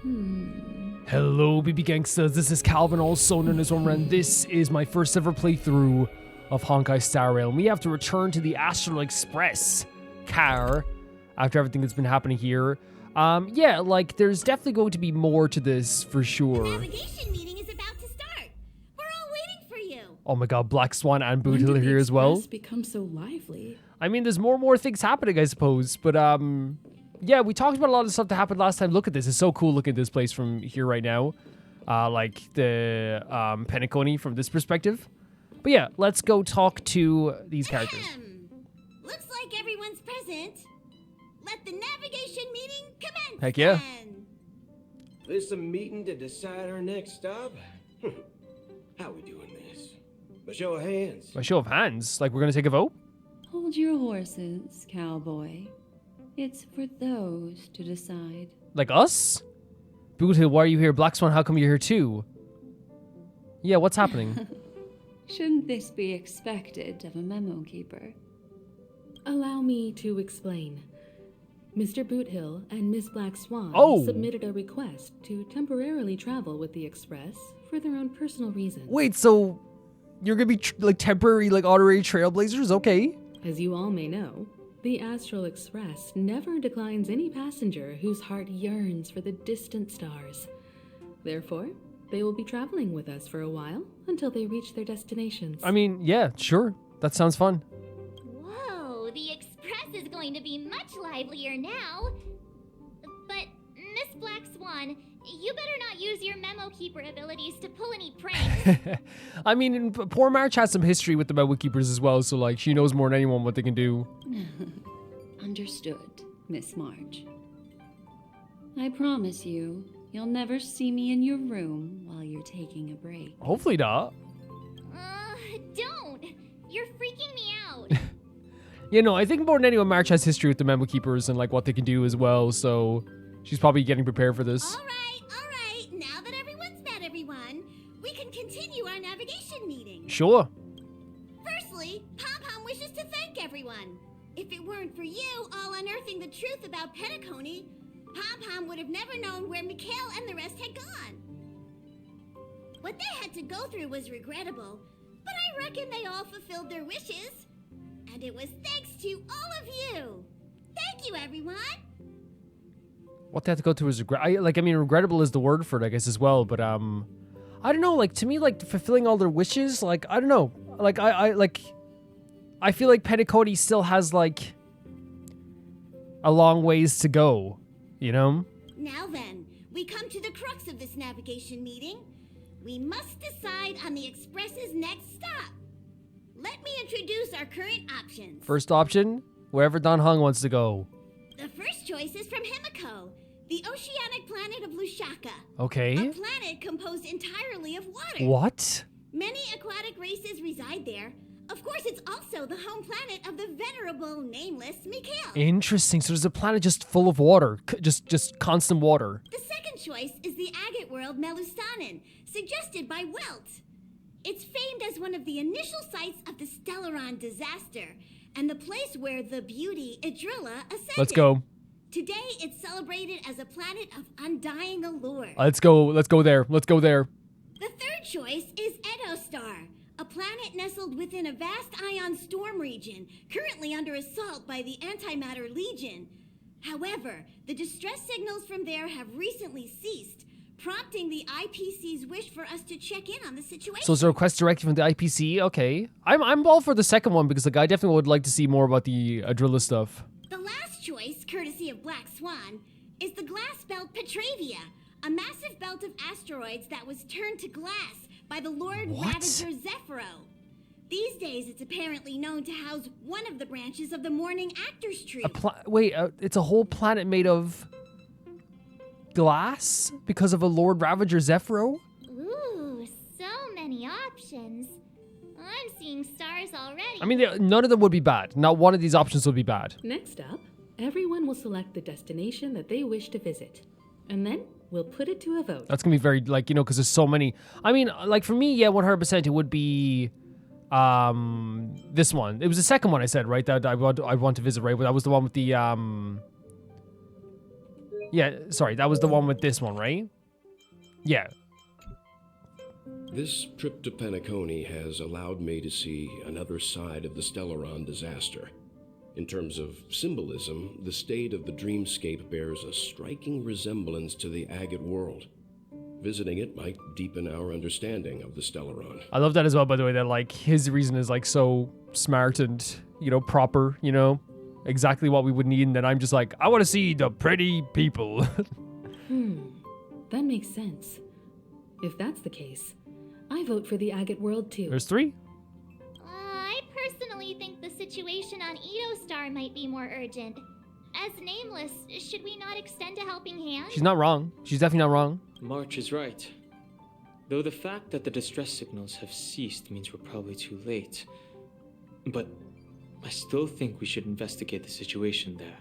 Hello, BB Gangsters. This is Calvin, also known as Omran. This is my first ever playthrough of Honkai Star Rail. And we have to return to the Astral Express car after everything that's been happening here. Yeah, like, there's definitely going to be more to this for sure. The navigation meeting is about to start. We're all waiting for you. Oh my god, Black Swan and Boot Hill are here as well. Become so lively. I mean, there's more and more things happening, I suppose. But, yeah, we talked about a lot of stuff that happened last time. Look at this. It's so cool looking at this place from here right now. Like the Penacony from this perspective. But yeah, let's go talk to these characters. Looks like everyone's present. Let the navigation meeting commence. Heck yeah. Then. This a meeting to decide our next stop? How we doing this? By show of hands. By show of hands? Like we're gonna take a vote? Hold your horses, cowboy. It's for those to decide. Like us? Boot Hill, why are you here? Black Swan, how come you're here too? Yeah, what's happening? Shouldn't this be expected of a memo keeper? Allow me to explain. Mr. Boothill and Miss Black Swan submitted a request to temporarily travel with the Express for their own personal reasons. Wait, so you're gonna be like temporary, like honorary trailblazers? Okay. As you all may know, the Astral Express never declines any passenger whose heart yearns for the distant stars. Therefore, they will be traveling with us for a while until they reach their destinations. I mean, yeah, sure. That sounds fun. Whoa, the Express is going to be much livelier now. But, Miss Black Swan, you better not use your memo keeper abilities to pull any pranks. I mean, poor March has some history with the Memo Keepers as well, so like she knows more than anyone what they can do. Understood, Miss March. I promise you, you'll never see me in your room while you're taking a break. Hopefully not. Don't. You're freaking me out. You know, I think more than anyone, March has history with the Memo Keepers and like what they can do as well, so she's probably getting prepared for this. All right. Now that everyone's met everyone, we can continue our navigation meeting. Sure. Firstly, Pom-Pom wishes to thank everyone. If it weren't for you all unearthing the truth about Penacony, Pom-Pom would have never known where Mikhail and the rest had gone. What they had to go through was regrettable, but I reckon they all fulfilled their wishes. And it was thanks to all of you. Thank you, everyone. What they have to go through is regret. I mean, regrettable is the word for it, I guess, as well. But I don't know. Like to me, like fulfilling all their wishes. Like I don't know. Like I feel like Penacony still has like a long ways to go. You know. Now then, we come to the crux of this navigation meeting. We must decide on the Express's next stop. Let me introduce our current options. First option, wherever Dan Heng wants to go. The first choice is from Himiko, the oceanic planet of Lushaka. Okay. A planet composed entirely of water. What? Many aquatic races reside there. Of course, it's also the home planet of the venerable, nameless Mikhail. Interesting. So there's a planet just full of water, just constant water. The second choice is the agate world Melustanen, suggested by Welt. It's famed as one of the initial sites of the Stellaron disaster, and the place where the beauty Idrilla ascended. Let's go. Today, it's celebrated as a planet of undying allure. Let's go there. The third choice is Edostar, a planet nestled within a vast ion storm region, currently under assault by the Antimatter Legion. However, the distress signals from there have recently ceased, prompting the IPC's wish for us to check in on the situation. So is there a request directly from the IPC? Okay. I'm all for the second one because like I definitely would like to see more about the Adrilla stuff. The last choice, courtesy of Black Swan, is the glass belt Petravia, a massive belt of asteroids that was turned to glass by the Lord Ravager Zephyro. These days, it's apparently known to house one of the branches of the Morning Actors Troupe. It's a whole planet made of glass because of a Lord Ravager Zephyro? Ooh, so many options. I'm seeing stars already. I mean, none of them would be bad. Not one of these options would be bad. Next up, everyone will select the destination that they wish to visit. And then we'll put it to a vote. That's going to be very, like, you know, because there's so many. I mean, like, for me, yeah, 100% it would be this one. It was the second one I said, right? That I want to visit, right? That was the one with the Yeah, sorry, that was the one with this one, right? Yeah. This trip to Penacony has allowed me to see another side of the Stellaron disaster. In terms of symbolism, the state of the dreamscape bears a striking resemblance to the agate world. Visiting it might deepen our understanding of the Stellaron. I love that as well, by the way, that like his reason is like so smart and, you know, proper, you know, exactly what we would need. And then I'm just like, I want to see the pretty people. That makes sense. If that's the case, I vote for the agate world too. There's 3. I personally think the situation on Edo Star might be more urgent. As Nameless, should we not extend a helping hand? She's not wrong. She's definitely not wrong. March is right. Though the fact that the distress signals have ceased means we're probably too late. But I still think we should investigate the situation there.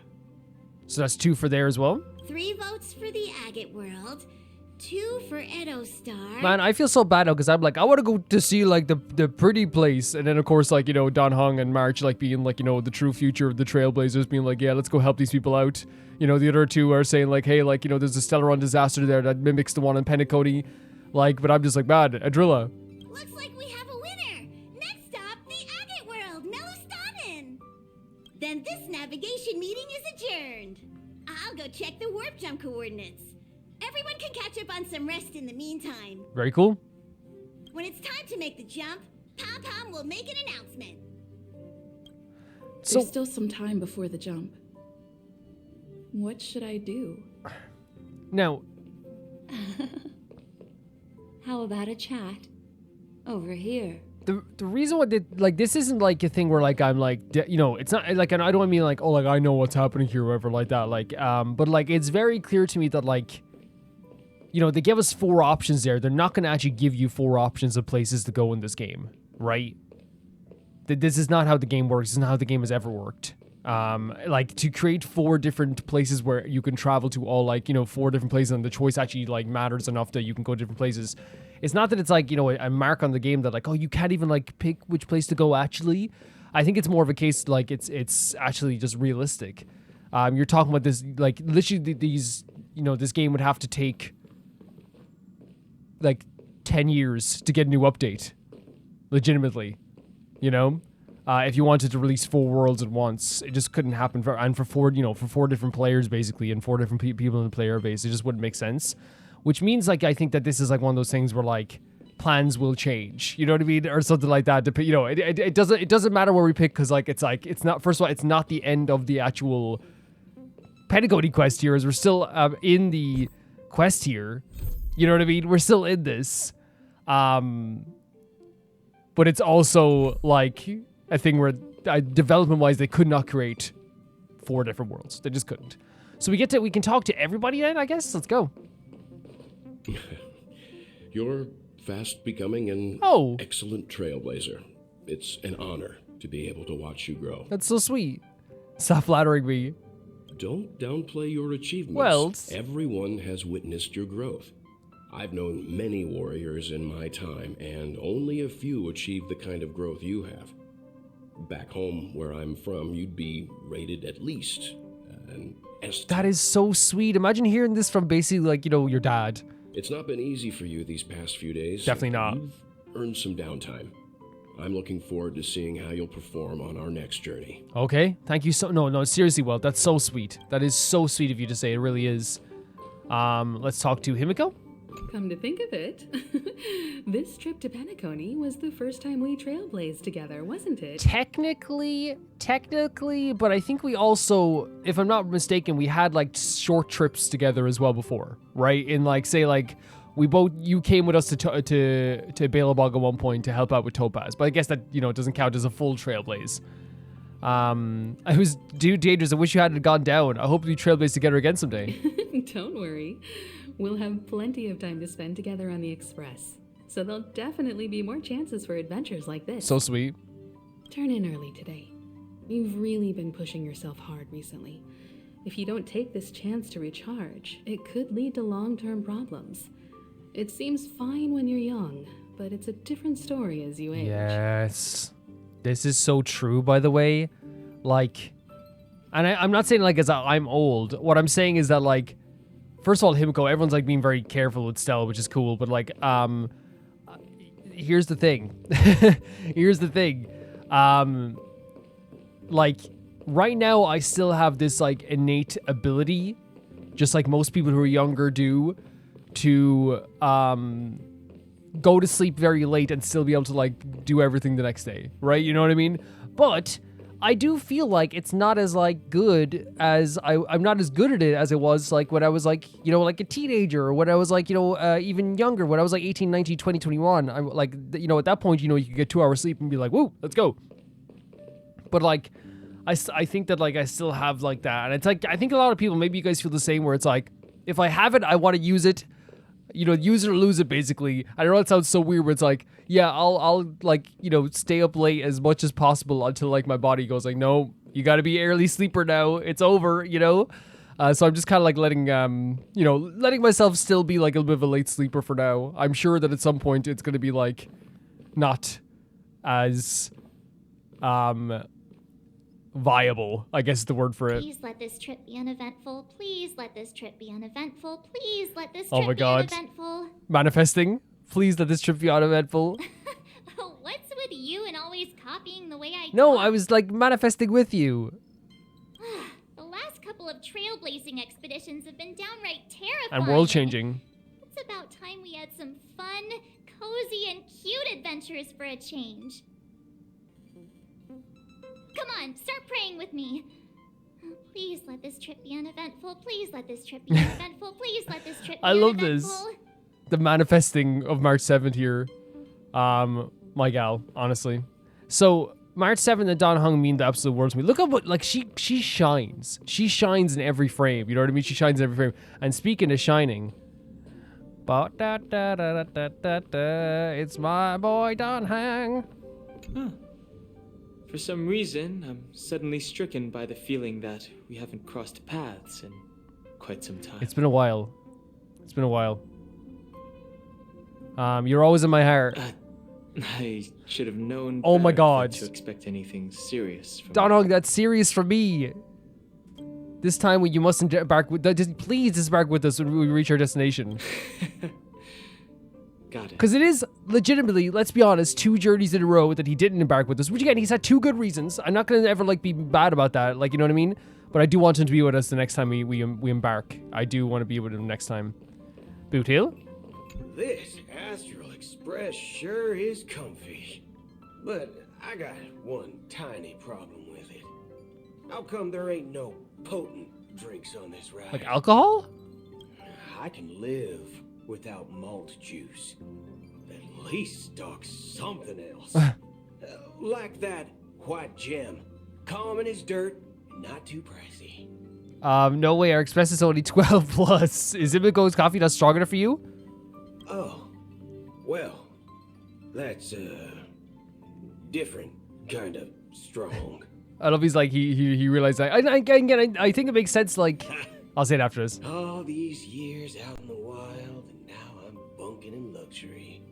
So that's 2 for there as well. 3 votes for the agate world, 2 for Edo Star. Man, I feel so bad now because I'm like, I want to go to see like the pretty place. And then of course, like, you know, Don Hung and March like being like, you know, the true future of the Trailblazers being like, yeah, let's go help these people out. You know, the other 2 are saying like, hey, like, you know, there's a Stellaron disaster there that mimics the one in Penacony. Like, but I'm just like, man, Adrilla. Looks like we have a winner. Next stop, the agate world, Melustanen. Then this navigation meeting is adjourned. I'll go check the warp jump coordinates. Everyone can catch up on some rest in the meantime. Very cool. When it's time to make the jump, Pom-Pom will make an announcement. So, There's still some time before the jump. What should I do? now, How about a chat? Over here. the reason why like this isn't like a thing where like I'm like you know, it's not like, and I don't mean like, oh, like I know what's happening here or whatever like that, like but like it's very clear to me that like, you know, they give us 4 options there. They're not going to actually give you 4 options of places to go in this game, right? This is not how the game works. This is not how the game has ever worked. Like to create 4 different places where you can travel to all like, you know, 4 different places and the choice actually like matters enough that you can go to different places. It's not that it's like, you know, a mark on the game that like, oh, you can't even like pick which place to go actually. I think it's more of a case like it's actually just realistic. You're talking about this, like literally these, you know, this game would have to take like 10 years to get a new update. Legitimately. You know? If you wanted to release 4 worlds at once, it just couldn't happen for 4, you know, for 4 different players basically and 4 different people in the player base. It just wouldn't make sense. Which means like I think that this is like one of those things where like plans will change. You know what I mean? Or something like that. You know, it doesn't matter where we pick because like it's not, first of all, it's not the end of the actual Penacony quest here, as we're still in the quest here. You know what I mean? We're still in this. But it's also like a thing where development-wise, they could not create 4 different worlds. They just couldn't. So we can talk to everybody then, I guess. Let's go. You're fast becoming an Oh. excellent trailblazer. It's an honor to be able to watch you grow. That's so sweet. Stop flattering me. Don't downplay your achievements. Well, everyone has witnessed your growth. I've known many warriors in my time, and only a few achieve the kind of growth you have. Back home, where I'm from, you'd be rated at least an S. that is so sweet. Imagine hearing this from basically like, you know, your dad. It's not been easy for you these past few days. Definitely not. You've earned some downtime. I'm looking forward to seeing how you'll perform on our next journey. Okay, thank you so. No, seriously, Walt, that's so sweet. That is so sweet of you to say. It really is. Let's talk to Himiko. Come to think of it, this trip to Penacony was the first time we trailblazed together, wasn't it? Technically, but I think we also, if I'm not mistaken, we had like short trips together as well before, right? In like, say like, you came with us to Balebog at one point to help out with Topaz, but I guess that, you know, it doesn't count as a full trailblaze. I was dangerous. I wish you hadn't gone down. I hope we trailblaze together again someday. Don't worry. We'll have plenty of time to spend together on the Express, so there'll definitely be more chances for adventures like this. So sweet. Turn in early today. You've really been pushing yourself hard recently. If you don't take this chance to recharge, it could lead to long-term problems. It seems fine when you're young, but it's a different story as you age. Yes. This is so true, by the way. Like, and I'm not saying like as I'm old. What I'm saying is that like, first of all, Himiko, everyone's like being very careful with Stella, which is cool. But like, here's the thing. Here's the thing. Like right now, I still have this like innate ability, just like most people who are younger do, to go to sleep very late and still be able to like do everything the next day, right? You know what I mean? But I do feel like it's not as like good as I'm not as good at it as it was like when I was like, you know, like a teenager, or when I was like, you know, even younger, when I was like 18, 19, 20, 21. I'm like, you know, at that point, you know, you could get 2 hours sleep and be like, woo, let's go. But like, I think that like I still have like that. And it's like, I think a lot of people, maybe you guys feel the same, where it's like, if I have it, I want to use it. You know, use it or lose it, basically. I know it sounds so weird, but it's like, yeah, I'll like, you know, stay up late as much as possible until like my body goes like, no, you got to be early sleeper now. It's over, you know? So I'm just kind of like letting, you know, letting myself still be like a little bit of a late sleeper for now. I'm sure that at some point it's going to be like not as, viable, I guess is the word for it. Please let this trip be uneventful. Please let this trip be uneventful. Please let this Oh trip my be God. uneventful. Manifesting. Please let this trip be uneventful. What's with you and always copying the way I No, talk? I was like manifesting with you. The last couple of trailblazing expeditions have been downright terrifying. And world changing. It's about time we had some fun, cozy, and cute adventures for a change. Come on, start praying with me. Please let this trip be uneventful. Please let this trip be uneventful. Please let this trip be I love uneventful. this. The manifesting of March 7th here. My gal, honestly. So March 7th and Don Hung mean the absolute world to me. Look at what, like, she shines. She shines in every frame. You know what I mean? She shines in every frame. And speaking of shining, it's my boy Don Hung. Huh. For some reason, I'm suddenly stricken by the feeling that we haven't crossed paths in quite some time. It's been a while. It's been a while. You're always in my heart. I should have known. Oh my better God. To expect anything serious from Don you. Hung, that's serious for me. This time you mustn't embark with. Please disembark with us when we reach our destination. Got it. Because it is legitimately, let's be honest, 2 journeys in a row that he didn't embark with us. Which again, he's had 2 good reasons. I'm not gonna ever like be bad about that. Like, you know what I mean? But I do want him to be with us the next time we embark. I do want to be with him next time. Boot Hill? This Astral Express sure is comfy. But I got one tiny problem with it. How come there ain't no potent drinks on this ride? Like alcohol? I can live without malt juice. At least stock something else. Like that white gem. Common as dirt, not too pricey. No way, our express is only 12 plus. Is Imiko's coffee not strong enough for you? Oh, well, that's different kind of strong. I love he's like, he realized that. I think it makes sense, like, I'll say it after this. All these years out in the wild, and now I'm bunking in luxury.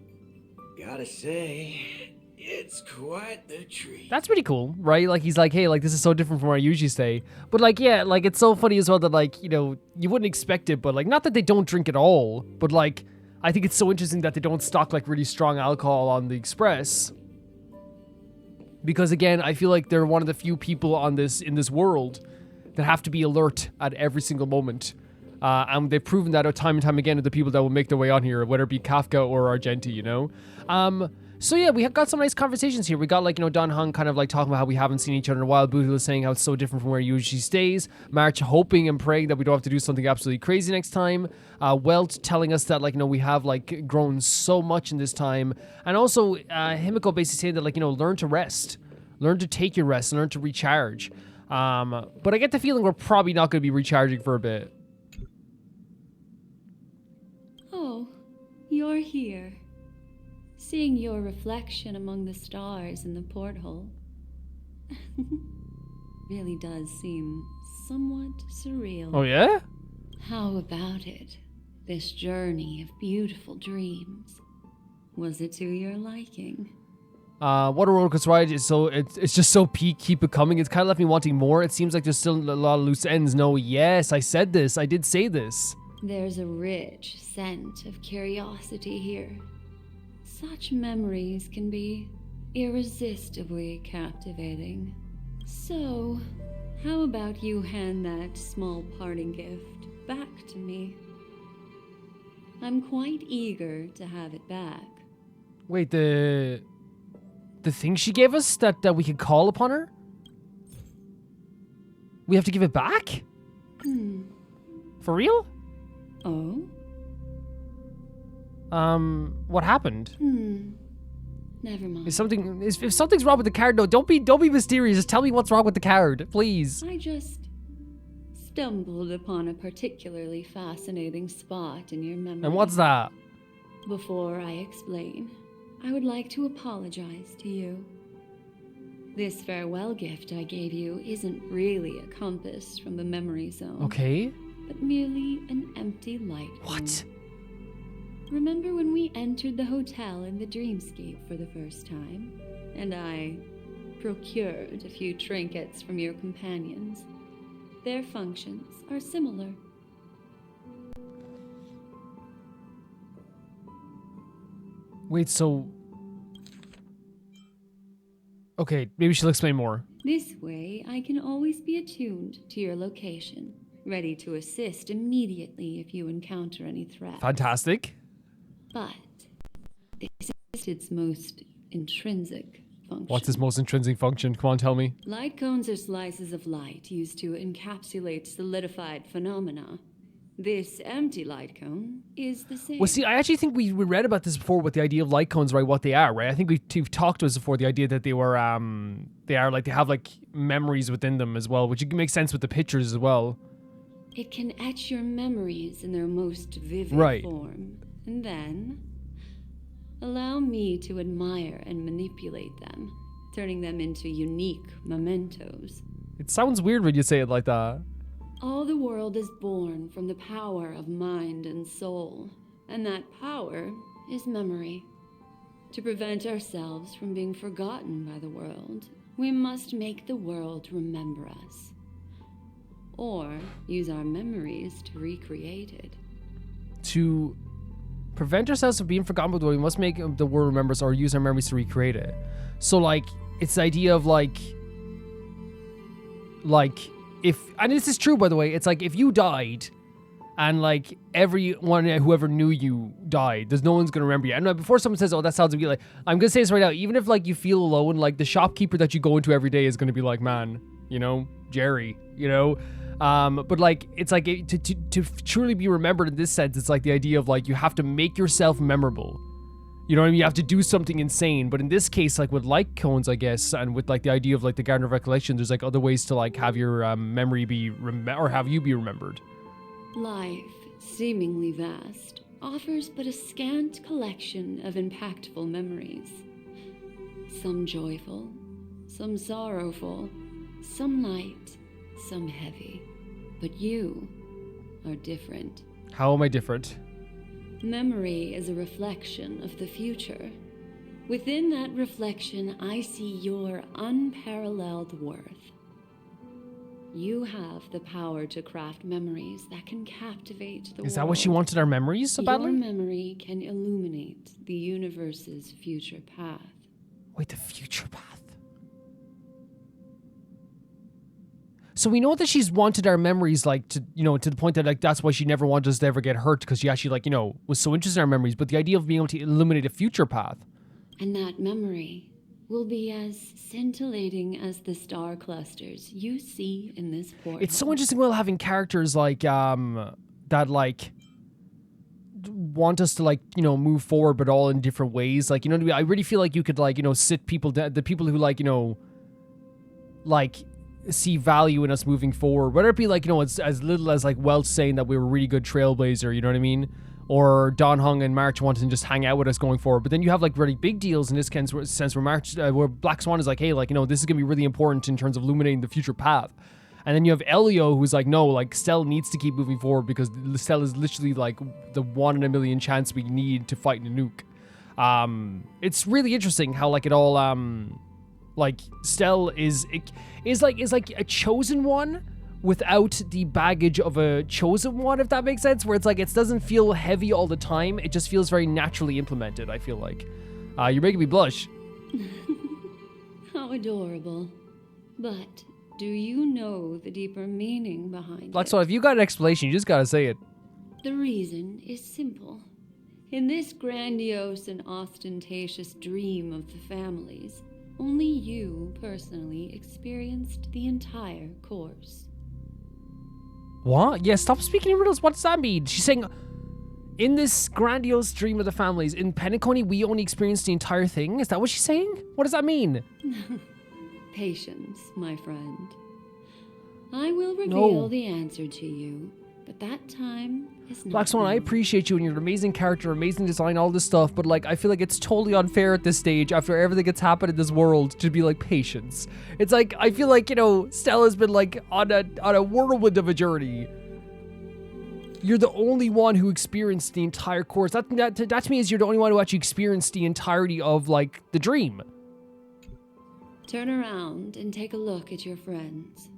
Gotta say, it's quite the treat. That's pretty cool, right? Like, he's like, hey, like, this is so different from where I usually stay. But, like, yeah, like, it's so funny as well that, like, you know, you wouldn't expect it, but, like, not that they don't drink at all, but, like, I think it's so interesting that they don't stock, like, really strong alcohol on the Express. Because, again, I feel like they're one of the few people on this, in this world, that have to be alert at every single moment. And they've proven that time and time again to the people that will make their way on here, whether it be Kafka or Argenti, you know? So yeah, we have got some nice conversations here. We got, like, you know, Don Hung kind of like talking about how we haven't seen each other in a while. Bootle is saying how it's so different from where he usually stays. March hoping and praying that we don't have to do something absolutely crazy next time. Welt telling us that, like, you know, we have, like, grown so much in this time. And also, Himiko basically saying that, like, you know, learn to rest. Learn to take your rest and learn to recharge. But I get the feeling we're probably not going to be recharging for a bit. Oh, you're here. Seeing your reflection among the stars in the porthole really does seem somewhat surreal. Oh, yeah? How about it? This journey of beautiful dreams. Was it to your liking? What a roller coaster ride is so it's just so peak, keep it coming. It's kind of left me wanting more. It seems like there's still a lot of loose ends. No, yes, I said this. I did say this. There's a rich scent of curiosity here. Such memories can be irresistibly captivating. So, how about you hand that small parting gift back to me? I'm quite eager to have it back. Wait, the thing she gave us that we could call upon her? We have to give it back? For real? Oh? What happened? Never mind. If something's wrong with the card, no, don't be mysterious. Just tell me what's wrong with the card, please. I just stumbled upon a particularly fascinating spot in your memory. And what's that? Before I explain, I would like to apologize to you. This farewell gift I gave you isn't really a compass from the memory zone. Okay. But merely an empty light. What? Remember when we entered the hotel in the dreamscape for the first time, and I procured a few trinkets from your companions? Their functions are similar. Wait, so... Okay, maybe she'll explain more. This way, I can always be attuned to your location, ready to assist immediately if you encounter any threat. Fantastic. But this is its most intrinsic function. What's its most intrinsic function? Come on, tell me. Light cones are slices of light used to encapsulate solidified phenomena. This empty light cone is the same. Well, see, I actually think we read about this before with the idea of light cones, right? What they are, right? I think we've talked to us before the idea that they have like memories within them as well, which makes sense with the pictures as well. It can etch your memories in their most vivid form, and then allow me to admire and manipulate them, turning them into unique mementos. It sounds weird when you say it like that. All the world is born from the power of mind and soul, and that power is memory. To prevent ourselves from being forgotten by the world, we must make the world remember us. Or use our memories to recreate it. To prevent ourselves from being forgotten by the world, we must make the world remember us or use our memories to recreate it. So, like, it's the idea of, like, if, and this is true, by the way, it's like if you died and like everyone, whoever knew you died, there's no one's going to remember you. And before someone says, oh, that sounds like, I'm going to say this right now, even if like you feel alone, like the shopkeeper that you go into every day is going to be like, man, you know, Jerry, you know, but like, it's like to truly be remembered in this sense, it's like the idea of like, you have to make yourself memorable. You know what I mean? You have to do something insane. But in this case, like with light cones, I guess, and with like the idea of like the Garden of Recollection, there's like other ways to like have your memory be or have you be remembered. Life, seemingly vast, offers but a scant collection of impactful memories. Some joyful, some sorrowful, some light, some heavy. But you are different. How am I different? Memory is a reflection of the future. Within that reflection, I see your unparalleled worth. You have the power to craft memories that can captivate the world. Is that what she wanted our memories so badly? Your memory can illuminate the universe's future path. Wait, the future path? So we know that she's wanted our memories, like, to, you know, to the point that, like, that's why she never wanted us to ever get hurt, because she actually, like, you know, was so interested in our memories. But the idea of being able to illuminate a future path. And that memory will be as scintillating as the star clusters you see in this portal. It's so interesting, well, having characters like, that, like, want us to, like, you know, move forward, but all in different ways. Like, you know what I mean? I really feel like you could, like, you know, sit people down, the people who, like, you know, like, see value in us moving forward, whether it be like, you know, it's as little as like Welch saying that we were a really good trailblazer, you know what I mean, or Don Hung and March wanting to just hang out with us going forward. But then you have like really big deals in this sense where March, where Black Swan is like, hey, like, you know, this is gonna be really important in terms of illuminating the future path. And then you have Elio who's like, no, like Stell needs to keep moving forward because Stell is literally like the 1 in a million chance we need to fight Nanook. It's really interesting how like it all like Stell is like a chosen one without the baggage of a chosen one, if that makes sense, where it's like it doesn't feel heavy all the time. It just feels very naturally implemented, I feel like. You're making me blush. How adorable. But do you know the deeper meaning behind Black it? Swan, if you got an explanation, you just gotta say it. The reason is simple. In this grandiose and ostentatious dream of the families, only you personally experienced the entire course. What? Yeah, stop speaking in riddles. What does that mean? She's saying, in this grandiose dream of the families, in Penacony, we only experienced the entire thing? Is that what she's saying? What does that mean? Patience, my friend. I will reveal the answer to you, but that time is not Black Swan, I now. appreciate you and you're an amazing character, amazing design, all this stuff, but like, I feel like it's totally unfair at this stage, after everything that's happened in this world, to be like, patience. It's like, I feel like, you know, Stella's been like on a whirlwind of a journey. You're the only one who experienced the entire course. That to me is you're the only one who actually experienced the entirety of like the dream. Turn around and take a look at your friends.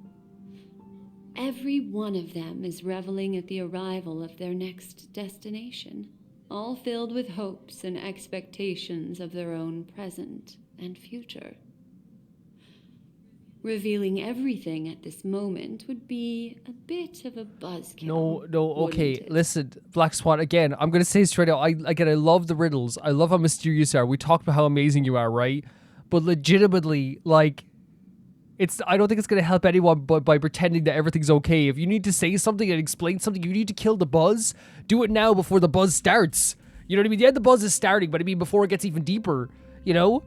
Every one of them is reveling at the arrival of their next destination, all filled with hopes and expectations of their own present and future. Revealing everything at this moment would be a bit of a buzzkill. No, okay, wouldn't it? listen, Black Swan, again, I'm gonna say straight out, I love the riddles, I love how mysterious you are, we talk about how amazing you are, right? But legitimately, like, I don't think it's gonna help anyone but by pretending that everything's okay. If you need to say something and explain something, you need to kill the buzz, do it now before the buzz starts. You know what I mean? Yeah, the buzz is starting, but I mean before it gets even deeper, you know?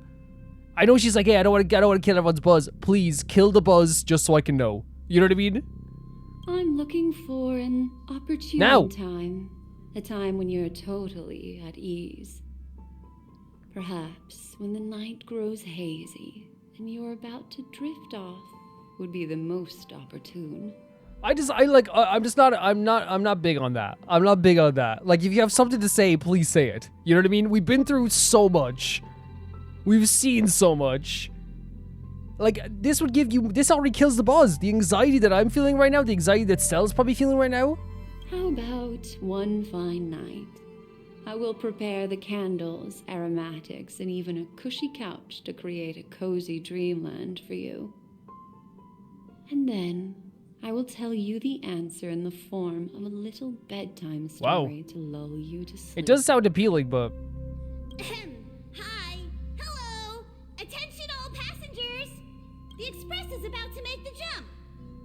I know she's like, hey, I don't want to kill everyone's buzz. Please, kill the buzz just so I can know. You know what I mean? I'm looking for an opportune Now. time. A time when you're totally at ease. Perhaps when the night grows hazy and you're about to drift off would be the most opportune. I'm not big on that. I'm not big on that. Like, if you have something to say, please say it. You know what I mean? We've been through so much. We've seen so much. Like, this already kills the buzz. The anxiety that I'm feeling right now, the anxiety that Stella's probably feeling right now. How about one fine night? I will prepare the candles, aromatics, and even a cushy couch to create a cozy dreamland for you. And then I will tell you the answer in the form of a little bedtime story to lull you to sleep. It does sound appealing, but... Hi. Hello. Attention all passengers. The express is about to make the jump.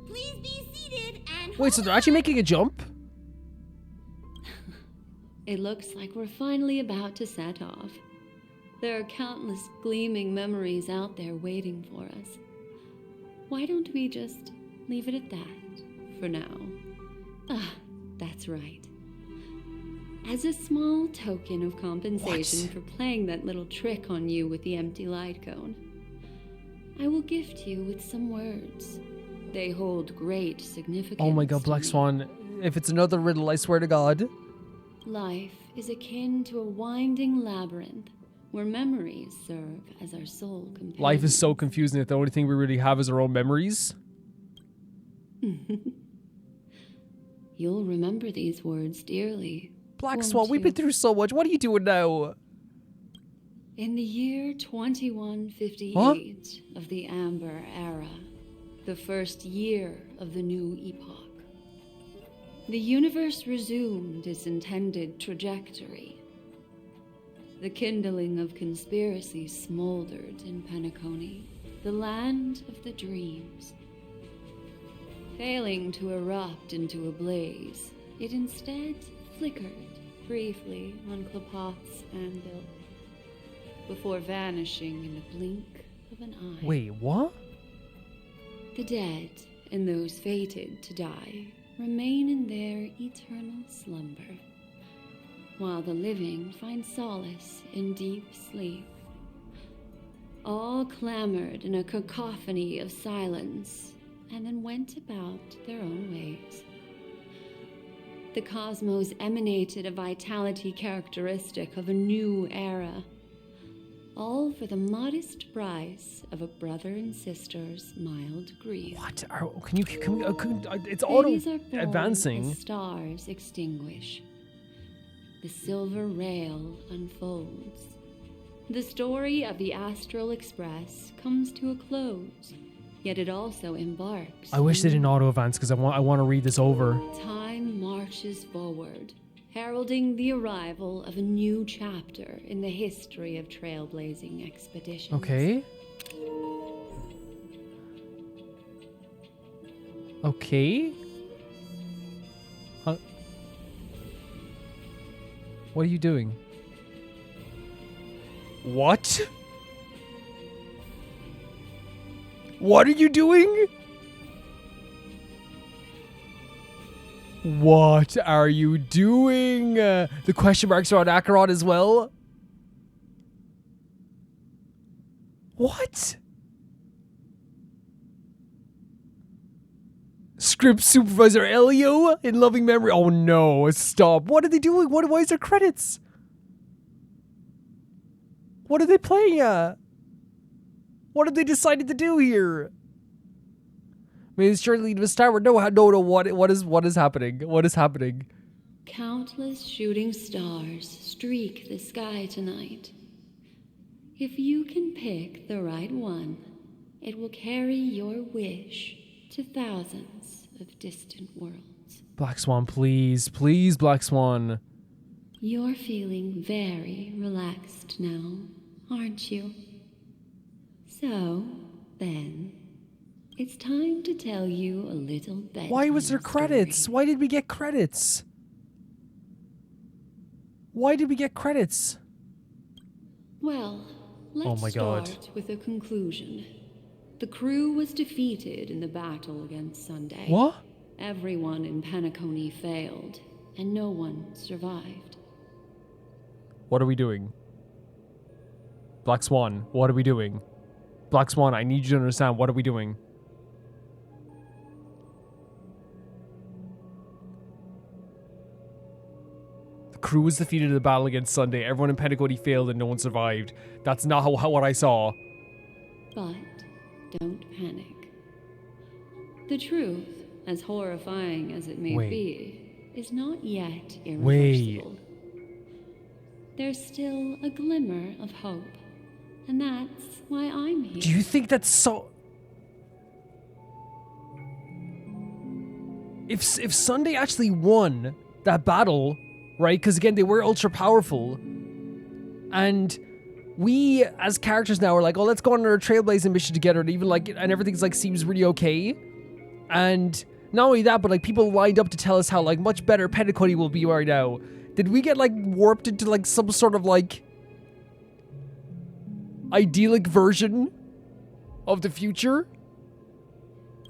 Please be seated and Wait, so hold they're actually making a jump? It looks like we're finally about to set off. There are countless gleaming memories out there waiting for us. Why don't we just leave it at that for now? That's right. As a small token of compensation for playing that little trick on you with the empty light cone, I will gift you with some words. They hold great significance. Oh my god, to Black me. Swan. If it's another riddle, I swear to God. Life is akin to a winding labyrinth where memories serve as our sole companions. Life is so confusing that the only thing we really have is our own memories. You'll remember these words dearly. Black won't Swan, we've been you? through so much. What are you doing now? In the year 2158 of the Amber Era, the first year of the new epoch, the universe resumed its intended trajectory. The kindling of conspiracy smoldered in Penacony, the land of the dreams. Failing to erupt into a blaze, it instead flickered briefly on Klapoth's anvil, before vanishing in the blink of an eye. Wait, what? The dead and those fated to die remain in their eternal slumber, while the living find solace in deep sleep. All clamored in a cacophony of silence, and then went about their own ways. The cosmos emanated a vitality characteristic of a new era. All for the modest price of a brother and sister's mild grief. What? It's auto Babies are born advancing. as stars extinguish. The silver rail unfolds. The story of the Astral Express comes to a close, yet it also embarks. I wish they didn't auto advance because I want to read this over. Time marches forward, heralding the arrival of a new chapter in the history of trailblazing expeditions. Okay. Okay. What are you doing? What? What are you doing? What are you doing? The question marks are on Acheron as well. What? Script supervisor Elio in loving memory. Oh no, stop. What are they doing? Why is there credits? What are they playing at? What have they decided to do here? Maybe it's surely to start. No, what is happening? What is happening? Countless shooting stars streak the sky tonight. If you can pick the right one, it will carry your wish to thousands of distant worlds. Black Swan, please. Please, Black Swan. You're feeling very relaxed now, aren't you? So, then, it's time to tell you a little bedtime Why was there credits? story. Why did we get credits? Why did we get credits? Well, let's my God. start with a conclusion. The crew was defeated in the battle against Sunday. What? Everyone in Penacony failed, and no one survived. What are we doing? Black Swan, what are we doing? Black Swan, I need you to understand. What are we doing? The crew was defeated in the battle against Sunday. Everyone in Penacony failed and no one survived. That's not what I saw. But don't panic. The truth, as horrifying as it may Wait. be, is not yet irreversible. Wait. There's still a glimmer of hope, and that's why I'm here. Do you think that's so... If Sunday actually won that battle, right? Because again, they were ultra powerful. And we, as characters now, are like, oh, let's go on our trailblazing mission together. And even like, and everything's like, seems really okay. And not only that, but like people lined up to tell us how like much better Penacony will be right now. Did we get like warped into like some sort of like idyllic version of the future?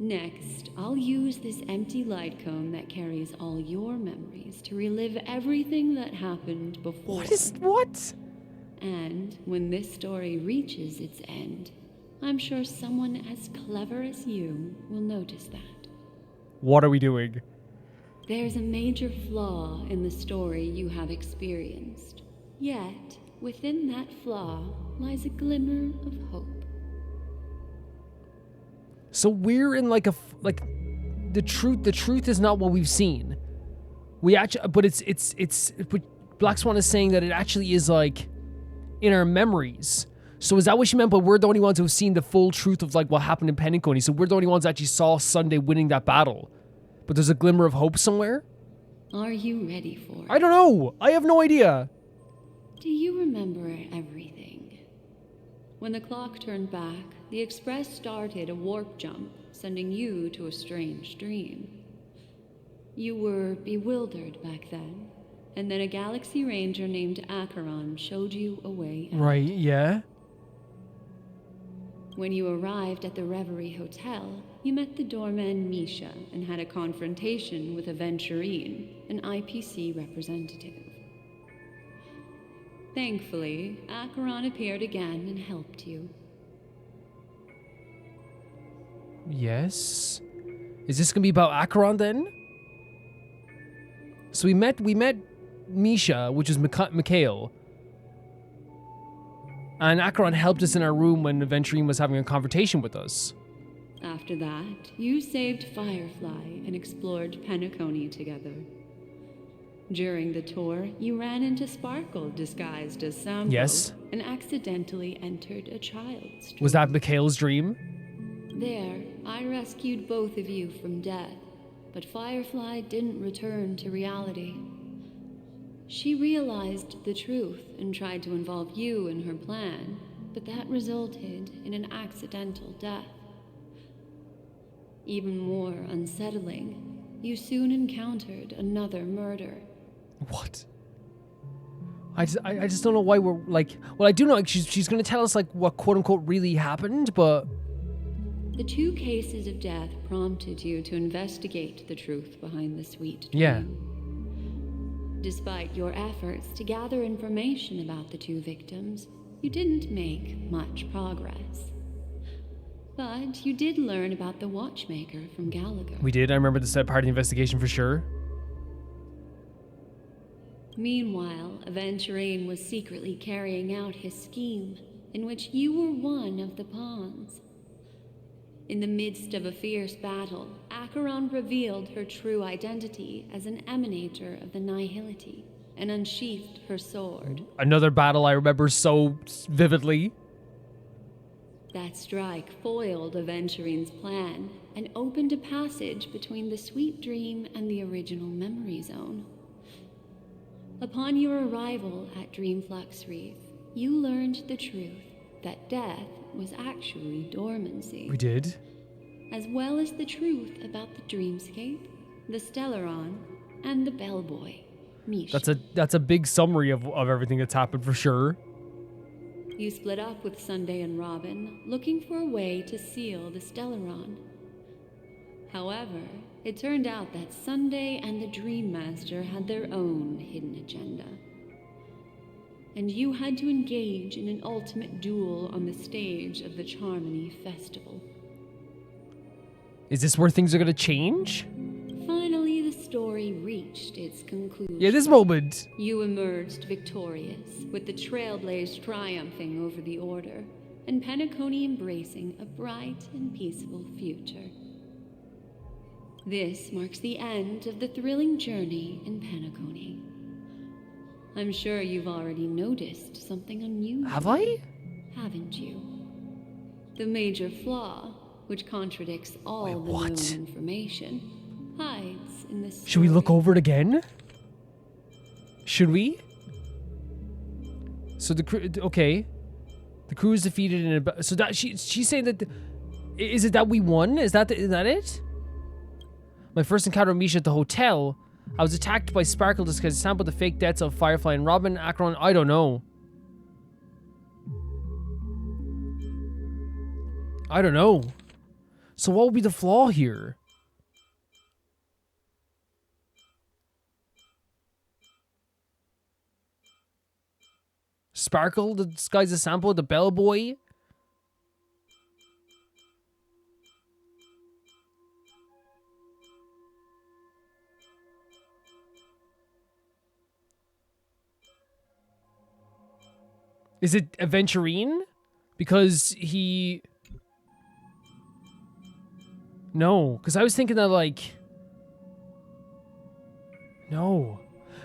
Next, I'll use this empty light cone that carries all your memories to relive everything that happened before. What? And when this story reaches its end, I'm sure someone as clever as you will notice that. What are we doing? There's a major flaw in the story you have experienced. Yet, within that flaw lies a glimmer of hope. So we're in like the truth is not what we've seen. We actually, but but Black Swan is saying that it actually is like in our memories. So is that what she meant? But we're the only ones who've seen the full truth of like what happened in Penacony. So we're the only ones that actually saw Sunday winning that battle. But there's a glimmer of hope somewhere? Are you ready for it? I don't know. I have no idea. Do you remember everything? When the clock turned back, the Express started a warp jump, sending you to a strange dream. You were bewildered back then, and then a Galaxy Ranger named Acheron showed you a way out. Right, yeah. When you arrived at the Reverie Hotel, you met the doorman Misha and had a confrontation with Aventurine, an IPC representative. Thankfully, Acheron appeared again and helped you. Yes. Is this gonna be about Acheron then? So we met Misha, which is Mikhail. And Acheron helped us in our room when Aventurine was having a confrontation with us. After that, you saved Firefly and explored Penacony together. During the tour, you ran into Sparkle disguised as Sampo Yes. and accidentally entered a child's dream. Was that Mikhail's dream? There, I rescued both of you from death, but Firefly didn't return to reality. She realized the truth and tried to involve you in her plan, but that resulted in an accidental death. Even more unsettling, you soon encountered another murder. What? I just don't know why we're like. Well, I do know like, she's gonna tell us like what quote unquote really happened, but The 2 cases of death prompted you to investigate the truth behind the sweet dream. yeah. Despite your efforts to gather information about the 2 victims, you didn't make much progress. But you did learn about the watchmaker from Gallagher. We did. I remember the part of the investigation for sure. Meanwhile, Aventurine was secretly carrying out his scheme, in which you were one of the pawns. In the midst of a fierce battle, Acheron revealed her true identity as an emanator of the Nihility and unsheathed her sword. Another battle I remember so vividly. That strike foiled Aventurine's plan and opened a passage between the sweet dream and the original memory zone. Upon your arrival at Dreamflux Reef, you learned the truth that death was actually dormancy. We did. As well as the truth about the dreamscape, the Stellaron, and the bellboy, Misha. That's a big summary of everything that's happened for sure. You split up with Sunday and Robin, looking for a way to seal the Stellaron. However, it turned out that Sunday and the Dream Master had their own hidden agenda. And you had to engage in an ultimate duel on the stage of the Charmony Festival. Is this where things are gonna change? Finally, the story reached its conclusion. Yeah, this moment. You emerged victorious, with the Trailblaze triumphing over the Order, and Penacony embracing a bright and peaceful future. This marks the end of the thrilling journey in Penacony. I'm sure you've already noticed something unusual. Have I? Haven't you? The major flaw, which contradicts all Wait, the what? known information, hides in the story. Should we look over it again? Should we? So the crew, okay. The crew is defeated in a, so that she's saying that, is it that we won? Is that it? My first encounter with Misha at the hotel, I was attacked by Sparkle just because it sampled the fake deaths of Firefly and Robin, Acheron, I don't know. I don't know. So what would be the flaw here? Sparkle, the disguise a sample, the bellboy. Is it Aventurine? Because he... No, because I was thinking that, like... No.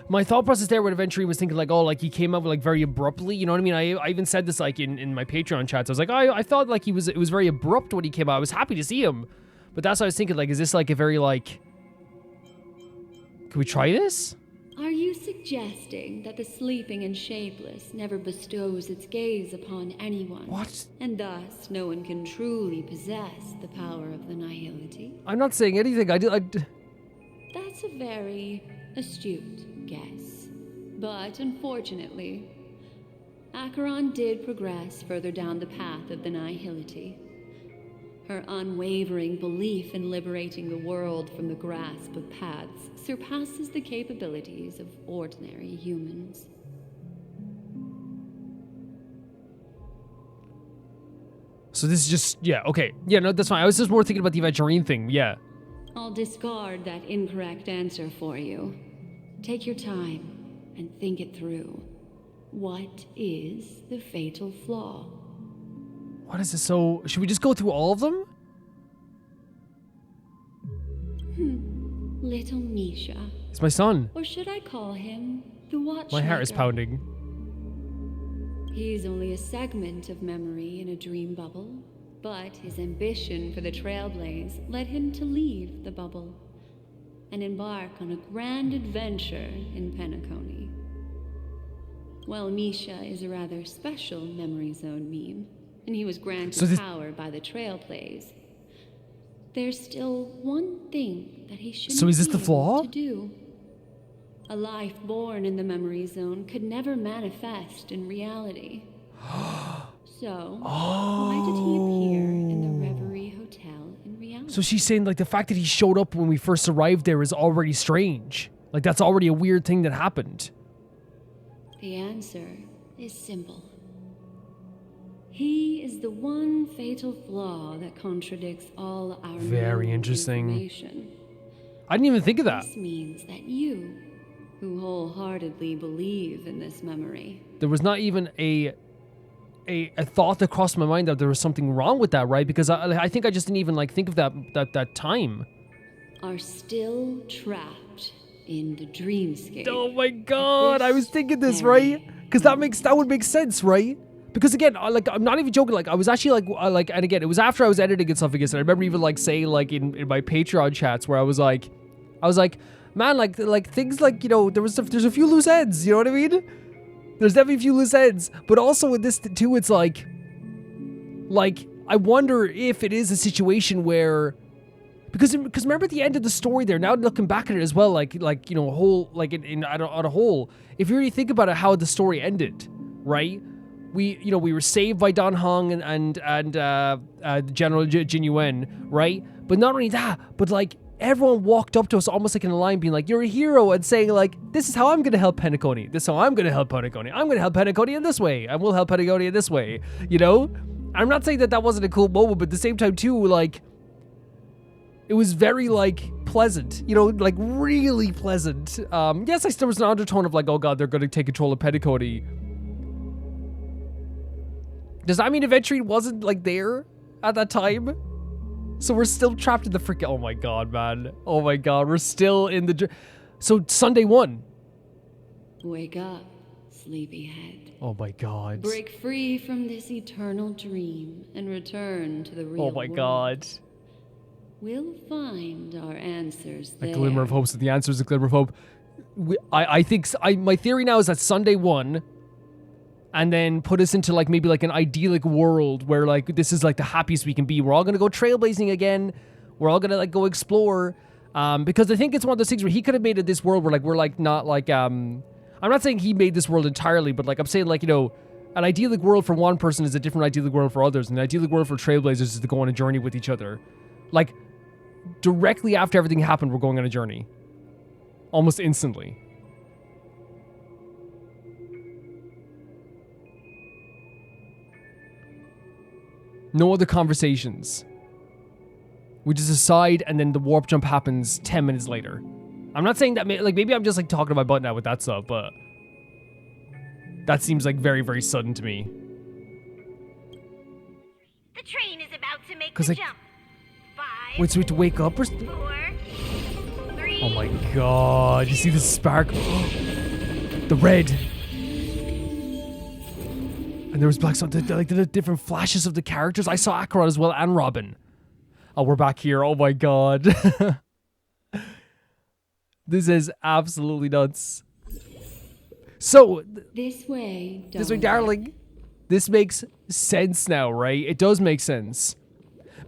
My thought process there with Aventurine was thinking, like, oh, like, he came out, like, very abruptly, you know what I mean? I even said this, like, in my Patreon chats. I was like, oh, I thought, like, it was very abrupt when he came out. I was happy to see him. But that's what I was thinking, like, is this, like, a very, like... Can we try this? Are you suggesting that the sleeping and shapeless never bestows its gaze upon anyone? What? And thus, no one can truly possess the power of the Nihility? I'm not saying anything. That's a very astute guess. But unfortunately, Acheron did progress further down the path of the Nihility. Her unwavering belief in liberating the world from the grasp of paths surpasses the capabilities of ordinary humans. So this is just... Yeah, okay. Yeah, no, that's fine. I was just more thinking about the Aventurine thing. Yeah. I'll discard that incorrect answer for you. Take your time and think it through. What is the fatal flaw? What is this? So, should we just go through all of them? Little Misha. It's my son. Or should I call him the Watchmaker? My heart is pounding. He's only a segment of memory in a dream bubble, but his ambition for the Trailblaze led him to leave the bubble and embark on a grand adventure in Penacony. While Misha is a rather special memory zone meme, and he was granted power by the Trailblaze, there's still one thing that he shouldn't So is this the be able flaw? to do. A life born in the memory zone could never manifest in reality. So, why did he appear in the Reverie Hotel in reality? So she's saying, like, the fact that he showed up when we first arrived there is already strange. Like, that's already a weird thing that happened. The answer is simple. He is the one fatal flaw that contradicts all our Very known interesting. information. I didn't even think of that. This means that you, who wholeheartedly believe in this memory, There was not even a thought that crossed my mind that there was something wrong with that, right? Because I think I just didn't even, like, think of that time. are still trapped in the dreamscape. Oh my god, I was thinking this, right? Because that would make sense, right? Because again, like, I'm not even joking. Like, I was actually like, and again, it was after I was editing and stuff again. And I remember even like saying like in my Patreon chats where I was like, man, like things like, you know, there's a few loose ends. You know what I mean? There's definitely a few loose ends. But also with this too, it's like I wonder if it is a situation where. Because remember at the end of the story there, now looking back at it as well, like you know, a whole, like on a whole, if you really think about it, how the story ended, right? We were saved by Don Hong and General Jin Yuen, right? But not only that, but like everyone walked up to us almost like in a line being like, you're a hero, and saying like, this is how I'm going to help Penacony. This is how I'm going to help Penacony. I'm going to help Penacony in this way, and we'll help Penacony in this way, you know? I'm not saying that wasn't a cool moment, but at the same time too, like, it was very, like, pleasant, you know, like, really pleasant. Yes, there was an undertone of, like, oh god, they're going to take control of Penacony. Does that mean Aventurine wasn't, like, there at that time? So we're still trapped in the freaking... Oh my god, man. Oh my god, we're still in the... So, Sunday 1. Wake up, sleepyhead. Oh my god. Break free from this eternal dream and return to the real world. Oh my god. We'll find our answers there. A glimmer of hope. So the answer is a glimmer of hope. I think... my theory now is that Sunday 1... and then put us into like maybe like an idyllic world where like this is like the happiest we can be. We're all gonna go trailblazing again. We're all gonna like go explore. Because I think it's one of those things where he could have made it this world where like we're like not like I'm not saying he made this world entirely, but like I'm saying like, you know, an idyllic world for one person is a different idyllic world for others, and an idyllic world for trailblazers is to go on a journey with each other. Like directly after everything happened, we're going on a journey. Almost instantly. No other conversations. We just decide, and then the warp jump happens 10 minutes later. I'm not saying that, like, maybe I'm just, like, talking to my butt now with that stuff, but... that seems, like, very, very sudden to me. The train is about to make 'Cause, the like... jump. 5, wait, so we have to wake up or... 4, 3... Oh my god, you see the spark? The red. And there was black, so like the different flashes of the characters. I saw Acheron as well, and Robin. Oh, we're back here. Oh my god. This is absolutely nuts. So, This way, darling. This makes sense now, right? It does make sense.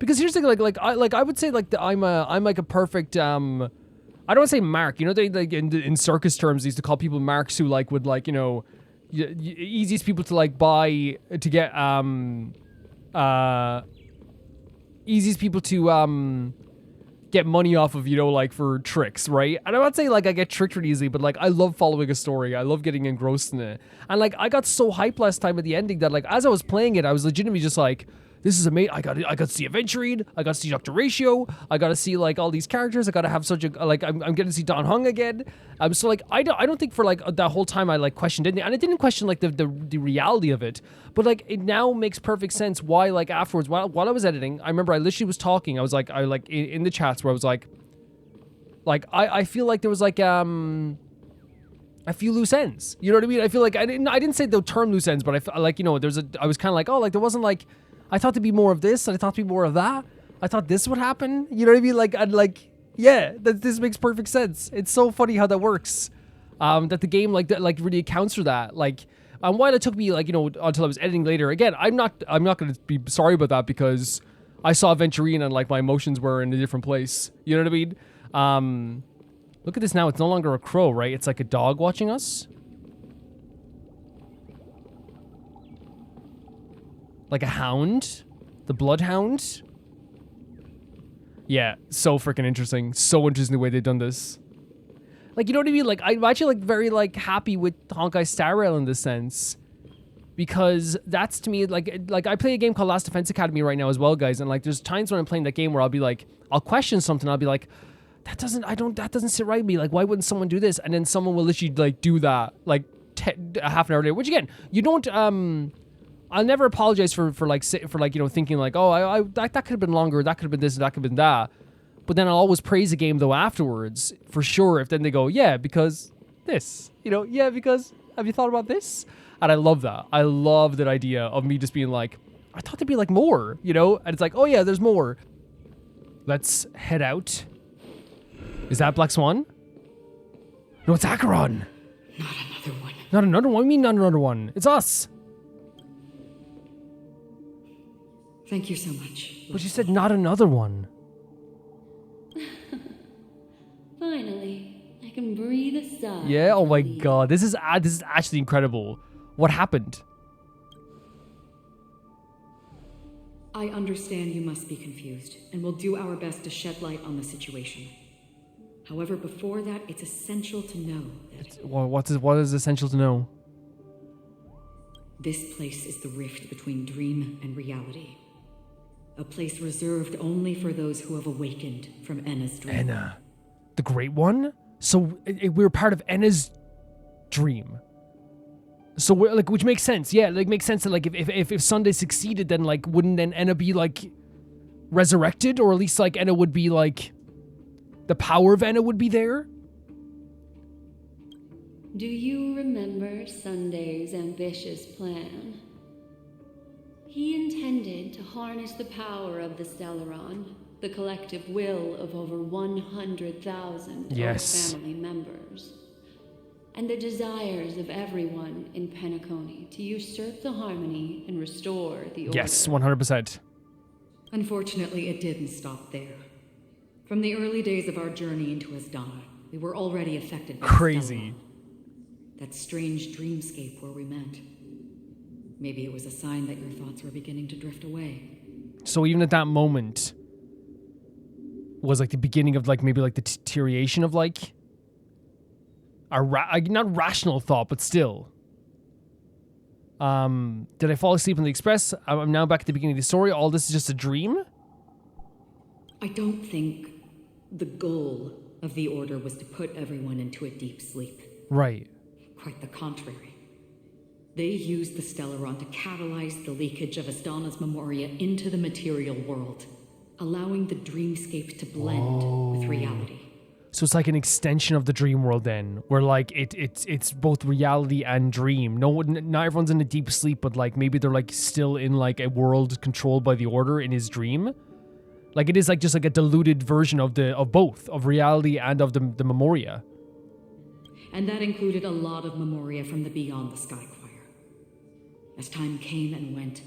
Because here's the thing, I would say like I'm like a perfect I don't want to say mark. You know, they like in circus terms they used to call people marks who like would like, you know, easiest people to like buy to get easiest people to get money off of, you know, like for tricks, right? And I'm not saying like I get tricked really easily, but like I love following a story. I love getting engrossed in it. And like I got so hyped last time at the ending that like as I was playing it, I was legitimately just like, this is amazing. I got to see Aventurine. I got to see Dr. Ratio. I got to see like all these characters. I got to have such a like. I'm getting to see Don Hung again. So like I don't think for like that whole time I like questioned it, and I didn't question like the reality of it. But like it now makes perfect sense why like afterwards while I was editing, I remember I literally was talking. I was like in the chats where I was like I feel like there was like a few loose ends. You know what I mean? I feel like I didn't say the term loose ends, but I felt like, you know, I was kind of like, oh, like there wasn't like, I thought there'd be more of this, and I thought there'd be more of that. I thought this would happen. You know what I mean? Like, I'd like, yeah, this makes perfect sense. It's so funny how that works. That the game like really accounts for that. Like, while it took me like, you know, until I was editing later. Again, I'm not going to be sorry about that because I saw Aventurine and like my emotions were in a different place. You know what I mean? Look at this now. It's no longer a crow, right? It's like a dog watching us. Like a hound. The bloodhound. Yeah, so freaking interesting. So interesting the way they've done this. Like, you know what I mean? Like, I'm actually like very like happy with Honkai Star Rail in this sense. Because that's to me like I play a game called Last Defense Academy right now as well, guys. And like there's times when I'm playing that game where I'll be like, I'll question something. I'll be like, that doesn't sit right with me. Like, why wouldn't someone do this? And then someone will literally like do that like half an hour later. Which again, you don't. I'll never apologize for you know thinking like, oh, that could have been longer. That could have been this. That could have been that. But then I'll always praise the game though afterwards for sure. If then they go, yeah, because this, you know, yeah, because have you thought about this? And I love that. I love that idea of me just being like, I thought there'd be like more, you know? And it's like, oh yeah, there's more. Let's head out. Is that Black Swan? No, it's Acheron. Not another one. Not another one? What do you mean not another one? It's us. Thank you so much. But you said not another one. Finally, I can breathe a sigh. Yeah, oh my relief. god. This is actually incredible. What happened? I understand you must be confused, and we'll do our best to shed light on the situation. However, before that, it's essential to know that What is essential to know? this place is the rift between dream and reality. A place reserved only for those who have awakened from Enna's dream. Enna. The Great One? So we're part of Enna's dream. So we're like, which makes sense. Yeah, like makes sense that like if Sunday succeeded, then like wouldn't then Enna be like resurrected, or at least like Enna would be like the power of Enna would be there? Do you remember Sunday's ambitious plan? He intended to harness the power of the Stellaron, the collective will of over 100,000 Yes. family members, and the desires of everyone in Penacony to usurp the harmony and restore the order. Yes, 100%. Unfortunately, it didn't stop there. From the early days of our journey into Asdana, we were already affected by Crazy. Stellaron, that strange dreamscape where we met. Maybe it was a sign that your thoughts were beginning to drift away. So even at that moment was like the beginning of like maybe like the deterioration of like not rational thought, but still. Did I fall asleep on the express? I'm now back at the beginning of the story. All this is just a dream? I don't think the goal of the Order was to put everyone into a deep sleep. Right. Quite the contrary. They used the Stellaron to catalyze the leakage of Asdana's Memoria into the material world, allowing the dreamscape to blend with reality. So it's like an extension of the dream world then, where like it's both reality and dream. Not everyone's in a deep sleep, but like maybe they're like still in like a world controlled by the Order in his dream. Like it is like just like a diluted version of both, of reality and of the Memoria. And that included a lot of Memoria from the Beyond the Sky Choir. As time came and went,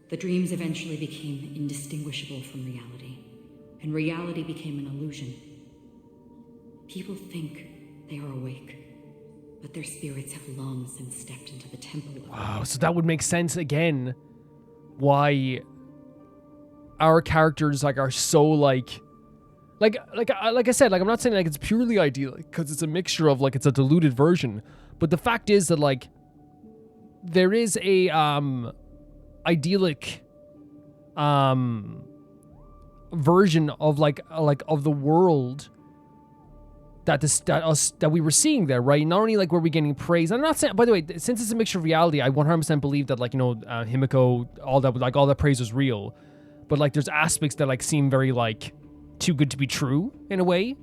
the dreams eventually became indistinguishable from reality, and reality became an illusion. People think they are awake, but their spirits have long since stepped into the temple of Wow, so that would make sense again why our characters like are so like I said, like I'm not saying like it's purely idyllic because it's a mixture of like it's a diluted version, but the fact is that like there is a idyllic version of like of the world that we were seeing there, right? Not only like were we getting praise. I'm not saying, by the way, since it's a mixture of reality, I 100% believe that like, you know, Himiko, all that praise was real, but like there's aspects that like seem very like too good to be true in a way.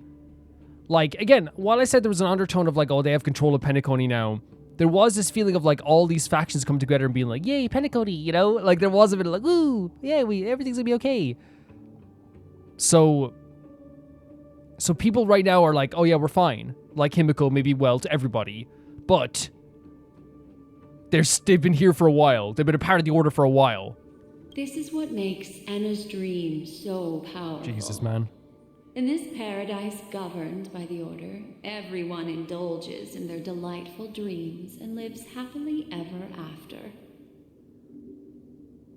Like, again, while I said there was an undertone of like, oh, they have control of Penacony now, there was this feeling of like all these factions coming together and being like, yay, Penacony, you know? Like there was a bit of like, ooh, yeah, everything's gonna be okay. So people right now are like, oh yeah, we're fine. Like Himiko, maybe well to everybody, but they've been here for a while. They've been a part of the Order for a while. This is what makes Anna's dream so powerful. Jesus, man. In this paradise governed by the Order, everyone indulges in their delightful dreams and lives happily ever after.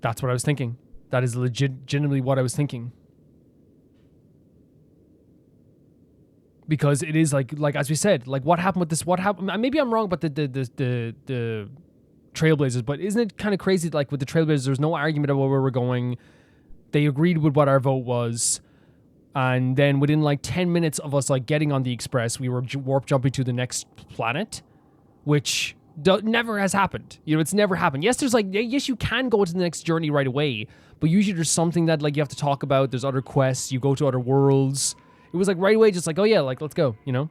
That's what I was thinking. That is legitimately what I was thinking. Because it is like as we said, like what happened with this? What happened? Maybe I'm wrong about the Trailblazers, but isn't it kind of crazy? Like with the Trailblazers, there's no argument about where we're going. They agreed with what our vote was, and then within like 10 minutes of us like getting on the Express, we were warp jumping to the next planet, which never has happened. You know, it's never happened. Yes, there's like yes, you can go to the next journey right away, but usually there's something that like you have to talk about. There's other quests. You go to other worlds. It was like right away, just like, oh yeah, like let's go, you know?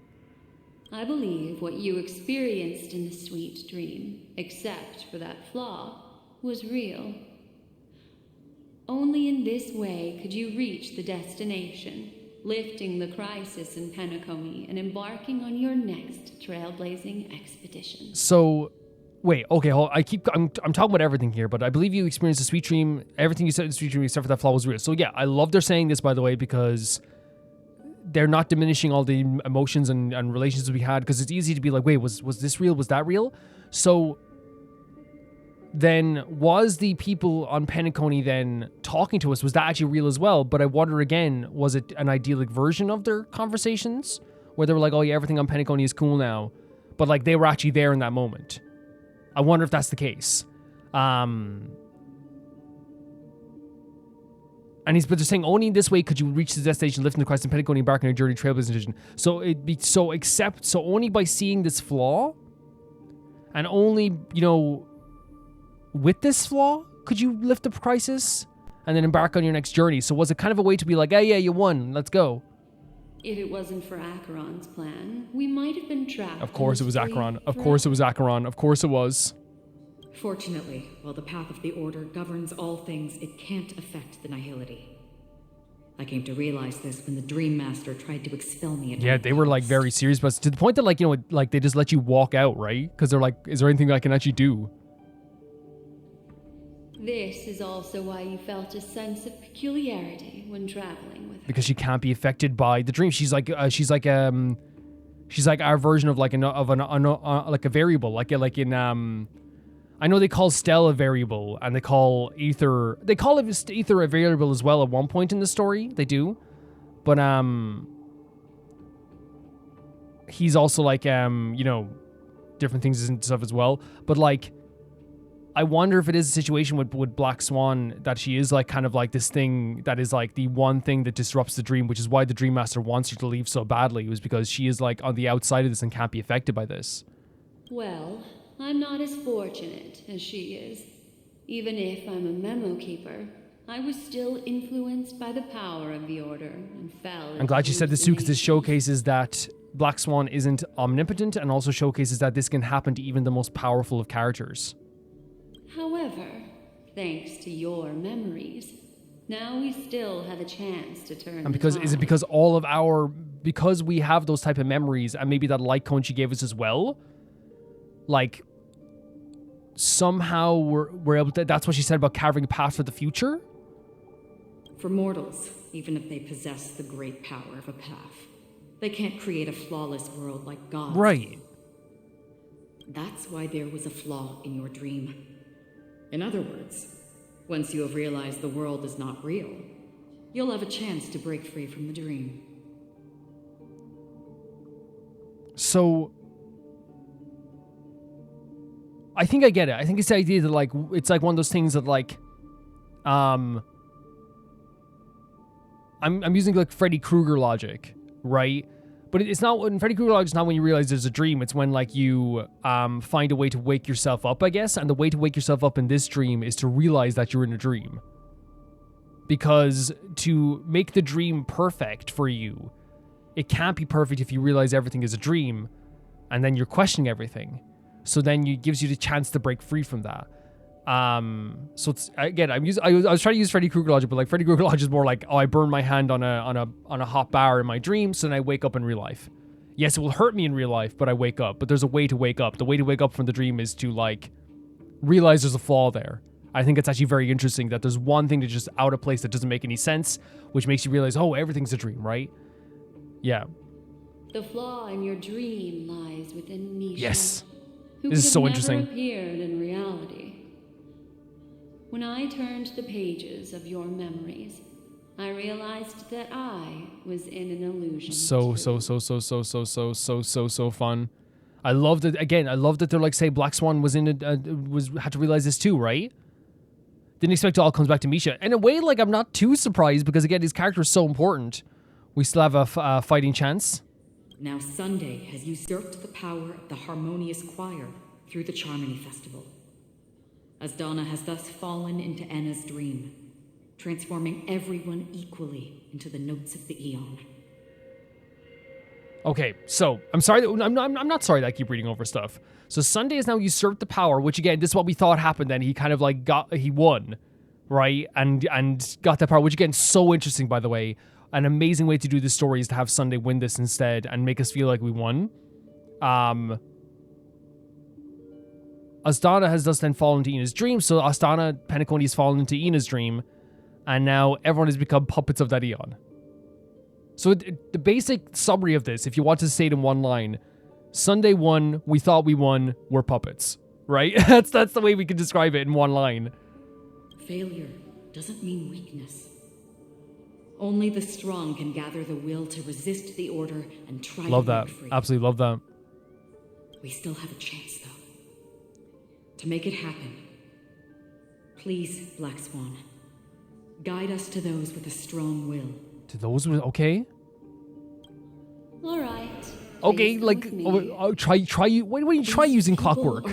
I believe what you experienced in the sweet dream, except for that flaw, was real. Only in this way could you reach the destination, lifting the crisis in Penacony and embarking on your next trailblazing expedition. So, wait, okay, I'm talking about everything here, but I believe you experienced a sweet dream. Everything you said in the sweet dream, except for that flaw, was real. So yeah, I love they're saying this, by the way, because they're not diminishing all the emotions and relations we had, because it's easy to be like, wait, was this real? Was that real? So then was the people on Penacony then talking to us, was that actually real as well? But I wonder again, was it an idyllic version of their conversations where they were like, oh yeah, everything on Penacony is cool now, but like they were actually there in that moment? I wonder if that's the case. And but they're saying only in this way could you reach the destination, lifting the crisis in Penacony, embark on your journey, trailblazing vision. So only by seeing this flaw, and only, you know, with this flaw, could you lift the crisis and then embark on your next journey. So was it kind of a way to be like, hey, yeah, you won, let's go? If it wasn't for Acheron's plan, we might have been trapped. Of course it was Acheron. Of course it was Acheron. Of course it was. Fortunately, while the path of the Order governs all things, it can't affect the Nihility. I came to realize this when the Dream Master tried to expel me. Yeah, they were like very serious, but to the point that like, you know, like they just let you walk out, right? Because they're like, is there anything I can actually do? This is also why you felt a sense of peculiarity when traveling with her. Because she can't be affected by the dream. She's like our version of like like a variable, like in I know they call Stell a variable, and they call Ether a variable as well at one point in the story. They do. But he's also like you know, different things and stuff as well. But like, I wonder if it is a situation with Black Swan that she is like kind of like this thing that is like the one thing that disrupts the dream, which is why the Dream Master wants her to leave so badly, was because she is like on the outside of this and can't be affected by this. Well, I'm not as fortunate as she is. Even if I'm a memo keeper, I was still influenced by the power of the Order and fell. I'm glad you said this too, because this showcases that Black Swan isn't omnipotent, and also showcases that this can happen to even the most powerful of characters. However, thanks to your memories, now we still have a chance to turn. And because is it because because we have those type of memories, and maybe that light cone she gave us as well, like somehow we're able to. That's what she said about carving a path for the future. For mortals, even if they possess the great power of a path, they can't create a flawless world like gods. Right. That's why there was a flaw in your dream. In other words, once you have realized the world is not real, you'll have a chance to break free from the dream. So I think I get it. I think it's the idea that like it's like one of those things that like I'm using like Freddy Krueger logic, right? But it's not when Freddy Krueger logic is not when you realize there's a dream. It's when like you find a way to wake yourself up, I guess. And the way to wake yourself up in this dream is to realize that you're in a dream. Because to make the dream perfect for you, it can't be perfect if you realize everything is a dream, and then you're questioning everything. So then it gives you the chance to break free from that. So it's, again, I was trying to use Freddy Krueger logic, but like Freddy Krueger logic is more like, oh, I burn my hand on a hot bar in my dream, so then I wake up in real life. Yes, it will hurt me in real life, but I wake up. But there's a way to wake up. The way to wake up from the dream is to like realize there's a flaw there. I think it's actually very interesting that there's one thing that's just out of place that doesn't make any sense, which makes you realize, oh, everything's a dream, right? Yeah. The flaw in your dream lies within Nisha. Yes. Who This is could so never interesting. appeared in reality. When I turned the pages of your memories, I realized that I was in an illusion. So fun. I love that. Again, I love that they're like, say, Black Swan was in had to realize this too, right? Didn't expect it all comes back to Misha. In a way, like, I'm not too surprised because, again, his character is so important. We still have a fighting chance. Now Sunday has usurped the power of the harmonious choir through the Charmony Festival. Asdana has thus fallen into Enna's dream, transforming everyone equally into the notes of the Eon. Okay, so I'm sorry. I'm not sorry that I keep reading over stuff. So Sunday has now usurped the power, which again, this is what we thought happened. Then he kind of like he won, right? And got that power, which again, so interesting, by the way. An amazing way to do this story is to have Sunday win this instead and make us feel like we won. Asdana has thus then fallen into Ina's dream, so Asdana, Penacony has fallen into Ina's dream, and now everyone has become puppets of that Eon. So the basic summary of this, if you want to say it in one line, Sunday won, we thought we won, we're puppets, right? that's the way we can describe it in one line. Failure doesn't mean weakness. Only the strong can gather the will to resist the order and try Love to that. break free. Absolutely love that. We still have a chance, though. To make it happen, please, Black Swan, guide us to those with a strong will. To those with okay? All right. Okay, please like come with me. try you. Why don't you try These using people clockwork?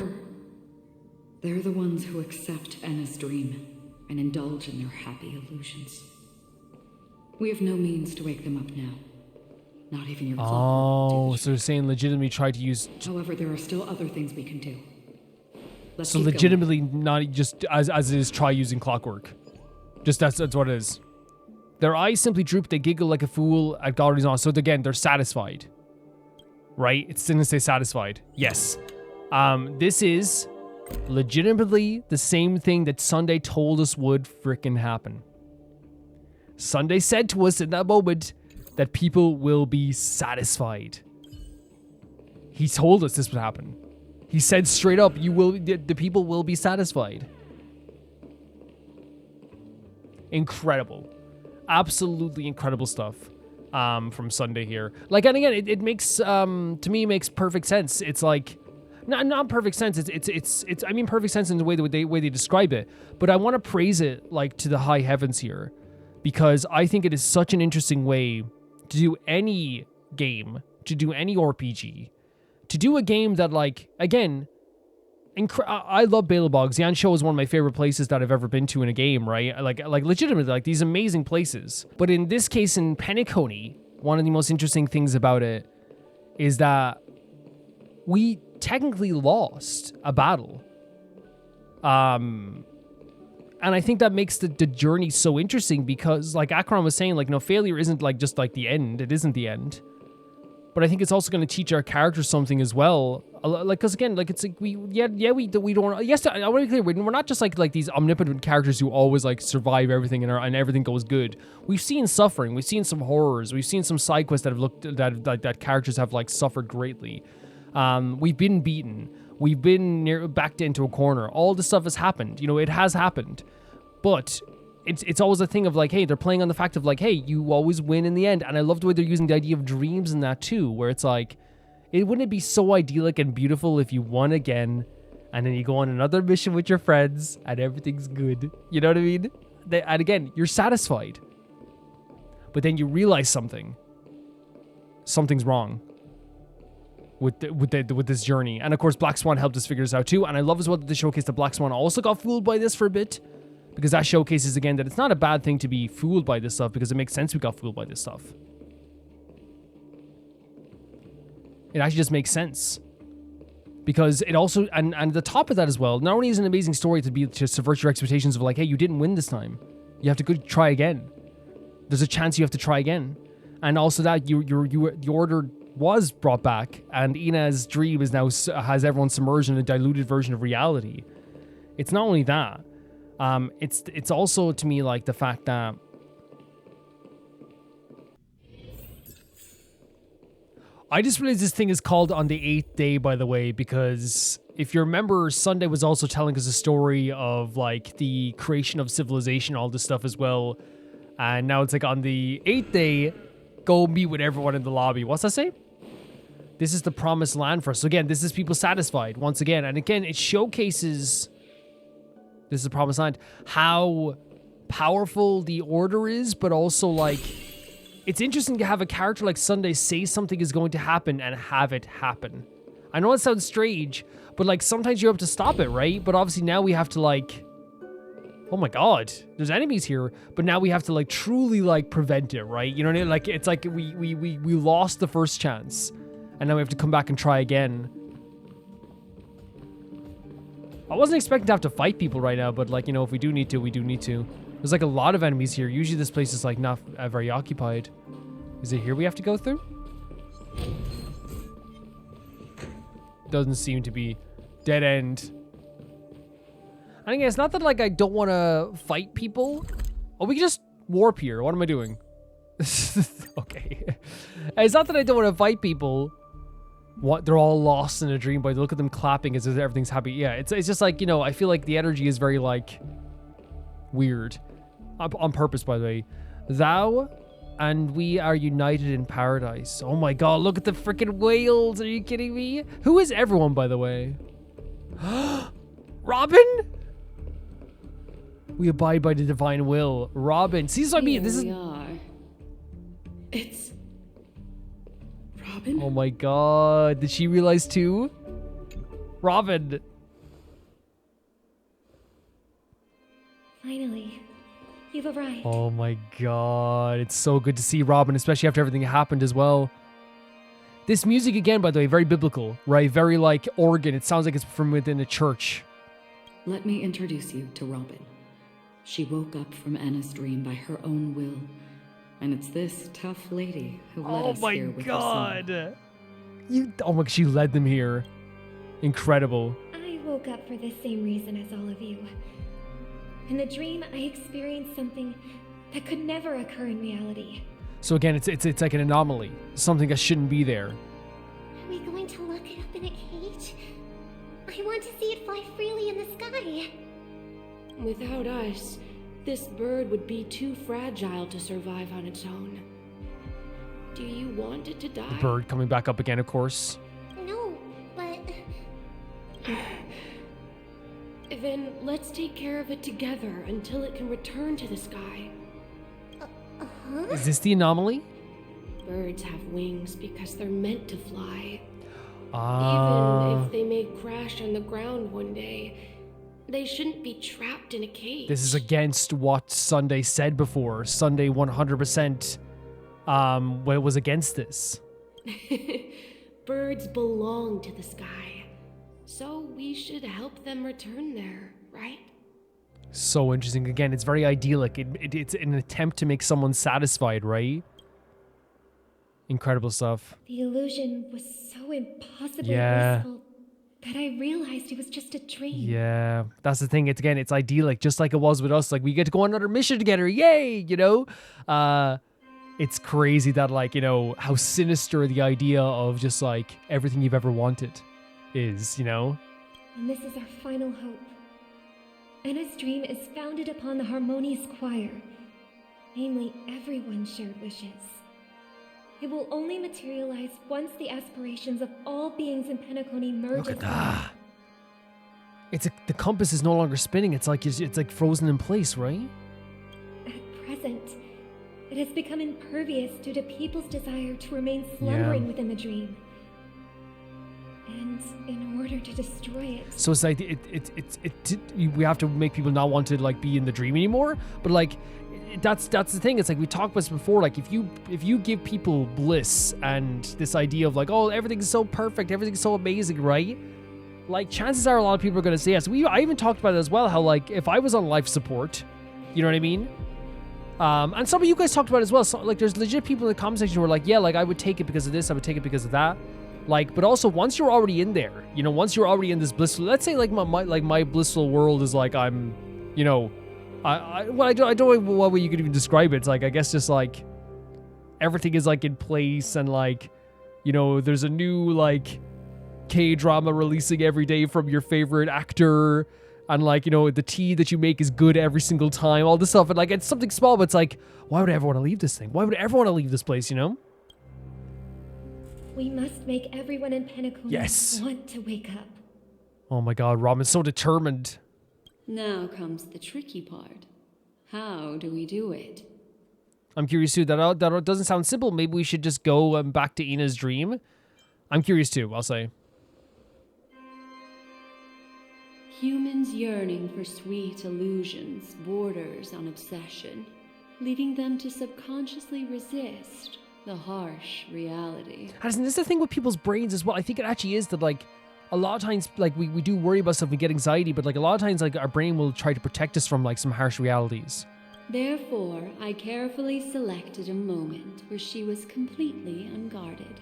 They're the ones who accept Enna's dream and indulge in their happy illusions. We have no means to wake them up now. Not even your clockwork. Oh, so they're saying legitimately try to use. However, there are still other things we can do. Let's So keep going. legitimately not just as it is try using clockwork. Just that's what it is. Their eyes simply droop, they giggle like a fool at Gallery's on. So again, they're satisfied. Right? It's didn't say satisfied. Yes. This is legitimately the same thing that Sunday told us would frickin' happen. Sunday said to us in that moment that people will be satisfied. He told us this would happen. He said straight up, the people will be satisfied. Incredible. Absolutely incredible stuff from Sunday here. Like, and again, it makes, to me, it makes perfect sense. It's like, not perfect sense. It's I mean, perfect sense in the way they describe it. But I want to praise it, like, to the high heavens here. Because I think it is such an interesting way to do any game, to do any RPG, to do a game that, like, again, I love Bela Bogs. Yansho is one of my favorite places that I've ever been to in a game, right? Like legitimately, like these amazing places. But in this case, in Penacony, one of the most interesting things about it is that we technically lost a battle. And I think that makes the journey so interesting because, like Acheron was saying, like, no, failure isn't like just like the end. It isn't the end. But I think it's also going to teach our characters something as well. Like, because again, like, it's like we don't. Yes, I want to be clear. We're not just like these omnipotent characters who always like survive everything and everything goes good. We've seen suffering. We've seen some horrors. We've seen some side quests that have looked that characters have like suffered greatly. We've been beaten. We've been backed into a corner. All this stuff has happened. You know, it has happened. But it's always a thing of like, hey, they're playing on the fact of like, hey, you always win in the end. And I love the way they're using the idea of dreams in that too, where it's like, wouldn't it be so idyllic and beautiful if you won again and then you go on another mission with your friends and everything's good? You know what I mean? And again, you're satisfied. but then you realize something's wrong with this journey. And of course, Black Swan helped us figure this out too. And I love as well that the showcase that Black Swan also got fooled by this for a bit, because that showcases again that it's not a bad thing to be fooled by this stuff, because it makes sense we got fooled by this stuff. It actually just makes sense. Because it also, and the top of that as well, not only is it an amazing story to subvert your expectations of like, hey, you didn't win this time. You have to go try again. There's a chance you have to try again. And also that the order was brought back, and Ina's dream is now has everyone submerged in a diluted version of reality. It's not only that. It's also to me like the fact that I just realized this thing is called On the 8th Day, by the way, because if you remember, Sunday was also telling us a story of like the creation of civilization, all this stuff as well. And now it's like on the 8th day, go meet with everyone in the lobby. What's that say? This is the promised land for us. So again, this is people satisfied once again. And again, it showcases, this is the promised land, how powerful the order is, but also like, it's interesting to have a character like Sunday say something is going to happen and have it happen. I know it sounds strange, but like sometimes you have to stop it, right? But obviously now we have to like, oh my god, there's enemies here, but now we have to like truly like prevent it, right? You know what I mean? Like it's like we lost the first chance, and now we have to come back and try again. I wasn't expecting to have to fight people right now, but like, you know, if we do need to, we do need to. There's like a lot of enemies here. Usually this place is like not very occupied. Is it here we have to go through? Doesn't seem to be. Dead end. And again, it's not that like I don't want to fight people. Oh, we can just warp here. What am I doing? Okay. It's not that I don't want to fight people. What? They're all lost in a dream, but look at them clapping as if everything's happy. Yeah, it's just like, you know, I feel like the energy is very like weird. On purpose, by the way. Thou and we are united in paradise. Oh my god, look at the freaking whales. Are you kidding me? Who is everyone, by the way? Robin? We abide by the divine will. Robin. See, so I mean, this is... It's... Robin? Oh my god. Did she realize too? Robin. Finally, you've arrived. Oh my god. It's so good to see Robin, especially after everything happened as well. This music again, by the way, very biblical, right? Very like organ. It sounds like it's from within a church. Let me introduce you to Robin. She woke up from Anna's dream by her own will. And it's this tough lady who led us here with her son. Oh my god. Oh my god, she led them here. Incredible. I woke up for the same reason as all of you. In the dream, I experienced something that could never occur in reality. So again, it's like an anomaly. Something that shouldn't be there. Are we going to lock it up in a cage? I want to see it fly freely in the sky. Without us, this bird would be too fragile to survive on its own. Do you want it to die? The bird coming back up again, of course. No, but... Then let's take care of it together until it can return to the sky. Is this the anomaly? Birds have wings because they're meant to fly. Ah. Even if they may crash on the ground one day, they shouldn't be trapped in a cage. This is against what Sunday said before. Sunday 100% was against this. Birds belong to the sky, so we should help them return there, right? So interesting. Again, it's very idyllic. It's an attempt to make someone satisfied, right? Incredible stuff. The illusion was so impossibly Yeah. blissful that I realized it was just a dream. Yeah, that's the thing. It's idyllic, just like it was with us. Like, we get to go on another mission together. Yay, you know? It's crazy that, like, you know, how sinister the idea of just, like, everything you've ever wanted is, you know? And this is our final hope. Anna's dream is founded upon the harmonious choir, namely everyone's shared wishes. It will only materialize once the aspirations of all beings in Penacony merge. Look at that. The compass is no longer spinning. It's like frozen in place, right? At present, It has become impervious due to people's desire to remain slumbering within the dream. And in order to destroy it... So it's like, we have to make people not want to, like, be in the dream anymore. But, like, that's the thing. It's like, we talked about this before. Like, if you give people bliss and this idea of, like, oh, everything's so perfect, everything's so amazing, right? Like, chances are a lot of people are going to say yes. I even talked about it as well, how, like, if I was on life support, you know what I mean? And some of you guys talked about it as well. So, like, there's legit people in the comment section who are like, yeah, like, I would take it because of this, I would take it because of that. Like, but also, once you're already in there, you know, once you're already in this blissful, let's say, like, my blissful world is, like, I'm, you know, I don't know what way you could even describe it. It's like, I guess just, like, everything is, like, in place, and, like, you know, there's a new, like, K-drama releasing every day from your favorite actor, and, like, you know, the tea that you make is good every single time, all this stuff. And, like, it's something small, but it's like, why would I ever want to leave this thing? Why would I ever want to leave this place, you know? We must make everyone in Penacony want to wake up. Oh my god, Robin's so determined. Now comes the tricky part. How do we do it? I'm curious too. That doesn't sound simple. Maybe we should just go back to Ina's dream. I'm curious too, I'll say. Humans yearning for sweet illusions borders on obsession, leading them to subconsciously resist the harsh reality. And this is the thing with people's brains as well. I think it actually is that, like, a lot of times, like, we do worry about stuff, we get anxiety, but, like, a lot of times, like, our brain will try to protect us from, like, some harsh realities. Therefore, I carefully selected a moment where she was completely unguarded,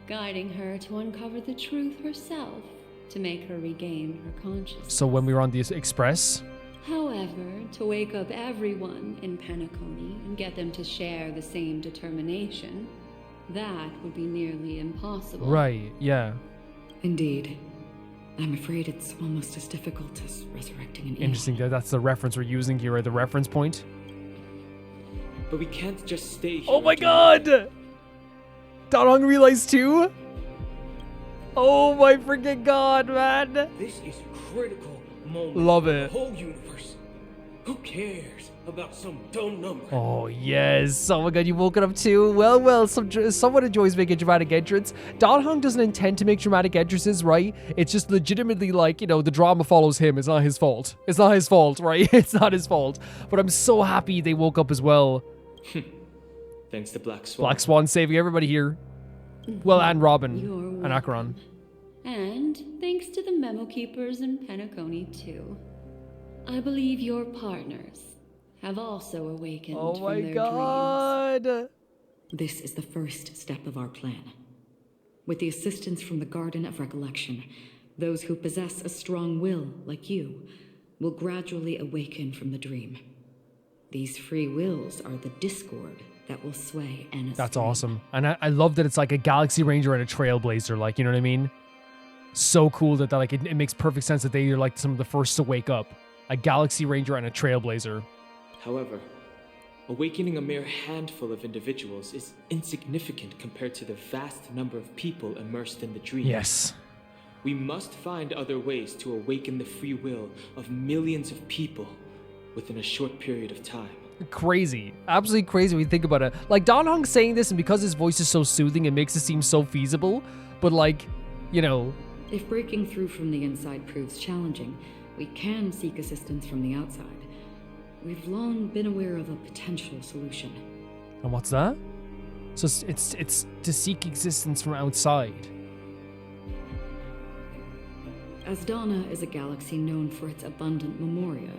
guiding her to uncover the truth herself to make her regain her consciousness. So when we were on the Express? However, to wake up everyone in Penacony and get them to share the same determination, that would be nearly impossible. Right, yeah. Indeed. I'm afraid it's almost as difficult as resurrecting an Interesting, that's the reference we're using here, right? The reference point. But we can't just stay here. Oh my god! Donghong realized too? Oh my freaking god, man! This is a critical moment. Love for it. The whole universe. Who cares about some dumb number? Oh yes! Oh my god, you woke it up too? Well, someone enjoys making dramatic entrance. Donghong doesn't intend to make dramatic entrances, right? It's just legitimately like, you know, the drama follows him. It's not his fault. It's not his fault, right? It's not his fault. But I'm so happy they woke up as well. Thanks to Black Swan. Black Swan saving everybody here. Well, and Robin. You're And Acheron. And thanks to the memo keepers in Penacony too. I believe your partners have also awakened Oh from my their god! This is the first step of our plan. With the assistance from the Garden of Recollection, those who possess a strong will, like you, will gradually awaken from the dream. These free wills are the discord that will sway Ennis. That's awesome. And I love that it's like a Galaxy Ranger and a Trailblazer, like, you know what I mean? So cool that like it makes perfect sense that they are like some of the first to wake up. A Galaxy Ranger and a Trailblazer. However, awakening a mere handful of individuals is insignificant compared to the vast number of people immersed in the dream. Yes. We must find other ways to awaken the free will of millions of people within a short period of time. Crazy. Absolutely crazy when you think about it. Like, Donghong saying this, and because his voice is so soothing, it makes it seem so feasible. But like, you know... If breaking through from the inside proves challenging, we can seek assistance from the outside. We've long been aware of a potential solution. And what's that? So it's to seek existence from outside. Asdana is a galaxy known for its abundant memoria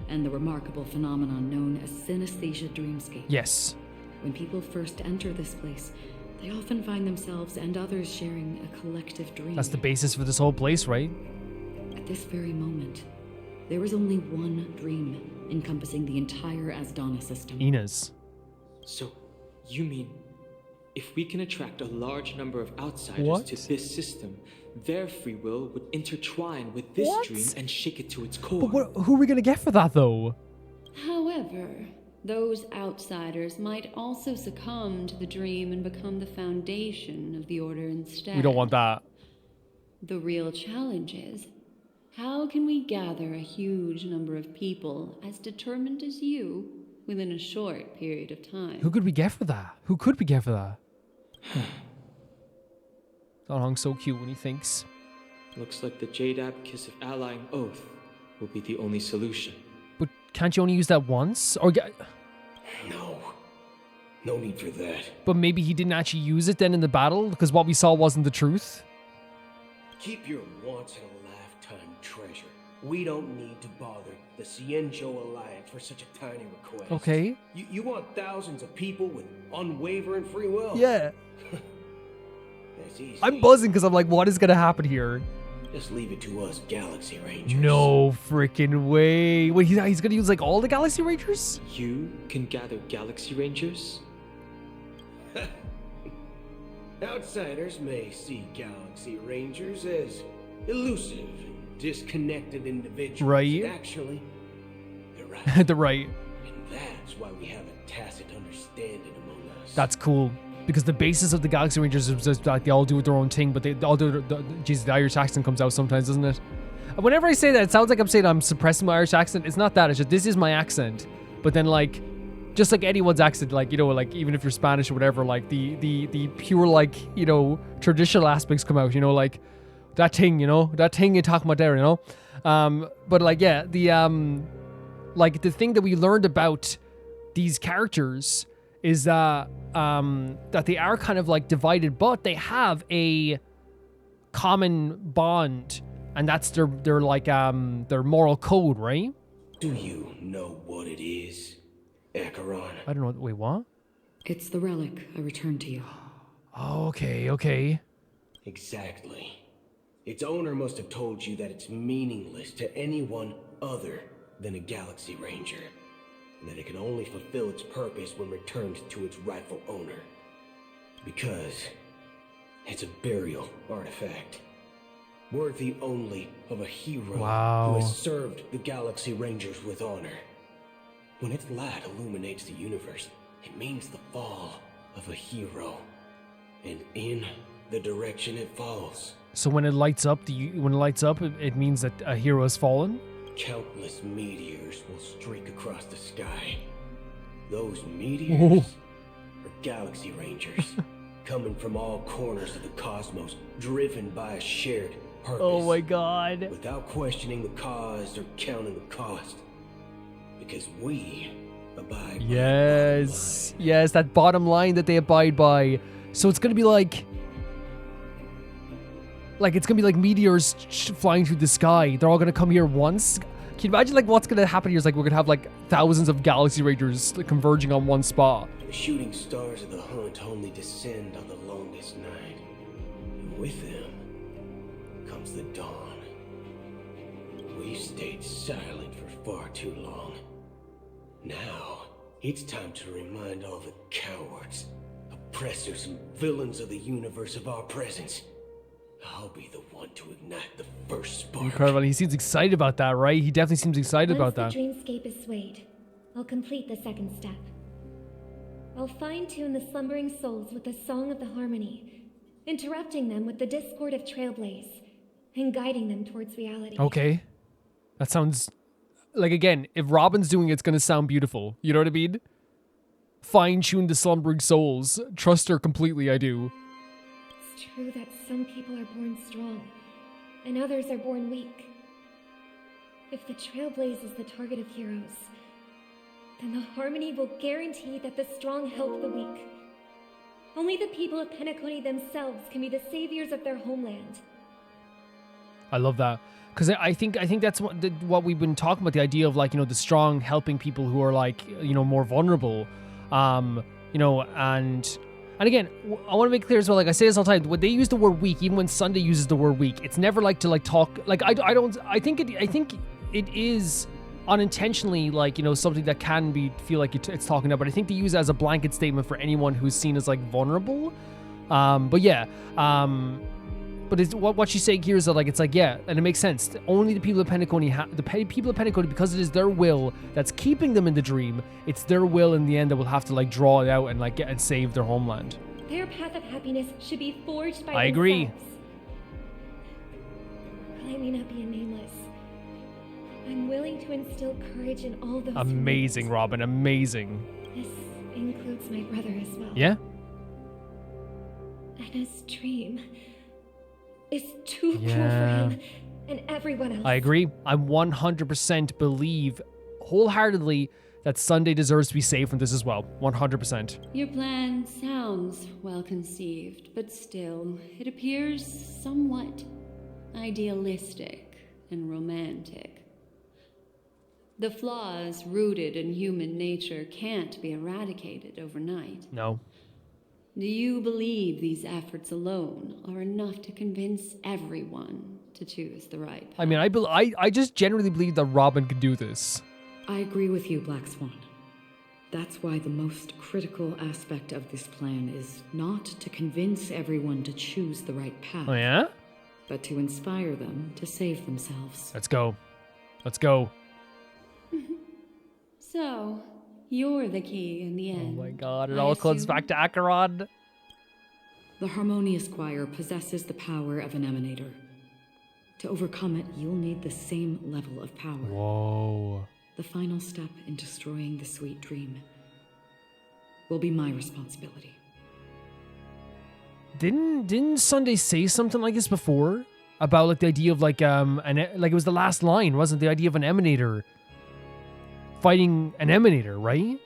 and the remarkable phenomenon known as synesthesia dreamscape. Yes. When people first enter this place, they often find themselves and others sharing a collective dream. That's the basis for this whole place, right? At this very moment, there is only one dream encompassing the entire Asdana system. Ina's. So, you mean, if we can attract a large number of outsiders to this system, their free will would intertwine with this dream and shake it to its core. But who are we going to get for that, though? However, those outsiders might also succumb to the dream and become the foundation of the Order instead. We don't want that. The real challenge is, how can we gather a huge number of people as determined as you, within a short period of time. Who could we get for that? Who could we get for that? Don Hong's so cute when he thinks. Looks like the Jade Abacus of Allying Oath will be the only solution. But can't you only use that once? Or No need for that. But maybe he didn't actually use it then in the battle because what we saw wasn't the truth. Keep your once-in-a-lifetime treasure. We don't need to bother the Cienjo Alliance for such a tiny request. Okay. You want thousands of people with unwavering free will? Yeah. That's easy. I'm buzzing because I'm like, what is going to happen here? Just leave it to us Galaxy Rangers. No freaking way. Wait, he's going to use like all the Galaxy Rangers? You can gather Galaxy Rangers? Outsiders may see Galaxy Rangers as elusive and disconnected individuals. Right. Actually, they're right. They're right. And that's why we have a tacit understanding among us. That's cool. Because the basis of the Galaxy Rangers is just like they all do their own thing, but they all do. Jesus, the Irish accent comes out sometimes, doesn't it? And whenever I say that, it sounds like I'm saying I'm suppressing my Irish accent. It's not that. It's just this is my accent. But then like, just like anyone's accent, like, you know, like even if you're Spanish or whatever, like the pure like, you know, traditional aspects come out. You know, like that thing, you know, that thing you're talking about there, you know. But like yeah, the like the thing that we learned about these characters is that they are kind of like divided, but they have a common bond, and that's their like their moral code, right? Do you know what it is, Acheron? I don't know. Wait, what? It's the relic I returned to you. Oh, okay. Exactly. Its owner must have told you that it's meaningless to anyone other than a Galaxy Ranger, and that it can only fulfill its purpose when returned to its rightful owner. Because it's a burial artifact, worthy only of a hero Wow. who has served the Galaxy Rangers with honor. When its light illuminates the universe, it means the fall of a hero. And in the direction it falls, So when it lights up, it means that a hero has fallen. countless meteors will streak across the sky. Those meteors are Galaxy Rangers, coming from all corners of the cosmos, driven by a shared purpose. Oh my god. Without questioning the cause or counting the cost. Because we abide Yes, that bottom line that they abide by. So it's gonna be like it's gonna be like meteors flying through the sky. They're all gonna come here once. Can you imagine like what's gonna happen here is like we're gonna have like thousands of Galaxy Rangers like, converging on one spot. The shooting stars of the hunt only descend on the longest night. And with them comes the dawn. We've stayed silent for far too long. Now, it's time to remind all the cowards, oppressors, and villains of the universe of our presence. I'll be the one to ignite the first spark. Incredible. He seems excited about that, right? He definitely seems excited about that. Once the dreamscape is swayed, I'll complete the second step. I'll fine-tune the slumbering souls with the Song of the Harmony, interrupting them with the discord of Trailblaze, and guiding them towards reality. Okay. That sounds like, again, if Robin's doing it, it's gonna sound beautiful. You know what I mean? Fine-tune the slumbering souls. Trust her completely, I do. It's true that some people are born strong, and others are born weak. If the Trailblaze is the target of heroes, then the Harmony will guarantee that the strong help the weak. Only the people of Penacony themselves can be the saviors of their homeland. I love that. Because I think that's what we've been talking about, the idea of like, you know, the strong helping people who are like, you know, more vulnerable. You know, and again, I want to make clear as well, like I say this all the time, when they use the word weak, even when Sunday uses the word weak, it's never like to like talk, like I think it is unintentionally like, you know, something that can feel like it's talking about, but I think they use it as a blanket statement for anyone who's seen as like vulnerable. But yeah, but it's, what she's saying here is that like it's like, yeah, and it makes sense. Only the people of Penacony, people of Penacony, because it is their will that's keeping them in the dream. It's their will in the end that will have to like draw it out and like get and save their homeland. Their path of happiness should be forged by I agree. themselves. I may not be a nameless, I'm willing to instill courage in all those. Amazing, Robin. Amazing. This includes my brother as well. Yeah? Anna's dream is too cruel for Yeah. him and everyone else. I agree. I 100% believe wholeheartedly that Sunday deserves to be saved from this as well. 100%. Your plan sounds well conceived, but still, it appears somewhat idealistic and romantic. The flaws rooted in human nature can't be eradicated overnight. No. Do you believe these efforts alone are enough to convince everyone to choose the right path? I mean, I just generally believe that Robin could do this. I agree with you, Black Swan. That's why the most critical aspect of this plan is not to convince everyone to choose the right path. Oh, yeah? But to inspire them to save themselves. Let's go. Let's go. So, you're the key in the Oh end. my god, it I all comes assume? back to Acheron. The Harmonious Choir possesses the power of an emanator. To overcome it, you'll need the same level of power. Whoa. The final step in destroying the sweet dream will be my responsibility. Didn't Sunday say something like this before? About like the idea of like like it was the last line, wasn't it? The idea of an emanator fighting an emanator, right?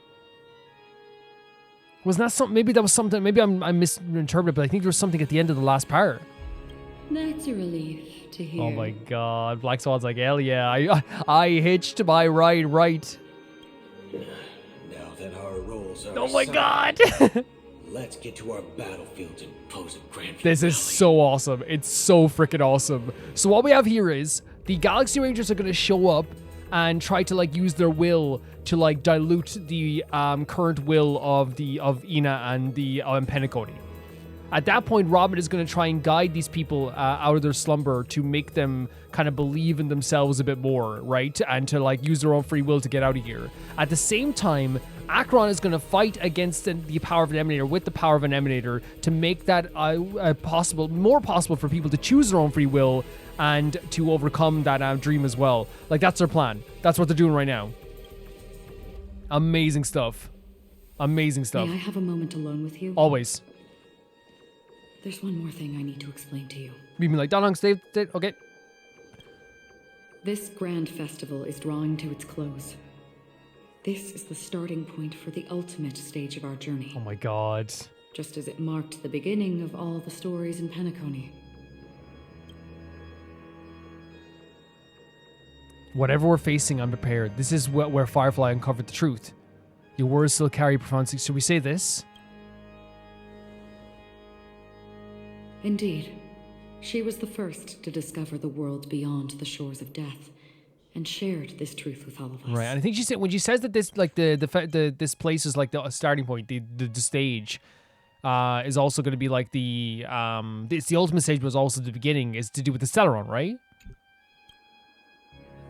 Wasn't that something? Maybe that was something. Maybe I misinterpreted, but I think there was something at the end of the last part. That's a relief to hear. Oh my god, Black Swan's like, hell yeah, I hitched my right. Now that our roles are Oh my god. let's get to our battlefields and pose a grand This is finale. so awesome. It's so freaking awesome. So what we have here is the Galaxy Rangers are going to show up and try to like use their will to like dilute the current will of Ina and the Penacony. At that point, Robin is going to try and guide these people out of their slumber to make them kind of believe in themselves a bit more, right? And to like use their own free will to get out of here. At the same time, Acheron is going to fight against the power of an emanator with the power of an emanator to make that more possible for people to choose their own free will and to overcome that dream as well. Like, that's their plan. That's what they're doing right now. Amazing stuff. Amazing stuff. May I have a moment alone with you? Always. There's one more thing I need to explain to you. You mean like, Danang, stay, okay. This grand festival is drawing to its close. This is the starting point for the ultimate stage of our journey. Oh my god. Just as it marked the beginning of all the stories in Penacony. Whatever we're facing, I'm prepared. This is where Firefly uncovered the truth. Your words still carry profound. Should we say this? Indeed. She was the first to discover the world beyond the shores of death, and shared this truth with all of us. Right, and I think she said when she says that this like this place is like the starting point, the stage, is also going to be like it's the ultimate stage, but it's also the beginning. Is to do with the Stellaron, right?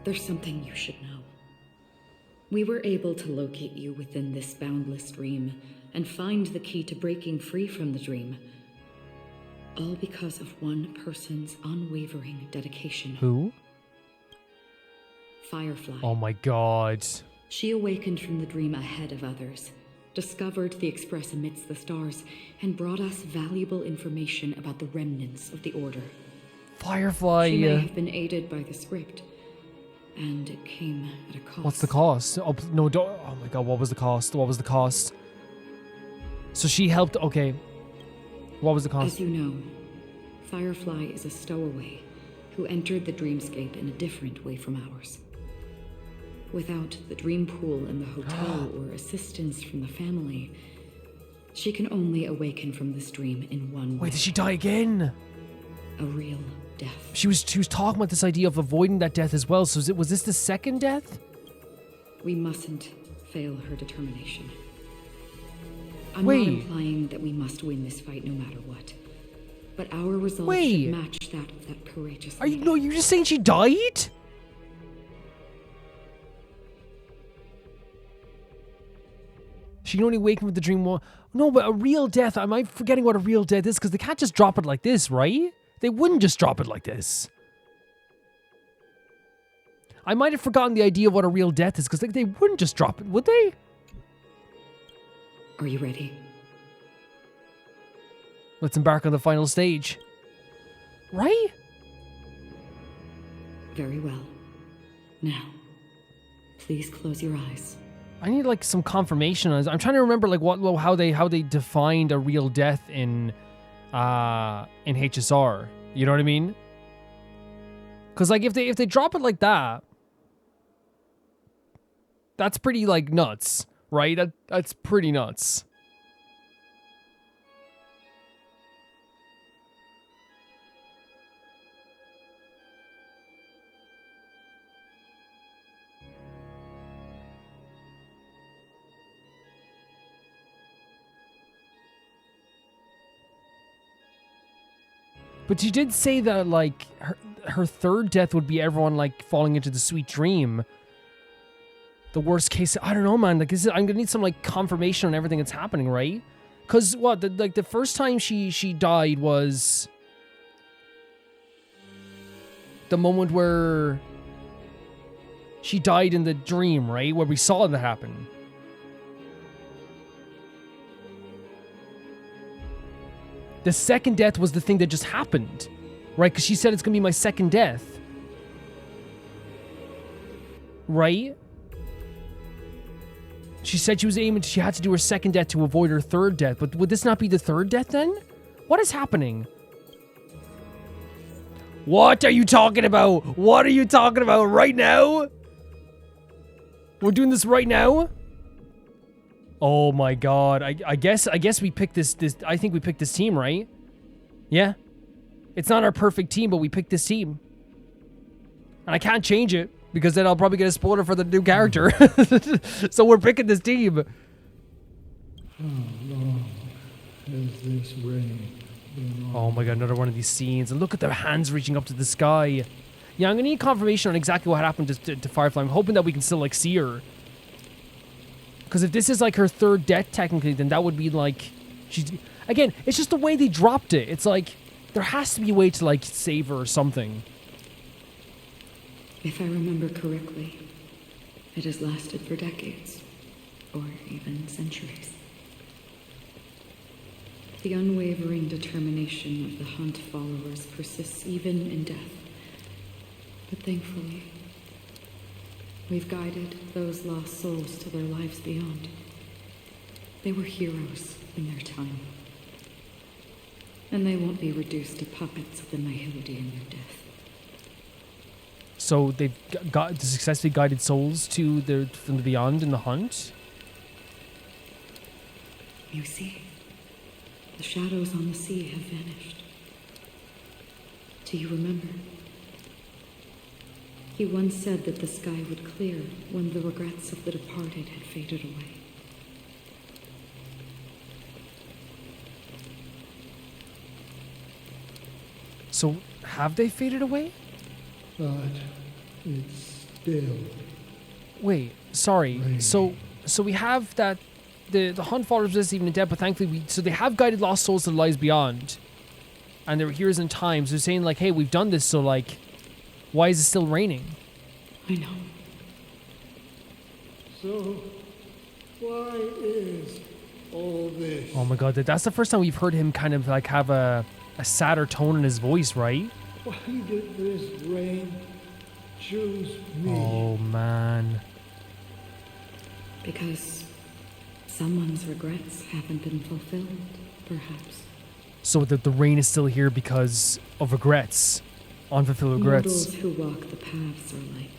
There's something you should know. We were able to locate you within this boundless dream and find the key to breaking free from the dream. All because of one person's unwavering dedication. Who? Firefly. Oh my god. She awakened from the dream ahead of others, discovered the Express amidst the stars, and brought us valuable information about the remnants of the Order. Firefly. She may have been aided by the script, and it came at a cost. What's the cost? Oh no! Oh my god! What was the cost? What was the cost? So she helped. Okay. What was the cost? As you know, Firefly is a stowaway who entered the dreamscape in a different way from ours. Without the dream pool in the hotel or assistance from the family, she can only awaken from this dream in one way. Wait, did she die again? A real death. She was talking about this idea of avoiding that death as well. So was this the second death? We mustn't fail her determination. I'm Wait. not implying that we must win this fight no matter what. But our resolve Wait. should match that of that courageous Are you lady. no? You're just saying she died? She can only awaken with the dream one. No, but a real death. Am I forgetting what a real death is? Because they can't just drop it like this, right? They wouldn't just drop it like this. I might have forgotten the idea of what a real death is, because they wouldn't just drop it, would they? Are you ready? Let's embark on the final stage. Right? Very well. Now, please close your eyes. I need like some confirmation on this. I'm trying to remember like how they defined a real death in HSR. You know what I mean? Because like if they drop it like that, that's pretty like nuts, right? That's pretty nuts. But you did say that, like, her third death would be everyone, like, falling into the sweet dream. The worst case... I don't know, man. Like, I'm gonna need some, like, confirmation on everything that's happening, right? Because, what? The first time she died was... the moment where... she died in the dream, right? Where we saw that happen. The second death was the thing that just happened, right? Because she said it's going to be my second death. Right? She said she had to do her second death to avoid her third death. But would this not be the third death then? What is happening? What are you talking about? What are you talking about right now? We're doing this right now? Oh my god. I guess we picked this I think we picked this team, right? Yeah. It's not our perfect team, but we picked this team. And I can't change it because then I'll probably get a spoiler for the new character. So we're picking this team. How long has this rain been on? Oh my god, another one of these scenes. And look at their hands reaching up to the sky. Yeah, I'm gonna need confirmation on exactly what happened to Firefly. I'm hoping that we can still like see her. Because if this is like her third death technically, then that would be like... she's again, it's just the way they dropped it. It's like, there has to be a way to like save her or something. If I remember correctly, it has lasted for decades, or even centuries. The unwavering determination of the Hunt followers persists even in death. But thankfully, we've guided those lost souls to their lives beyond. They were heroes in their time. And they won't be reduced to puppets of the Mahildi in their death. So they've got successfully guided souls to from the beyond in the Hunt? You see, the shadows on the sea have vanished. Do you remember? He once said that the sky would clear when the regrets of the departed had faded away. So, have they faded away? But it's still... Wait, sorry. raining. So we have that the Hunt followers resist even in death, but thankfully so they have guided lost souls to the lives beyond. And they were heroes in time. So they're saying like, hey, we've done this, so like, why is it still raining? I know. So, why is all this? Oh my god, that's the first time we've heard him kind of like have a sadder tone in his voice, right? Why did this rain choose me? Oh man. Because someone's regrets haven't been fulfilled, perhaps. So the rain is still here because of regrets. Unfulfilled regrets. Mortals who walk the paths are like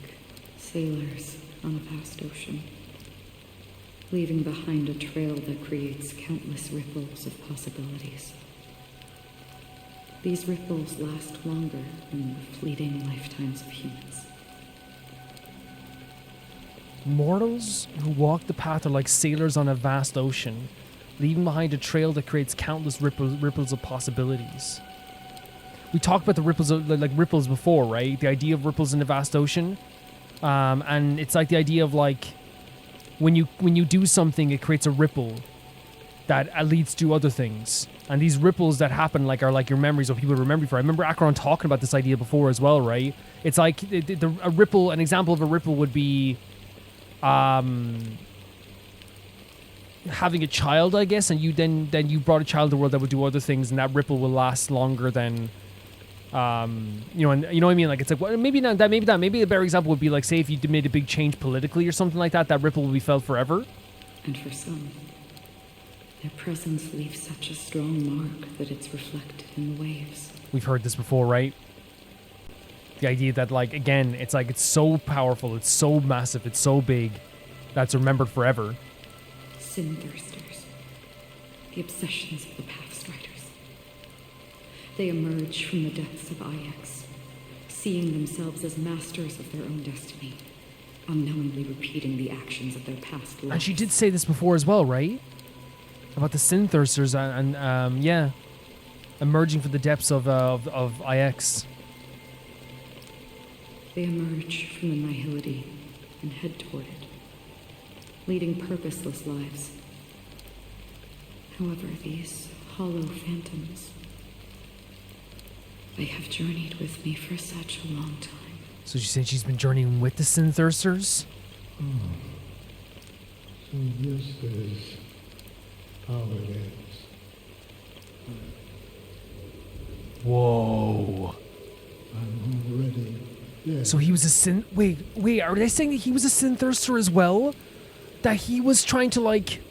sailors on a vast ocean, leaving behind a trail that creates countless ripples of possibilities. These ripples last longer than the fleeting lifetimes of humans. Mortals who walk the path are like sailors on a vast ocean, leaving behind a trail that creates countless ripples of possibilities. We talked about the ripples of, like ripples before, right? The idea of ripples in a vast ocean, and it's like the idea of like when you do something, it creates a ripple that leads to other things. And these ripples that happen like are like your memories of people remember you for. I remember Acheron talking about this idea before as well, right? It's like a ripple. An example of a ripple would be, having a child, I guess, and then you brought a child to the world that would do other things, and that ripple will last longer than, and you know what I mean? Like it's like, well, maybe not that. Maybe a better example would be like, say if you made a big change politically or something like that, that ripple will be felt forever. And for some, their presence leaves such a strong mark that it's reflected in the waves. We've heard this before, right? The idea that, like, again, it's like it's so powerful, it's so massive, it's so big, that's remembered forever. Sin thirsters, the obsessions of the Pathstriders. They emerge from the depths of Ix, seeing themselves as masters of their own destiny, unknowingly repeating the actions of their past lives. And she did say this before as well, right? About the Sin Thirsters and yeah, emerging from the depths of Ix. They emerge from the nihility and head toward it, leading purposeless lives. However, these hollow phantoms, they have journeyed with me for such a long time. So she's saying she's been journeying with the Sin Thirsters? Oh. So this is how it is. Whoa. I'm already dead. So he was a Sin... Wait, are they saying that he was a Sin Thirster as well? That he was trying to, like...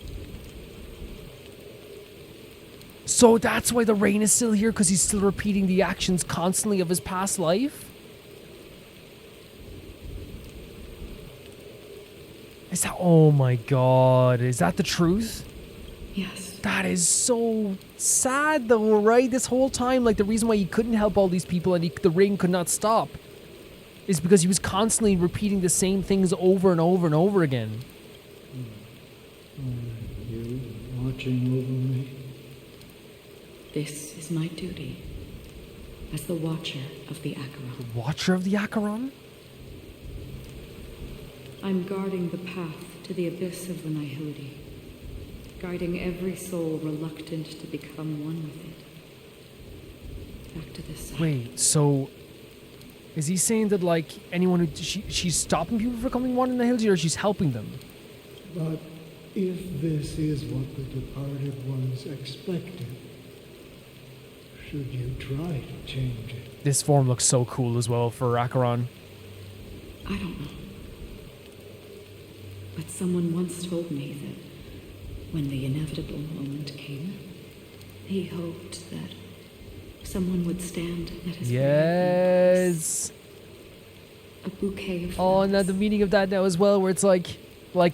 So that's why the rain is still here, because he's still repeating the actions constantly of his past life? Is that... Oh my god. Is that the truth? Yes. That is so sad though, right? This whole time, like, the reason why he couldn't help all these people and the rain could not stop is because he was constantly repeating the same things over and over and over again. You watching over me? This is my duty as the Watcher of the Acheron. The Watcher of the Acheron? I'm guarding the path to the abyss of the nihility, guiding every soul reluctant to become one with it. Back to this side. Wait, so is he saying that, like, anyone who she's stopping people from becoming one in the hills, or she's helping them? But if this is what the departed ones expected, should you try to change it? This form looks so cool as well for Acheron. I don't know. But someone once told me that when the inevitable moment came, he hoped that someone would stand at his Yes. a bouquet of Oh, flowers. and now the meaning of that now as well, where it's like,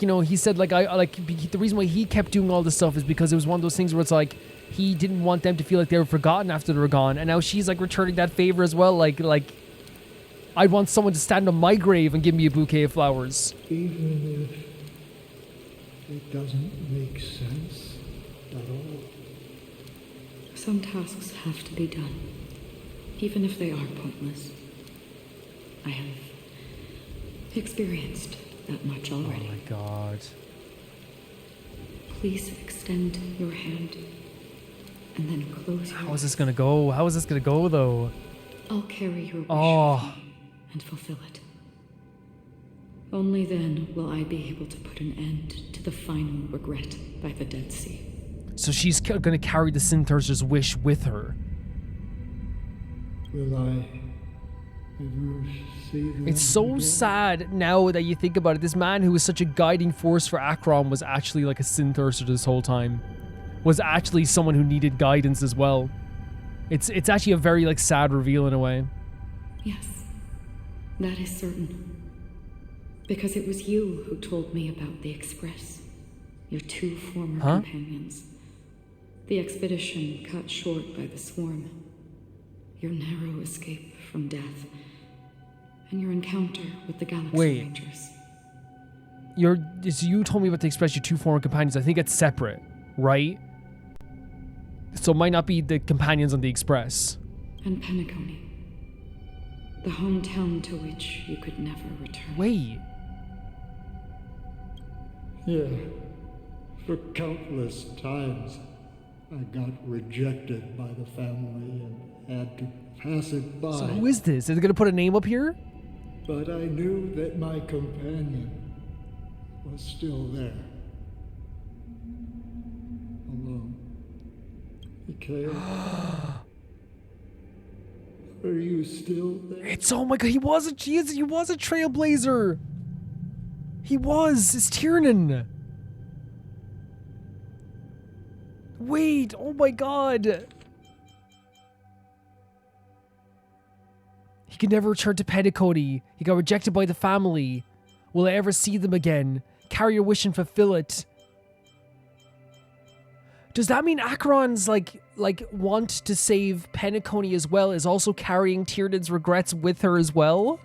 you know, he said, like, the reason why he kept doing all this stuff is because it was one of those things where it's like, he didn't want them to feel like they were forgotten after they were gone, and now she's, like, returning that favor as well, like, I'd want someone to stand on my grave and give me a bouquet of flowers. Even if it doesn't make sense at all. Some tasks have to be done, even if they are pointless. I have experienced that much already. Oh my god. Please extend your hand and then close your How is this gonna go? How is this gonna go, though? I'll carry your wish Oh. with me and fulfill it. Only then will I be able to put an end to the final regret by the Dead Sea. So she's gonna carry the Sin Thirster's wish with her. Will I ever see them It's so again? sad now that you think about it. This man who was such a guiding force for Acheron was actually like a Sin Thirster this whole time. Was actually someone who needed guidance as well. It's actually a very, like, sad reveal in a way. Yes, that is certain. Because it was you who told me about the Express, your two former companions. The expedition cut short by the swarm, your narrow escape from death, and your encounter with the Galaxy Rangers. You told me about the Express, your two former companions. I think it's separate, right? So it might not be the companions on the Express. And Penacony, the hometown to which you could never return. Wait. Yeah, for countless times I got rejected by the family and had to pass it by. So who is this? Is it gonna put a name up here? But I knew that my companion was still there. Alone. Mikhail? Are you still there? It's, oh my god, he was a trailblazer. He was. It's Tiernan. Wait, oh my god. He could never return to Penacony. He got rejected by the family. Will I ever see them again? Carry your wish and fulfill it. Does that mean Acheron's like want to save Penacony as well, is also carrying Tiernan's regrets with her as well?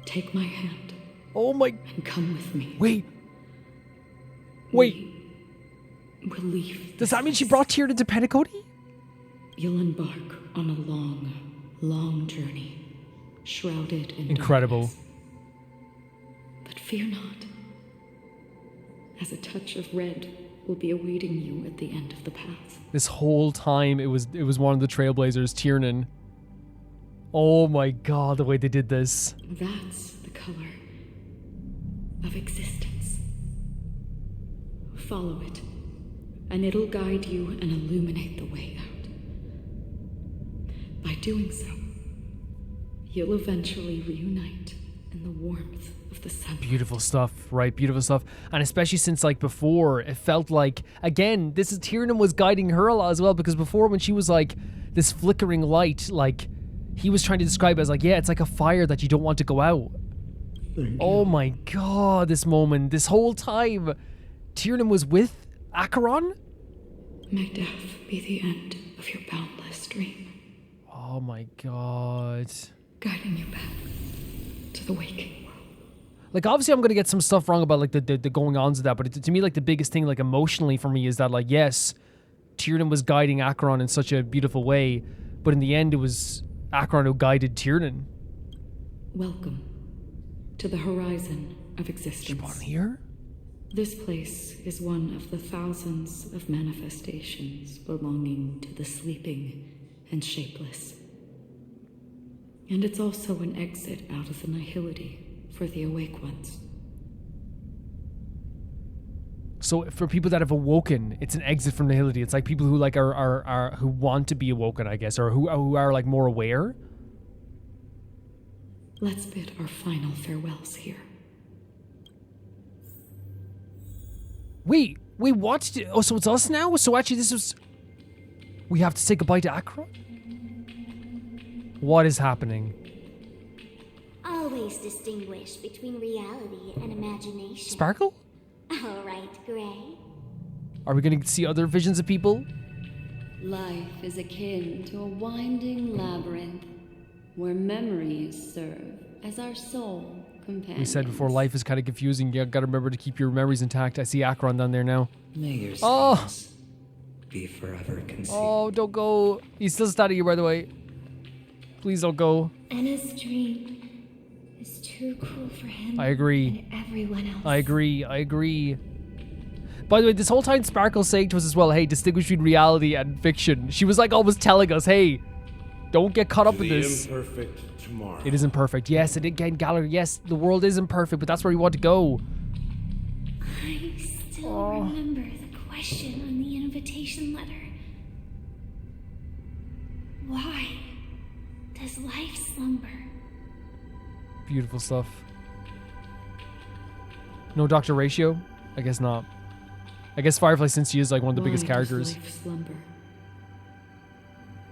Take my hand. Oh my... And come with me. Wait. We'll leave. Does that mean she brought Tiernan to Penacony? You'll embark on a long, long journey, shrouded in incredible darkness. But fear not, as a touch of red will be awaiting you at the end of the path. This whole time it was one of the trailblazers, Tiernan. Oh my god, the way they did this. That's the color of existence. Follow it, and it'll guide you and illuminate the way out. By doing so, you'll eventually reunite in the warmth of the sun. Beautiful stuff, right? Beautiful stuff. And especially since, like, before, it felt like, again, this is Tiernan was guiding her a lot as well, because before when she was like this flickering light, like, he was trying to describe it as like, yeah, it's like a fire that you don't want to go out. Oh my god, this moment, this whole time, Tiernan was with Acheron? May death be the end of your boundless dream. Oh my god. Guiding you back to the waking world. Like, obviously I'm gonna get some stuff wrong about like the going-ons of that, but to me, like, the biggest thing, like, emotionally for me is that, like, yes, Tiernan was guiding Acheron in such a beautiful way, but in the end it was Acheron who guided Tiernan. Welcome to the horizon of existence. She brought him here? This place is one of the thousands of manifestations belonging to the sleeping and shapeless. And it's also an exit out of the nihility for the awake ones. So for people that have awoken, it's an exit from nihility. It's like people who like are who want to be awoken, I guess, or who are like more aware. Let's bid our final farewells here. Wait, what? Oh, so it's us now? So actually this was... We have to say goodbye to Acheron? What is happening? Always distinguish between reality and imagination. Sparkle? All right, Gray. Are we going to see other visions of people? Life is akin to a winding labyrinth where memories serve as our sole companions. We said before, life is kind of confusing. You got to remember to keep your memories intact. I see Acheron down there now. May your oh! sins be forever concealed. Oh, don't go. He's still standing here, by the way. Please don't go. Anna's dream is too cruel for him. I agree. And everyone else. I agree. By the way, this whole time Sparkle's saying to us as well, hey, distinguish between reality and fiction. She was like always telling us, hey, don't get caught up in this. Imperfect tomorrow. It isn't perfect. Yes, and again, Gallagher, yes, the world isn't perfect, but that's where we want to go. I still remember the question on the invitation letter. Why does life slumber? Beautiful stuff. No Dr. Ratio? I guess not. I guess Firefly, since she is like one of the biggest characters. Why does life slumber?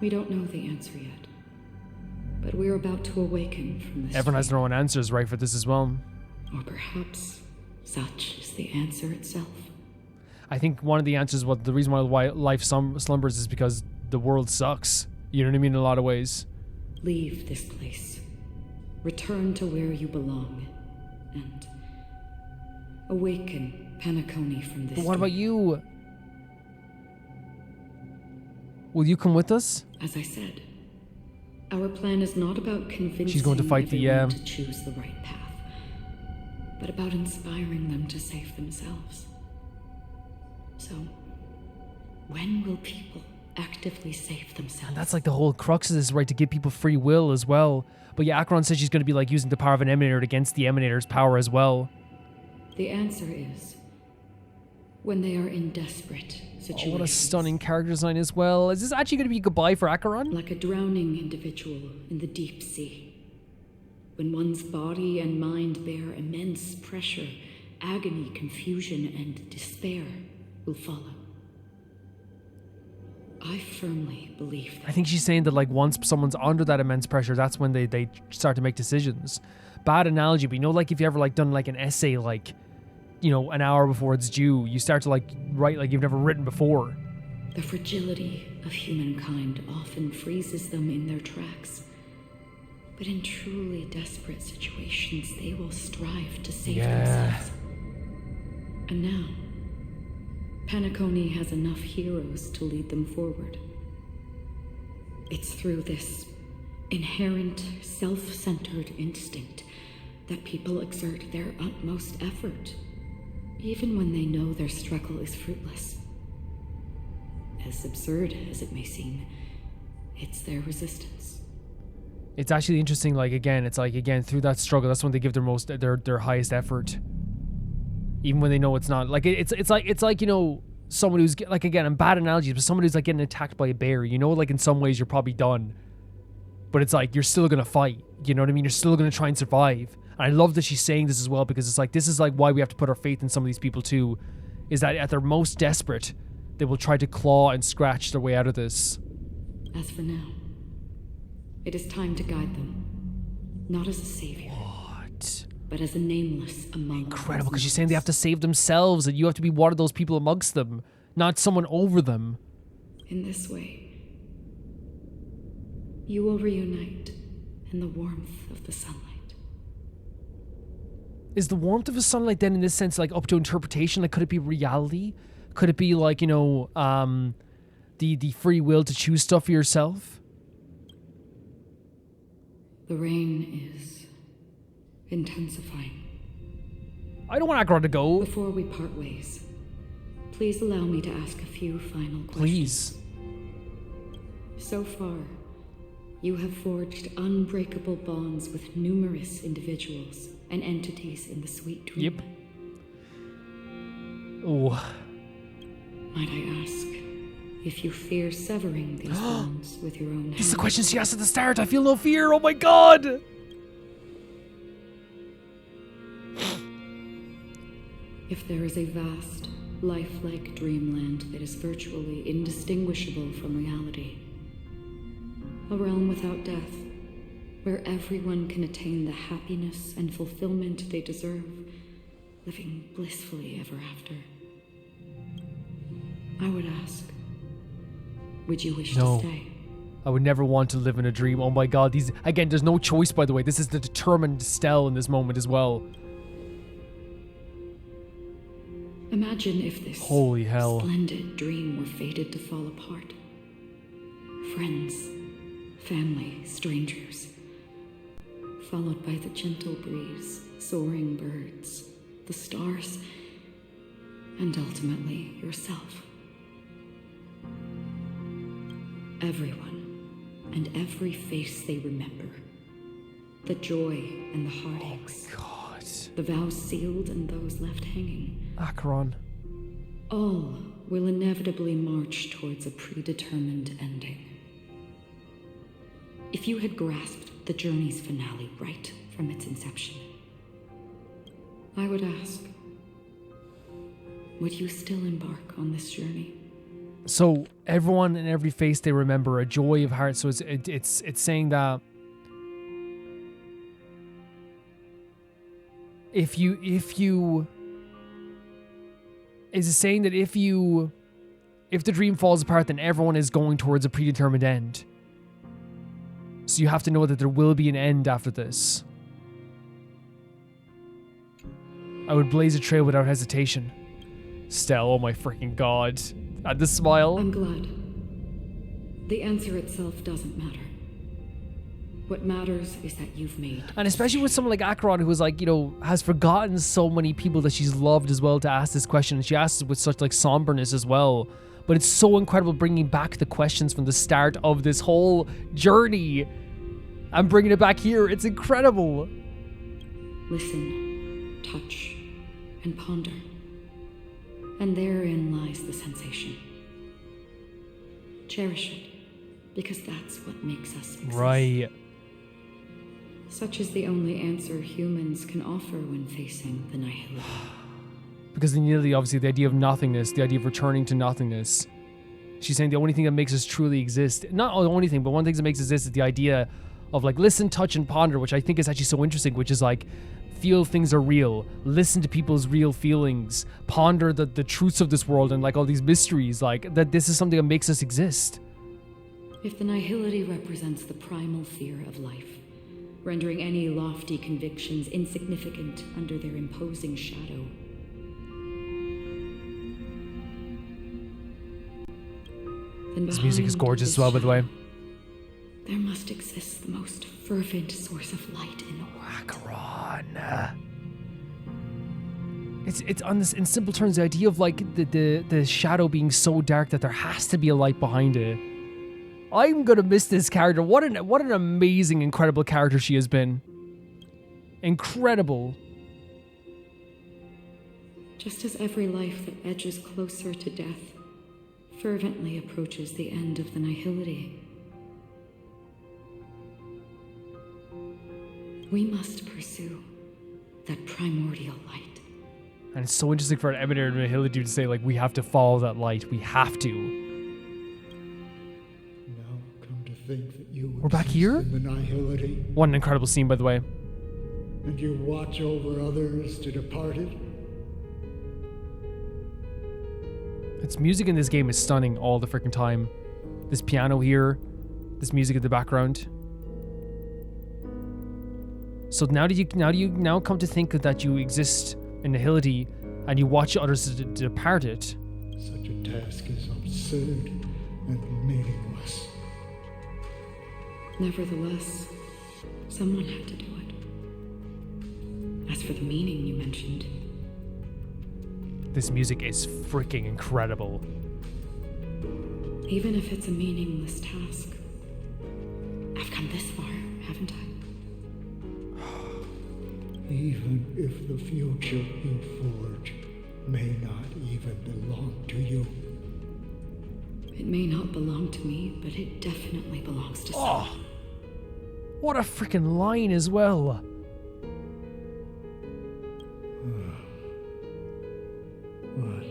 We don't know the answer yet, but we're about to awaken from this. Everyone has their own answers, right, for this as well. Or perhaps such is the answer itself. I think one of the answers, the reason why life slumbers is because the world sucks. You know what I mean? In a lot of ways. Leave this place. Return to where you belong. And awaken Penacony from this. But what about you? Will you come with us? As I said, our plan is not about convincing She's going to fight everyone to choose the right path, but about inspiring them to save themselves. So, When will people actively save themselves? And that's like the whole crux of this, right? To give people free will as well. But yeah, Acheron says she's going to be like using the power of an emanator against the emanator's power as well. The answer is when they are in desperate situations. Oh, what a stunning character design as well. Is this actually going to be goodbye for Acheron? Like a drowning individual in the deep sea. When one's body and mind bear immense pressure, agony, confusion, and despair will follow. I firmly believe that. I think she's saying that like once someone's under that immense pressure, that's when they start to make decisions. Bad analogy, but you know, like if you ever like done like an essay like, you know, an hour before it's due, you start to like write like you've never written before. The fragility of humankind often freezes them in their tracks. But in truly desperate situations, they will strive to save themselves. And now, Penacony has enough heroes to lead them forward. It's through this inherent, self-centered instinct that people exert their utmost effort, even when they know their struggle is fruitless. As absurd as it may seem, it's their resistance. It's actually interesting, like again, it's like again, through that struggle, that's when they give their highest effort. Even when they know it's not. Like it's like, you know, someone who's like, again, in bad analogies, but someone who's like getting attacked by a bear, you know, like in some ways you're probably done. But it's like you're still gonna fight. You know what I mean? You're still gonna try and survive. And I love that she's saying this as well, because it's like this is like why we have to put our faith in some of these people too, is that at their most desperate, they will try to claw and scratch their way out of this. As for now, it is time to guide them, not as a savior. What? But as a nameless among Incredible, because she's saying they have to save themselves, and you have to be one of those people amongst them, not someone over them. In this way, you will reunite in the warmth of the sunlight. Is the warmth of the sunlight then in this sense like up to interpretation? Like could it be reality? Could it be like, you know, the free will to choose stuff for yourself? The rain is intensifying. I don't want Acheron to go. Before we part ways, please allow me to ask a few final questions. Please. So far, you have forged unbreakable bonds with numerous individuals and entities in the sweet dream. Yep. Oh. Might I ask if you fear severing these bonds with your own hands? It's the question she asked at the start. I feel no fear. Oh my god. If there is a vast, lifelike dreamland that is virtually indistinguishable from reality, a realm without death, where everyone can attain the happiness and fulfillment they deserve, living blissfully ever after, I would ask, would you wish to stay? I would never want to live in a dream. Oh my god, these again, there's no choice, by the way. This is the determined Stell in this moment as well. Imagine if this holy hell splendid dream were fated to fall apart. Friends, family, strangers, followed by the gentle breeze, soaring birds, the stars, and ultimately yourself. Everyone and every face they remember, the joy and the heartaches, oh god, the vows sealed and those left hanging. Acheron. All will inevitably march towards a predetermined ending. If you had grasped the journey's finale right from its inception, I would ask, would you still embark on this journey? So everyone and every face they remember, a joy of heart. So it's saying that if is it saying that if the dream falls apart, then everyone is going towards a predetermined end. So you have to know that there will be an end after this. I would blaze a trail without hesitation. Stell, oh my freaking god. And the smile. I'm glad. The answer itself doesn't matter. What matters is that you've made. And especially with someone like Acheron, who is like, you know, has forgotten so many people that she's loved as well to ask this question. And she asks it with such like somberness as well. but it's so incredible bringing back the questions from the start of this whole journey. I'm bringing it back here. It's incredible. Listen, touch, and ponder. And therein lies the sensation. Cherish it, because that's what makes us exist. Right. Such is the only answer humans can offer when facing the nihility. Because the nihility, obviously, the idea of nothingness, the idea of returning to nothingness. She's saying the only thing that makes us truly exist, not the only thing, but one of the things that makes us exist is the idea of like listen, touch, and ponder, which I think is actually so interesting, which is like feel things are real, listen to people's real feelings, ponder the truths of this world and like all these mysteries, like that this is something that makes us exist. If the nihility represents the primal fear of life, rendering any lofty convictions insignificant under their imposing shadow, then this music is behind gorgeous this as well, by the way. there must exist the most fervent source of light in the world. Acheron. It's on this, in simple terms, the idea of like the shadow being so dark that there has to be a light behind it. I'm gonna miss this character. What an amazing, incredible character she has been. Incredible. Just as every life that edges closer to death fervently approaches the end of the nihility, we must pursue that primordial light. And it's so interesting for an Eminem and Nihility to say, like, we have to follow that light. We have to. Now come to think that you We're back exist here? in the nihility, What an incredible scene, by the way. and you watch over others to depart it. Its music in this game is stunning all the freaking time. This piano here, this music in the background. So now do you come to think that you exist in nihility and you watch others to depart it? Such a task is absurd and meaningless. Nevertheless, someone had to do it. As for the meaning you mentioned, This music is freaking incredible. even if it's a meaningless task, I've come this far, haven't I? Even if the future you forge may not even belong to you. It may not belong to me, but it definitely belongs to someone. Oh, what a freaking line as well. What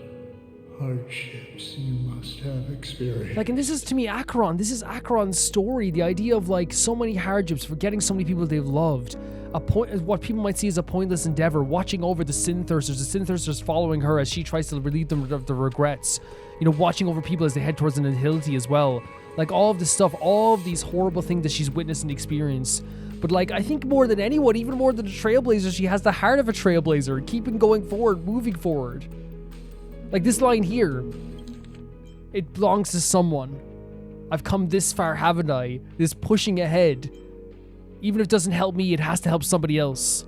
hardships you must have experienced. Like, and this is to me Acheron. This is Acheron's story. The idea of like so many hardships, forgetting so many people they've loved. What people might see as a pointless endeavor, watching over the sin thirsters following her as she tries to relieve them of the regrets. You know, watching over people as they head towards the nihility as well. Like all of this stuff, all of these horrible things that she's witnessed and experienced. But like, I think more than anyone, even more than a trailblazer, she has the heart of a trailblazer, keeping going forward, moving forward. Like this line here, it belongs to someone. I've come this far, haven't I? This pushing ahead. Even if it doesn't help me, it has to help somebody else.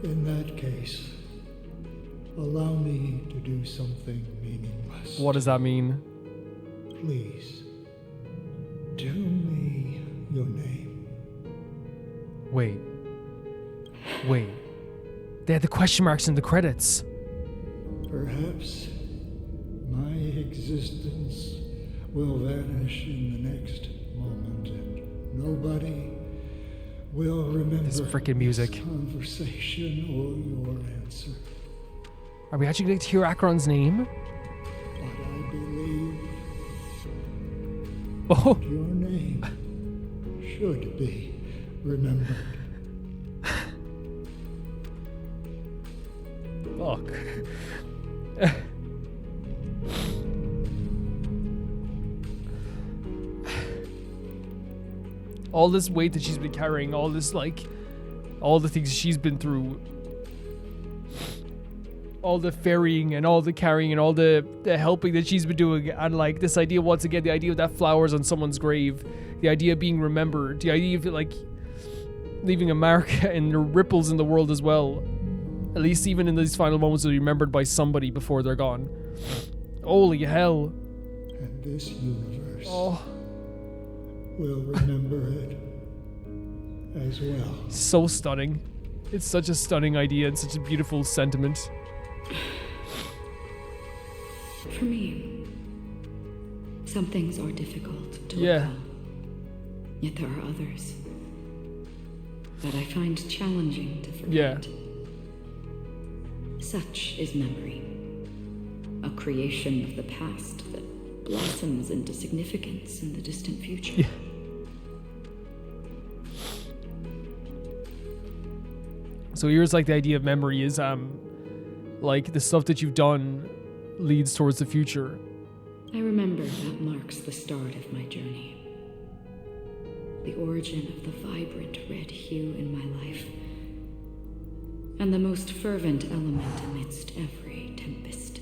In that case, allow me to do something meaningless. What does that mean? Please, tell me your name. Wait. They had the question marks in the credits. Perhaps my existence will vanish in the next moment, and nobody will remember This freaking music. this conversation or your answer. Are we actually going to hear Acheron's name? But I believe Oh, your name should be remembered. fuck. All this weight that she's been carrying, all this like, all the things she's been through, all the ferrying and all the carrying and all the helping that she's been doing, and like this idea once again, the idea of that flowers on someone's grave, the idea of being remembered, the idea of like leaving a mark and ripples in the world as well. At least even in these final moments, they'll be remembered by somebody before they're gone. Holy hell. and this universe Oh, will remember it as well. so stunning. It's such a stunning idea and such a beautiful sentiment. For me, some things are difficult to Yeah. recall. Yet there are others that I find challenging to forget. Yeah. Such is memory, a creation of the past that blossoms into significance in the distant future. Yeah. So here's like the idea of memory is like the stuff that you've done leads towards the future. I remember that marks the start of my journey. The origin of the vibrant red hue in my life. And the most fervent element amidst every tempest.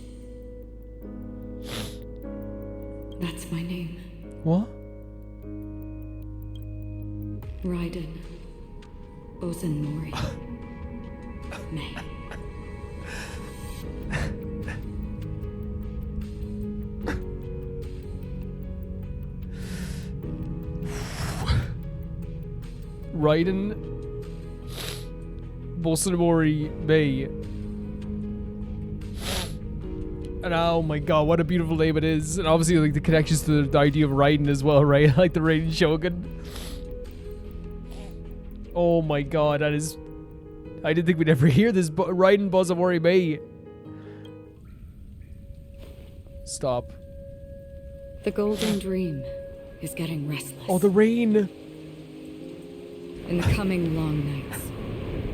That's my name. What? Raiden. Ozanmori. May. Raiden Bolsonaro Bay. And oh my god, what a beautiful name it is. And obviously like the connections to the idea of Raiden as well, right? Like the Raiden Shogun. Oh my god, that is... I didn't think we'd ever hear this. Raiden Bolsonaro Bay. Stop. The golden dream is getting restless. Oh, the rain. In the coming long nights,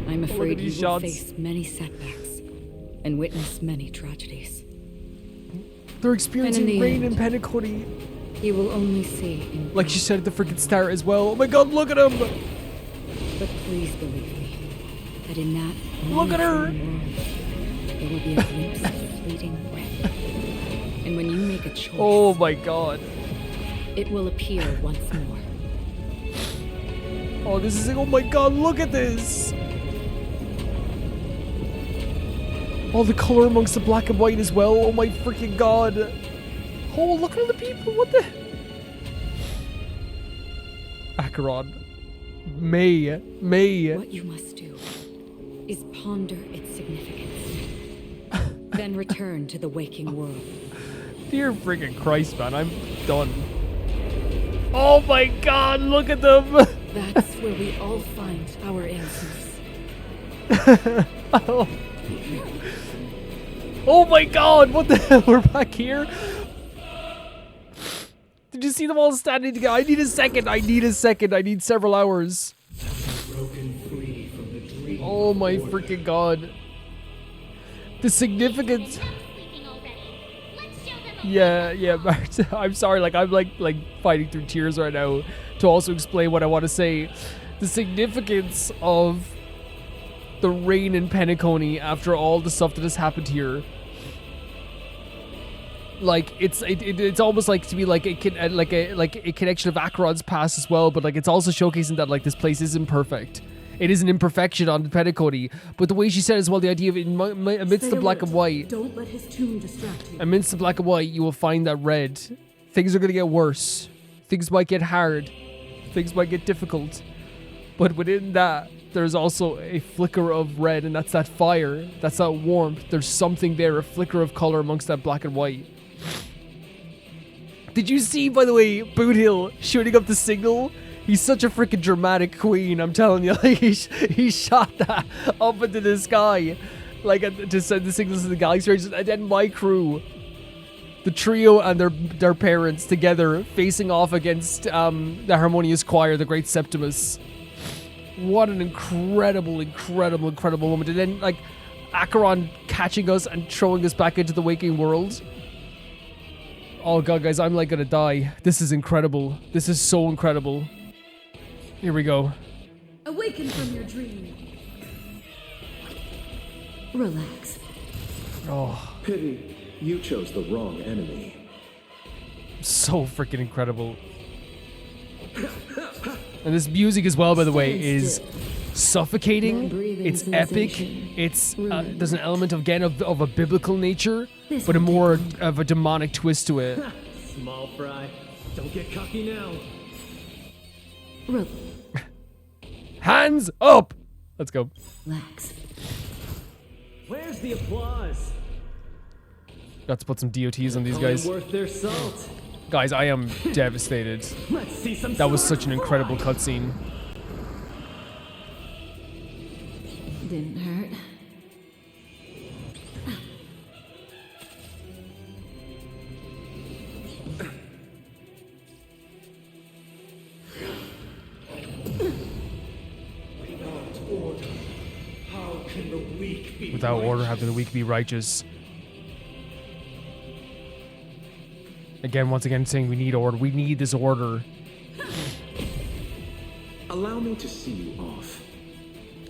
I'm afraid you these will shots. face many setbacks and witness many tragedies. They're experiencing And in the rain in end, Penacony. You will only see in Like she said at the freaking start as well. Oh my god, look at him! But please believe me, that in that Look at her! world, there will be a glimpse of fleeting red. And when you make a choice, Oh my god. it will appear once more. Oh, this is like, oh my god, look at this! All the color amongst the black and white as well. Oh my freaking god. Oh, look at all the people. What the? Acheron. May. What you must do is ponder its significance. Then return to the waking world. Dear freaking Christ, man. I'm done. Oh my god, look at them. That's where we all find our answers. Oh. Oh my god, what the hell? We're back here? Did you see them all standing together? I need a second. I need several hours. Oh my freaking god. The significance. Yeah, Bart. I'm sorry, like I'm like fighting through tears right now to also explain what I want to say. The significance of the rain in Penacony after all the stuff that has happened here. Like it's almost like to be like a connection of Acheron's past as well, but like it's also showcasing that like this place isn't perfect. It is an imperfection on Penacony, but the way she said as well, the idea of amidst the black and white. Don't let his tomb distract you. Amidst the black and white, you will find that red. Things are gonna get worse. Things might get hard. Things might get difficult. But within that, there's also a flicker of red, and that's that fire. That's that warmth. There's something there, a flicker of color amongst that black and white. Did you see, by the way, Boot Hill shooting up the signal? He's such a freaking dramatic queen, I'm telling you. Like he shot that up into the sky, like to send the signals to the galaxy. And then my crew, the trio and their parents together, facing off against the Harmonious Choir, the Great Septimus. What an incredible moment. And then like Acheron catching us and throwing us back into the waking world. Oh god, guys, I'm like gonna die. This is incredible. This is so incredible. Here we go. Awaken from your dream. Relax. Oh, Pity, you chose the wrong enemy. so freaking incredible. And this music as well, by the way, is suffocating. It's epic. It's there's an element of, again, of a biblical nature, but a more of a demonic twist to it. Small fry. Don't get cocky now. Hands up! Let's go. Relax. Where's the applause? Got to put some DOTs on these guys. Worth their salt. Guys, I am devastated. Let's see some. That was such an incredible cutscene. Didn't hurt. Without order, how can the weak be righteous? Again, once again, saying we need order. We need this order. Allow me to see you off.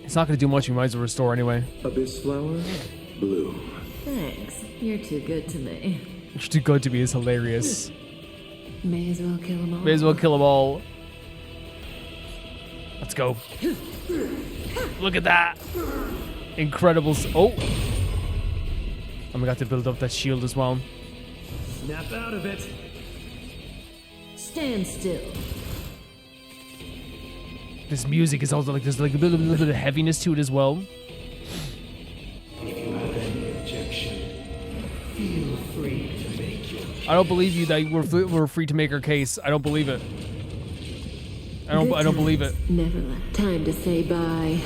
It's not going to do much. We might as well restore anyway. Abyss flower, bloom. Thanks. You're too good to me. You're too good to be. Is hilarious. May as well kill them all. May as well kill them all. Let's go. Look at that. Incredible. Oh. And we got to build up that shield as well. Snap out of it. Stand still. This music is also like there's like a little bit of heaviness to it as well. If you have any objection, feel free to make your. I don't believe you that we're free to make our case. I don't believe it. I don't believe it. Never left. Time to say bye.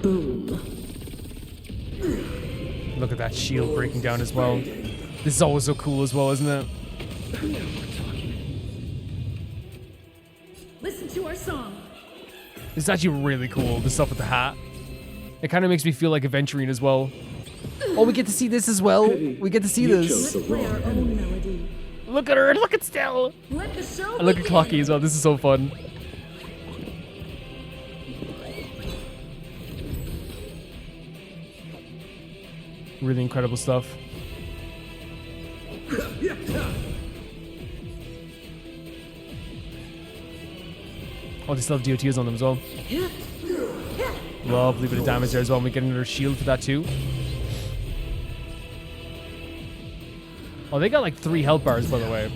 Boom. Look at that shield breaking down as well. This is always so cool as well, isn't it? Listen to our song. This is actually really cool, the stuff with the hat. It kind of makes me feel like Aventurine as well. Oh, we get to see this as well. We get to see this. Look at her, look at Stell. And look at Clocky as well, this is so fun. Really incredible stuff. Oh, they still have DOTs on them as well. Lovely bit of damage there as well. And we get another shield for that too. Oh, they got like 3 health bars, by the way.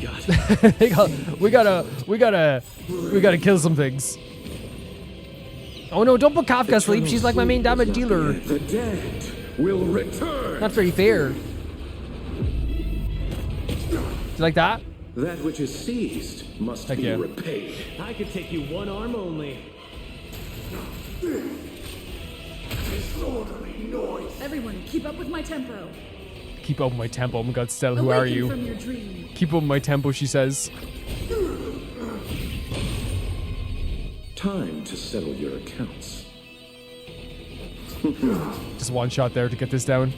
we gotta kill some things. Oh no! Don't put Kafka to sleep. She's like my main damage dealer. The dead will return. Not very fair. Do you like that? That which is seized must Heck be yeah. repaid. I could take you one arm only. Disorderly noise. Everyone, keep up with my tempo. Keep up my tempo. Oh my god, Stell, who are you? From your dream. Keep up my tempo, she says. Time to settle your accounts. Just one shot there to get this down.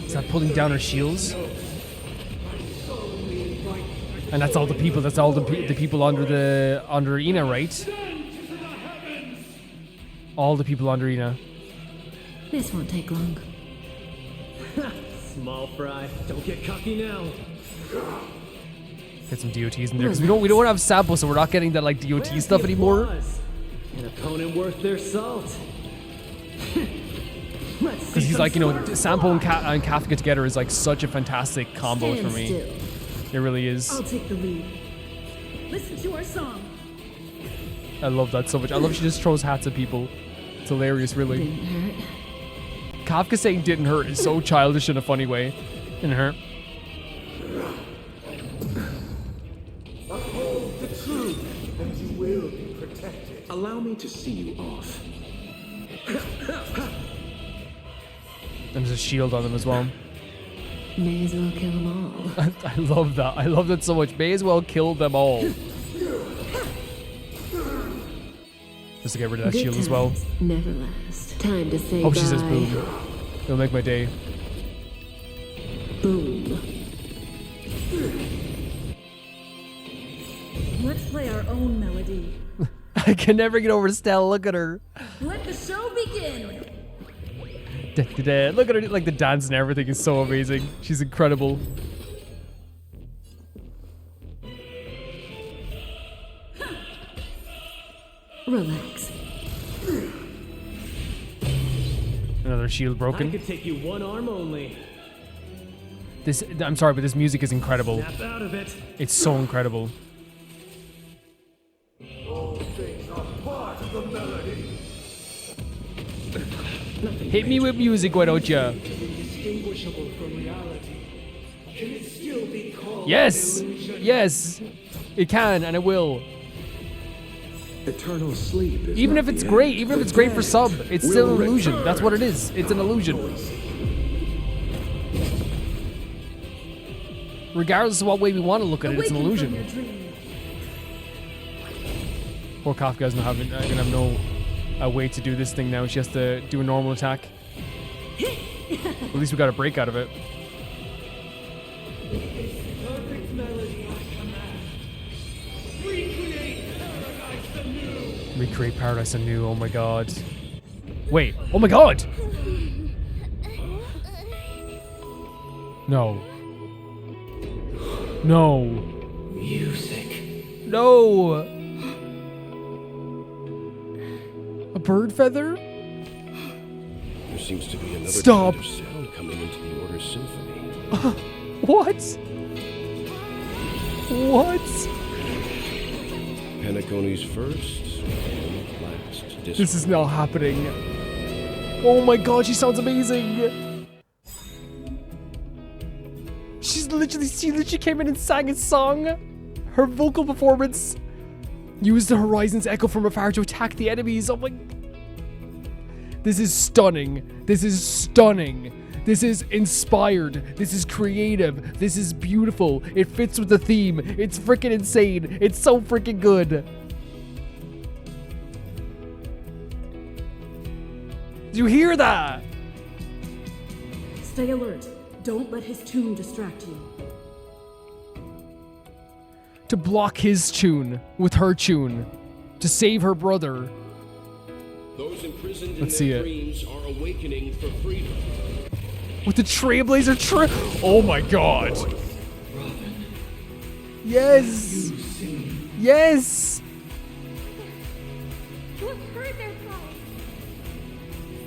Is that pulling down her shields? And that's all the people. That's all the people under Ina, right? All the people under Ina. This won't take long. Small fry. Don't get cocky now. Get some DOTs in there because we don't have samples, so we're not getting that like DOT Where's stuff the anymore. applause? An opponent worth their salt. Because he's like, you know, Sampo and Kafka together is like such a fantastic combo for me. It really is. I'll take the lead. Listen to our song. I love that so much. I love she just throws hats at people. It's hilarious, really. Didn't hurt. Kafka saying didn't hurt is so childish in a funny way. Didn't hurt. Uphold the truth, and you will be protected. Allow me to see you off. And there's a shield on them as well. May as well kill them all. I love that. I love that so much. May as well kill them all. Just to get rid of that Good shield as well. times never last. Time to say Hope bye. she says boom. It'll make my day. Boom. Let's play our own melody. I can never get over Stella. Look at her. Let the show begin. Look at her, like the dance and everything is so amazing. She's incredible. Relax. Another shield I broken. could take you one arm only. I'm sorry, but this music is incredible. Snap out of it. It's so incredible. All things are part of the melody. Hit me with music, why don't ya? Indistinguishable from reality. Can it still be called Yes! illusion? Yes! It can, and it will. Eternal sleep is Even not if it's the great, end. even if The it's great for dead sub, it's will still an illusion. return. That's what it is. It's an illusion. Regardless of what way we want to look at it, it's an Awaken from illusion. your dream. Poor Kafka's not having, gonna have no way to do this thing now. She has to do a normal attack. At least we got a break out of it. Perfect melody I command. Recreate paradise anew. Recreate paradise anew. Oh my god. Wait. Oh my god. No. No. Music. No. A bird feather? There seems to be another Stop. kind of sound coming into the Order's symphony. What? What? Penacony's first and last district. This is not happening. Oh my god, she sounds amazing. She literally came in and sang a song. Her vocal performance used the horizon's echo from afar to attack the enemies. Oh my. This is stunning. This is stunning. This is inspired. This is creative. This is beautiful. It fits with the theme. It's freaking insane. It's so freaking good. Do you hear that? Stay alert. Don't let his tune distract you. To block his tune with her tune. To save her brother. Those imprisoned in Let's see their it. dreams are awakening for freedom. With the Trailblazer Oh my god. Yes. Yes. You have heard their cries.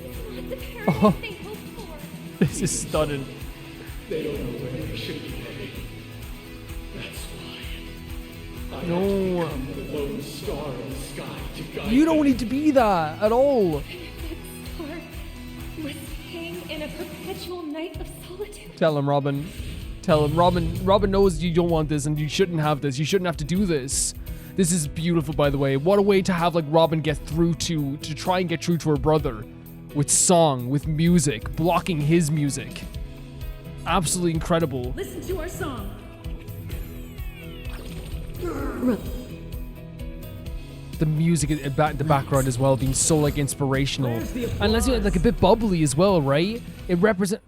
This is not the paradise Oh. they hoped for. This is stunning. They don't know where they should be heading. That's why. I No. have to become the lone star in the sky to guide You don't them. need to be that at all. That star must hang in a perpetual night of solitude. Tell him, Robin. Tell him, Robin. Robin knows you don't want this and you shouldn't have this. You shouldn't have to do this. This is beautiful, by the way. What a way to have like Robin get through to try and get through to her brother. With song, with music, blocking his music. Absolutely incredible. Listen to our song. The music in the background as well being so like inspirational. And let's like a bit bubbly as well, right? It represent.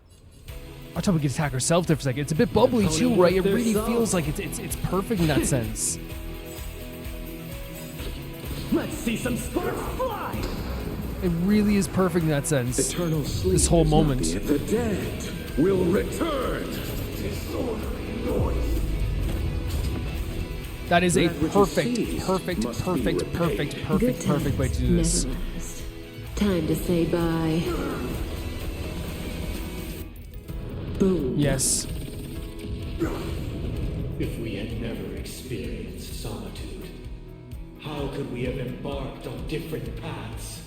I thought we could attack herself there for a second. It's a bit bubbly too, right? It really feels like it's perfect in that sense. Let's see some sparks fly. It really is perfect in that sense. Eternal sleep This whole is not moment. the end. The dead will return. Disorderly noise. That is a That which is perfect seized perfect must be perfect repaid. perfect Good perfect perfect way to do times this. never last. Time to say bye. Boom. Yes. If we had never experienced solitude, how could we have embarked on different paths?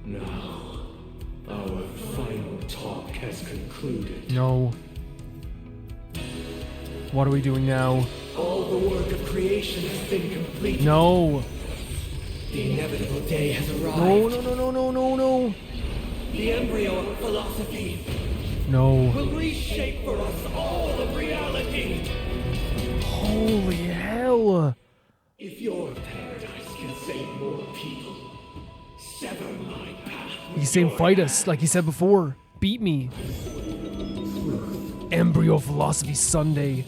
Now, our final talk has concluded. No. What are we doing now? All the work of creation has been completed. No. The inevitable day has arrived. No, no, no, no, no, no, no. The embryo of philosophy No. will reshape for us all of reality. Holy hell. If your paradise can save more people, sever my path. He's saying fight us, like he said before. Beat me. Embryo Philosophy Sunday.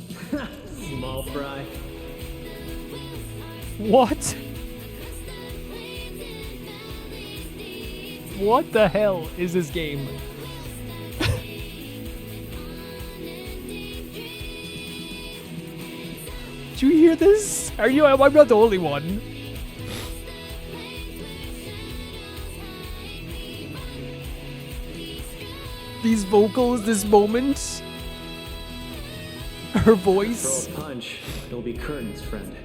Small fry. What? What the hell is this game? Do you hear this? Are you? I'm not the only one. These vocals, this moment. Her voice. Throw a punch, it'll be curtains, friend.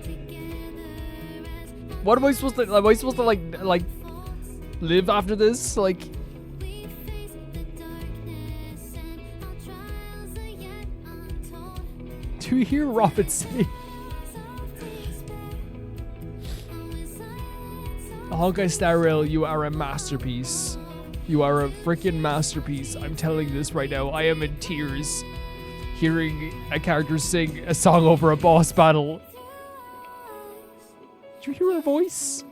What am I supposed to? Am I supposed to like live after this? Like. Do you hear Robin sing? Honkai Star Rail, you are a masterpiece. You are a freaking masterpiece. I'm telling you this right now. I am in tears hearing a character sing a song over a boss battle. Did you hear her voice?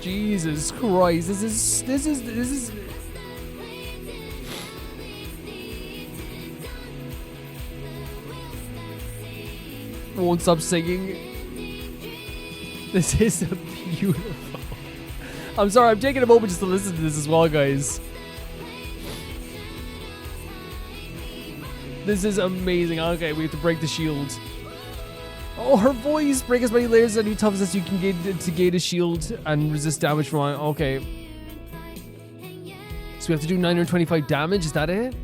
Jesus Christ, this is I won't stop singing. This is beautiful. I'm sorry, I'm taking a moment just to listen to this as well, guys. This is amazing. Okay, we have to break the shield. Oh, her voice! Break as many layers of new toughness as you can gain to gain a shield and resist damage from it. Okay. So we have to do 925 damage, is that it?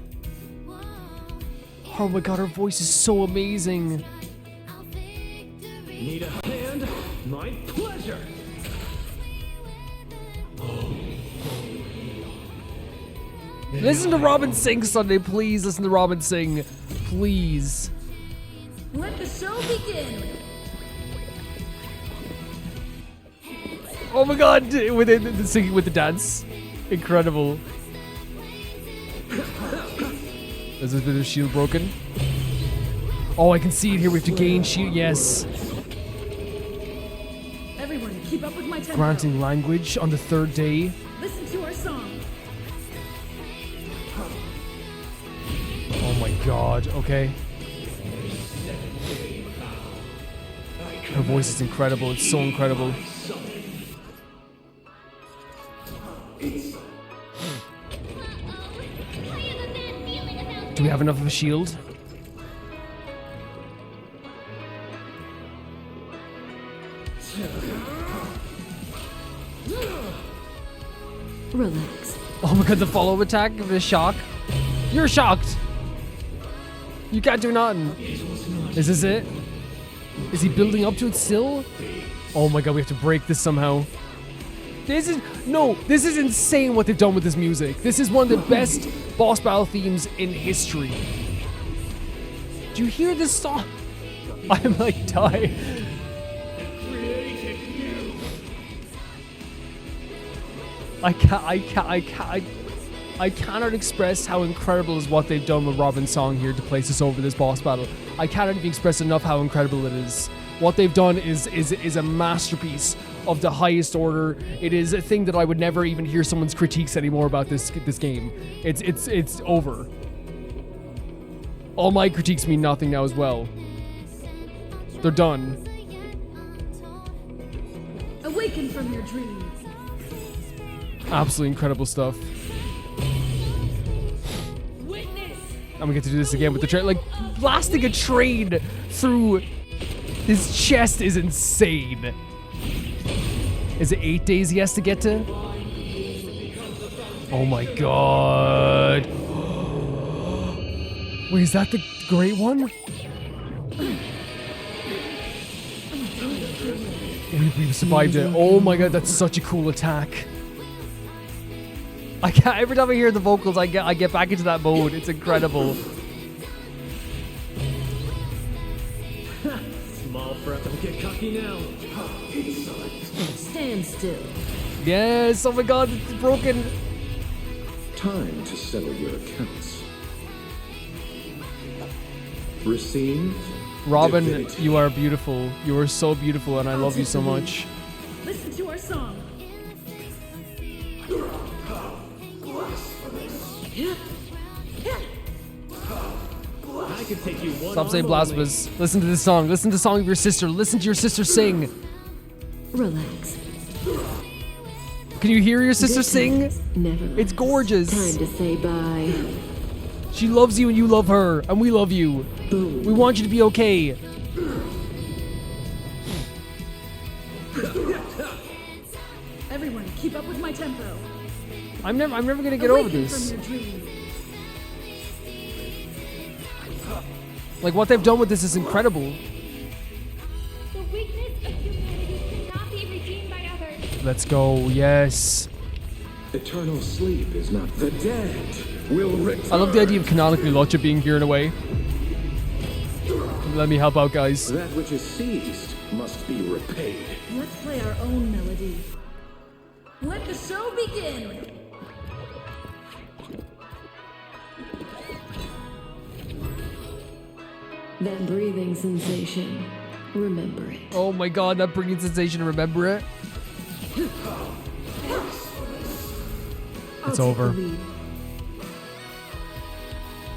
Oh my god, her voice is so amazing. Need a hand? My pleasure! Listen to Robin sing, Sunday, please. Listen to Robin sing, please. Let the show begin. Oh my god, with the singing with the dance. Incredible. Has this bit of shield broken? Oh, I can see it here. We have to gain shield. Yes. Everyone, keep up with my tempo. Granting language on the third day. Listen to our song. Oh my god. Okay. Her voice is incredible. It's so incredible. Do we have enough of a shield? Relax. Oh my god, the follow-up attack, the shock. You're shocked. You can't do nothing. Is this it? Is he building up to it still? Oh my god, we have to break this somehow. This is insane what they've done with this music. This is one of the best boss battle themes in history. Do you hear this song? I might die. I cannot express how incredible is what they've done with Robin's song here to place us over this boss battle. I cannot even express enough how incredible it is. What they've done is a masterpiece of the highest order. It is a thing that I would never even hear someone's critiques anymore about this game. It's over. All my critiques mean nothing now as well. They're done. Awaken from your dreams. Absolutely incredible stuff. I'm gonna get to do this again with the train. Like, blasting a train through his chest is insane. Is it 8 days he has to get to? Oh my god. Wait, is that the great one? We survived it. Oh my god, that's such a cool attack. I can't, every time I hear the vocals, I get back into that mode. It's incredible. Small breath, don't get cocky now. Stand still. Yes, oh my god, it's broken. Time to settle your accounts. Receive. Robin, divinity. you are beautiful. You are so beautiful, and I love you so much. Listen to our song. I can take you one. Stop saying blasphemous. Listen to this song. Listen to the song of your sister. Listen to your sister sing. Relax. Can you hear your sister sing? Never. It's gorgeous. Time to say bye. She loves you and you love her, and we love you. We want you to be okay. Everyone, keep up with my tempo. I'm never gonna get over this. From your dream. Like, what they've done with this is incredible. The weakness of humanity cannot be redeemed by others. Let's go, yes. Eternal sleep is not the dead will return. I love the idea of canonically Lucha being here in a way. Let me help out, guys. That which is seized must be repaid. Let's play our own melody. Let the show begin! That breathing sensation, remember it. Oh my god, that breathing sensation, remember it? It's over.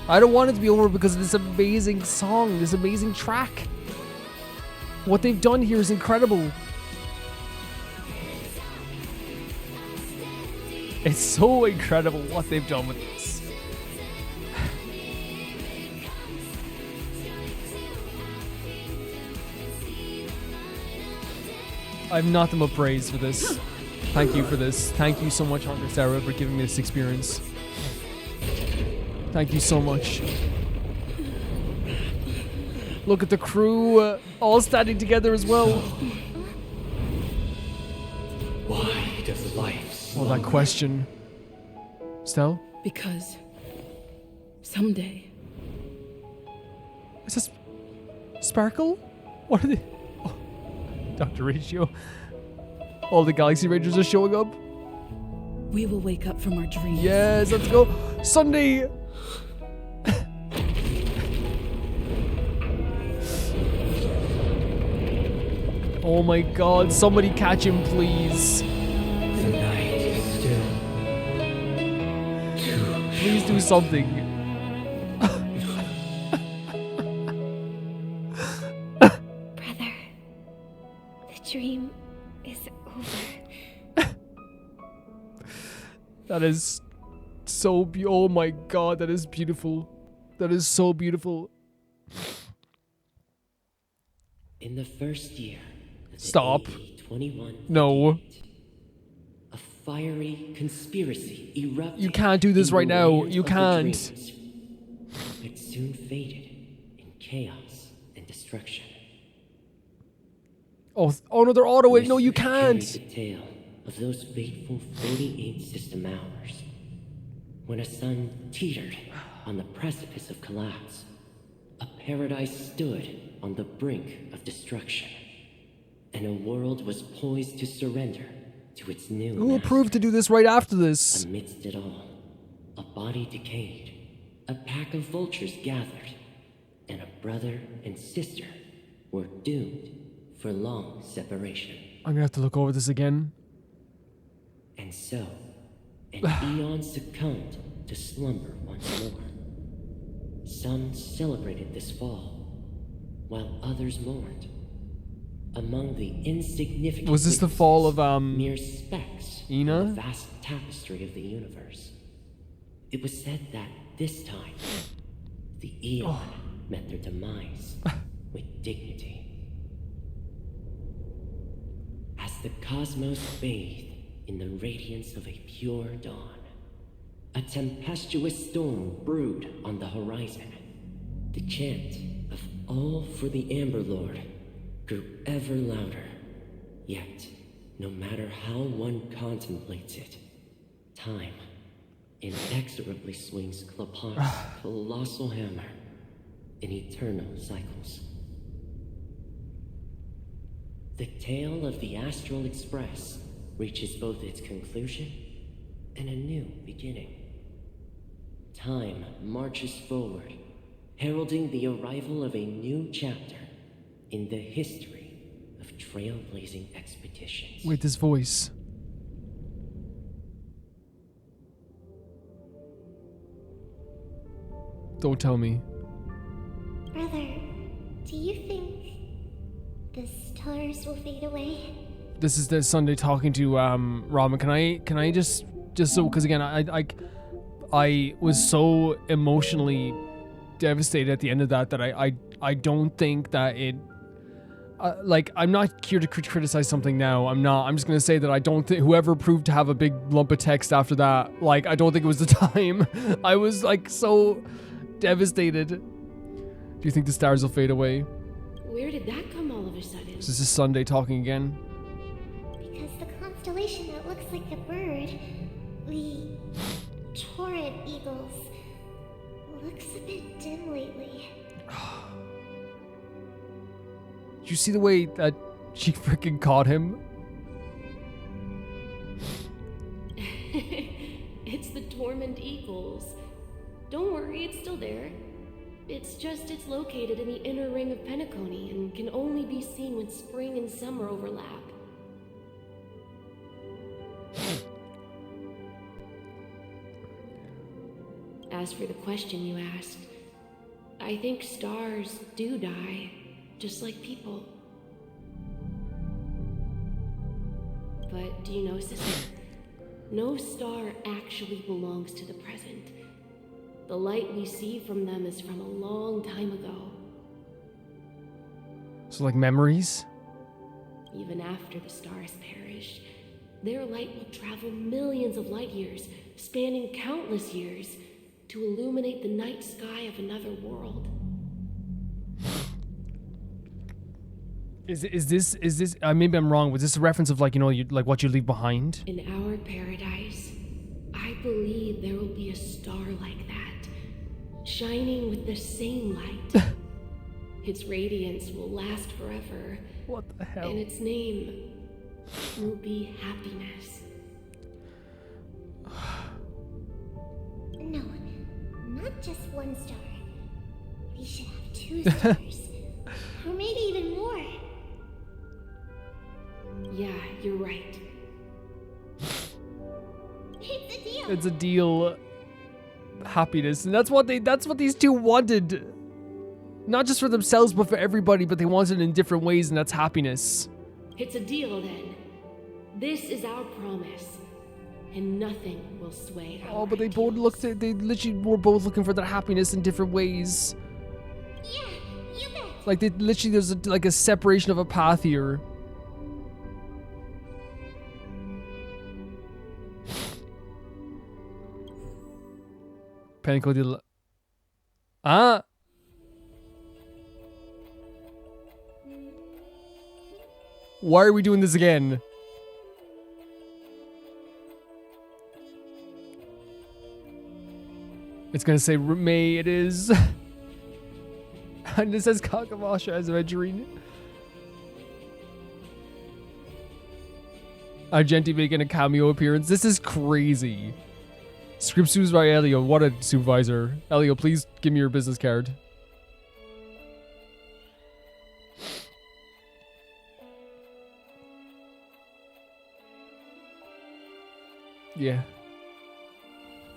I don't want it to be over because of this amazing song, this amazing track. What they've done here is incredible. It's so incredible what they've done with this. I have nothing but praise for this. Thank you for this. Thank you so much, Honkai Star Rail, for giving me this experience. Thank you so much. Look at the crew all standing together as well. Why does life Oh, that question. Stell? Because someday. Is this Sparkle? What are they? Oh, Dr. Ratio. All the Galaxy Rangers are showing up. We will wake up from our dreams. Yes, let's go. Sunday. Oh my god, somebody catch him, please. The night is still too Please do something. Brother, the dream is over. That is so oh my god, that is beautiful. That is so beautiful. In the first year of the Stop. AD 21, No. a fiery conspiracy erupted. You can't do this in right the now. lands You of the can't. dreams. It soon faded in chaos and destruction. Oh no, they're autoing. No, you Whispers carried can't. the tale of those fateful 48 system hours when a sun teetered on the precipice of collapse. A paradise stood on the brink of destruction, and a world was poised to surrender to its new Who master. approved to do this right after this? Amidst it all, a body decayed, a pack of vultures gathered, and a brother and sister were doomed for long separation. I'm gonna have to look over this again. And so, an eon succumbed to slumber once more. Some celebrated this fall, while others mourned. Among the insignificant Was this the fall of mere specks in Ina? the vast tapestry of the universe. It was said that this time, the Eon met their demise with dignity. As the cosmos bathed in the radiance of a pure dawn, a tempestuous storm brewed on the horizon. The chant of all for the Amber Lord grew ever louder. Yet, no matter how one contemplates it, time inexorably swings Klapan's colossal hammer in eternal cycles. The tale of the Astral Express reaches both its conclusion and a new beginning. Time marches forward, heralding the arrival of a new chapter in the history of trailblazing expeditions. Wait, this voice. Don't tell me. Brother, do you think the stars will fade away? This is the Sunday talking to Ramen. Can I just so because again I was so emotionally devastated at the end of that I don't think that it like, I'm not here to criticize something now. I'm not. I'm just gonna say that I don't think whoever proved to have a big lump of text after that, like, I don't think it was the time. I was like so devastated. Do you think the stars will fade away? Where did that come all of a sudden? This is Sunday talking again. Because the constellation that looks like a bird, the torrid eagles, looks a bit dim lately. Did you see the way that she freaking caught him? It's the Torment Eagles. Don't worry, it's still there. It's just it's located in the inner ring of Penacony and can only be seen when spring and summer overlap. As for the question you asked, I think stars do die, just like people. But do you know, sister? No star actually belongs to the present. The light we see from them is from a long time ago. So, like, memories? Even after the stars perish, their light will travel millions of light years, spanning countless years, to illuminate the night sky of another world. Is this maybe I'm wrong, was this a reference of, like, you know, like what you leave behind? In our paradise, I believe there will be a star like that, shining with the same light. Its radiance will last forever. What the hell? And its name will be happiness. No, not just one star. We should have 2 stars. Or maybe even more. Yeah, you're right. It's a deal. It's a deal. Happiness. And that's what these two wanted. Not just for themselves, but for everybody, but they wanted it in different ways, and that's happiness. It's a deal then. This is our promise. And nothing will sway our Oh, but they both they literally were both looking for their happiness in different ways. Yeah, you bet. Like, they literally, there's like a separation of a path here. Penacony did. Why are we doing this again? It's gonna say May, it is. And it says Kakamasha as Adventurine. Argenti making a cameo appearance. This is crazy. Script supervisor by Elio. What a supervisor. Elio, please give me your business card. Yeah.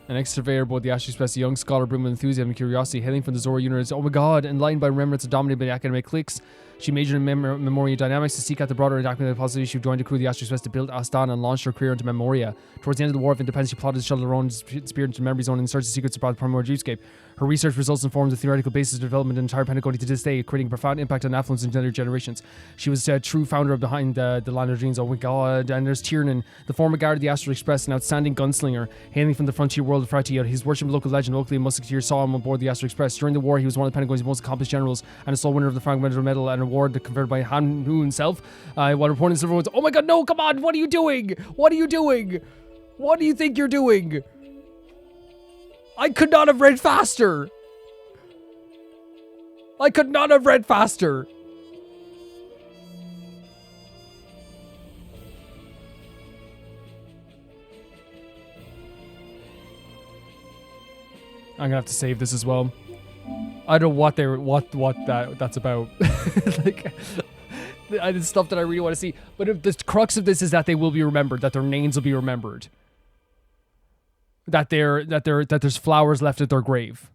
An ex-surveyor aboard the Ashley Express, a young scholar brimming with enthusiasm and curiosity, hailing from the Zora universe. Oh my god, enlightened by remembrance and dominated by the academic cliques. She majored in Memoria dynamics to seek out the broader and documented possibility. She joined the crew of the Ashley Express to build Astana and launched her career into Memoria. Towards the end of the War of Independence, she plotted to shuttle her own spirit into the memory zone and search the secrets about the primordial dreamscape. Her research results and forms a theoretical basis of development in entire Penacony to this day, creating a profound impact on affluence in later generations. She was a true founder of behind the Land of Dreams. Oh my god. And there's Tiernan, the former guard of the Astral Express, an outstanding gunslinger, hailing from the frontier world of Fratia. His worship local legend, locally musketeer, saw him aboard the Astral Express. During the war, he was one of Penacony's most accomplished generals and a sole winner of the Fragmental Medal, an award conferred by Han Hu himself. While reporting to everyone, oh my god, no, come on, what are you doing? What are you doing? What do you think you're doing? I could not have read faster. I could not have read faster. I'm gonna have to save this as well. I don't know what that's about. Like, it's stuff that I really want to see. But if the crux of this is that they will be remembered, that their names will be remembered, that there's flowers left at their grave.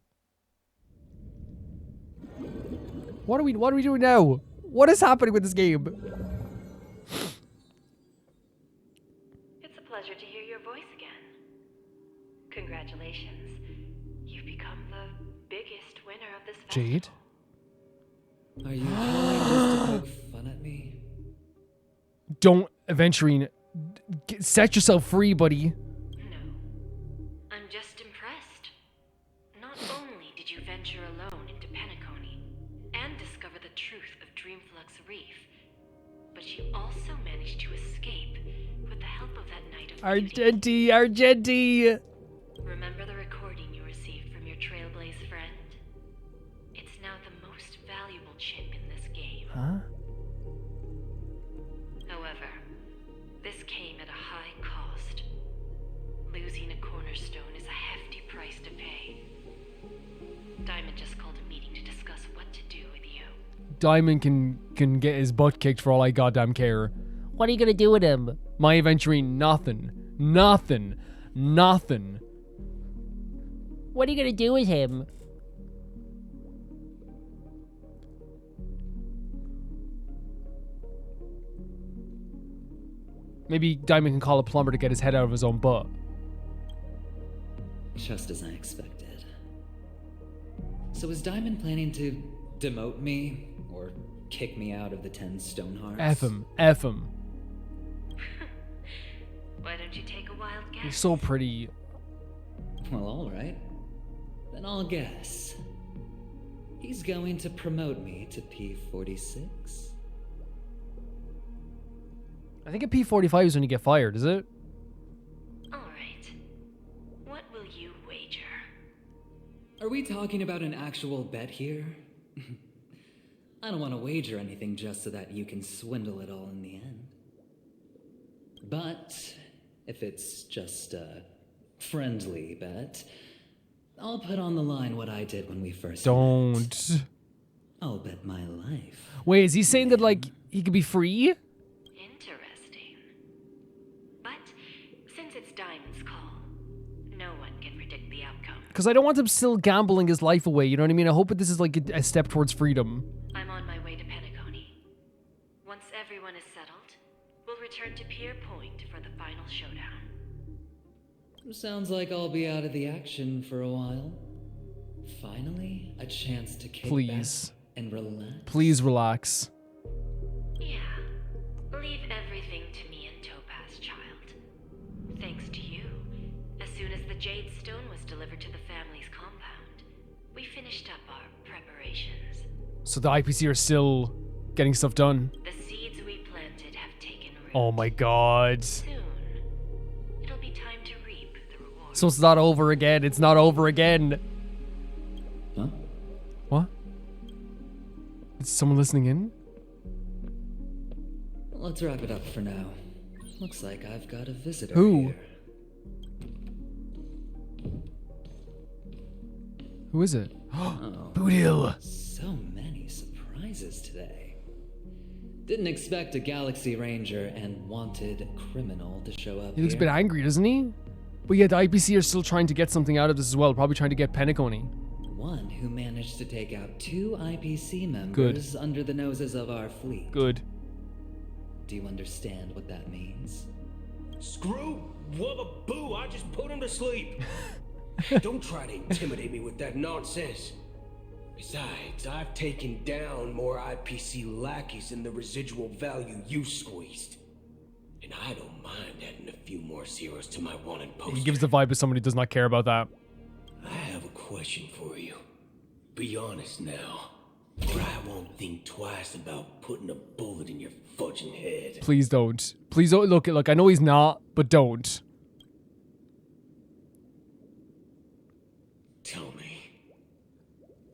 What are we doing now? What is happening with this game? It's a pleasure to hear your voice again. Congratulations. You've become the biggest winner of this Jade? Are you calling this to poke fun at me? Don't, Aventurine. Set yourself free, buddy. I'm just impressed. Not only did you venture alone into Penacony and discover the truth of Dreamflux Reef, but you also managed to escape with the help of that Knight of Argenti, Argenti! Remember the recording you received from your Trailblaze friend? It's now the most valuable chip in this game. Huh? However, this came at a high cost. Losing a cornerstone is a hefty price to pay. Diamond just called a meeting to discuss what to do with you. Diamond can get his butt kicked for all I goddamn care. What are you gonna do with him? My Aventurine, nothing. Nothing. Nothing. What are you gonna do with him? Maybe Diamond can call a plumber to get his head out of his own butt. Just as I expected. So is Diamond planning to demote me or kick me out of the 10 Stonehearts? F him. F him. Why don't you take a wild guess? He's so pretty. Well, alright. Then I'll guess. He's going to promote me to P46? I think a P45 is when you get fired, is it? Alright. What will you wager? Are we talking about an actual bet here? I don't want to wager anything just so that you can swindle it all in the end. But if it's just a friendly bet, I'll put on the line what I did when we first Don't. met. I'll bet my life. Wait, is he saying that, like, he could be free? Interesting. But since it's Diamond's call, no one can predict the outcome. Because I don't want him still gambling his life away, you know what I mean? I hope that this is like a step towards freedom. I'm on my way to Penacony. Once everyone is settled, we'll return to Pier Point for the final showdown. Sounds like I'll be out of the action for a while. Finally, a chance to kick Please. back and relax. Please relax. Yeah. Leave everything to me and Topaz, child. Thanks to you, as soon as the Jade Stone was delivered to the family's compound, we finished up our preparations. So the IPC are still getting stuff done. The seeds we planted have taken root. Oh my god. Soon, it'll be time to reap the reward. So it's not over again. It's not over again. Huh? What? Is someone listening in? Let's wrap it up for now. Looks like I've got a visitor Who? here. Who is it? Oh, Boodil. so many surprises today. Didn't expect a Galaxy Ranger and wanted criminal to show up He looks a here. bit angry, doesn't he? But yeah, the IPC are still trying to get something out of this as well. Probably trying to get Penacony. One who managed to take out 2 IPC members under the noses of our fleet. Good. Do you understand what that means? Screw wubba boo, I just put him to sleep. Don't try to intimidate me with that nonsense. Besides, I've taken down more IPC lackeys than the residual value you squeezed. And I don't mind adding a few more zeros to my wanted poster. He gives the vibe of somebody who does not care about that. I have a question for you. Be honest now, or I won't think twice about putting a bullet in your fudging head. Please don't. Please don't. Look, I know he's not, but don't. Tell me,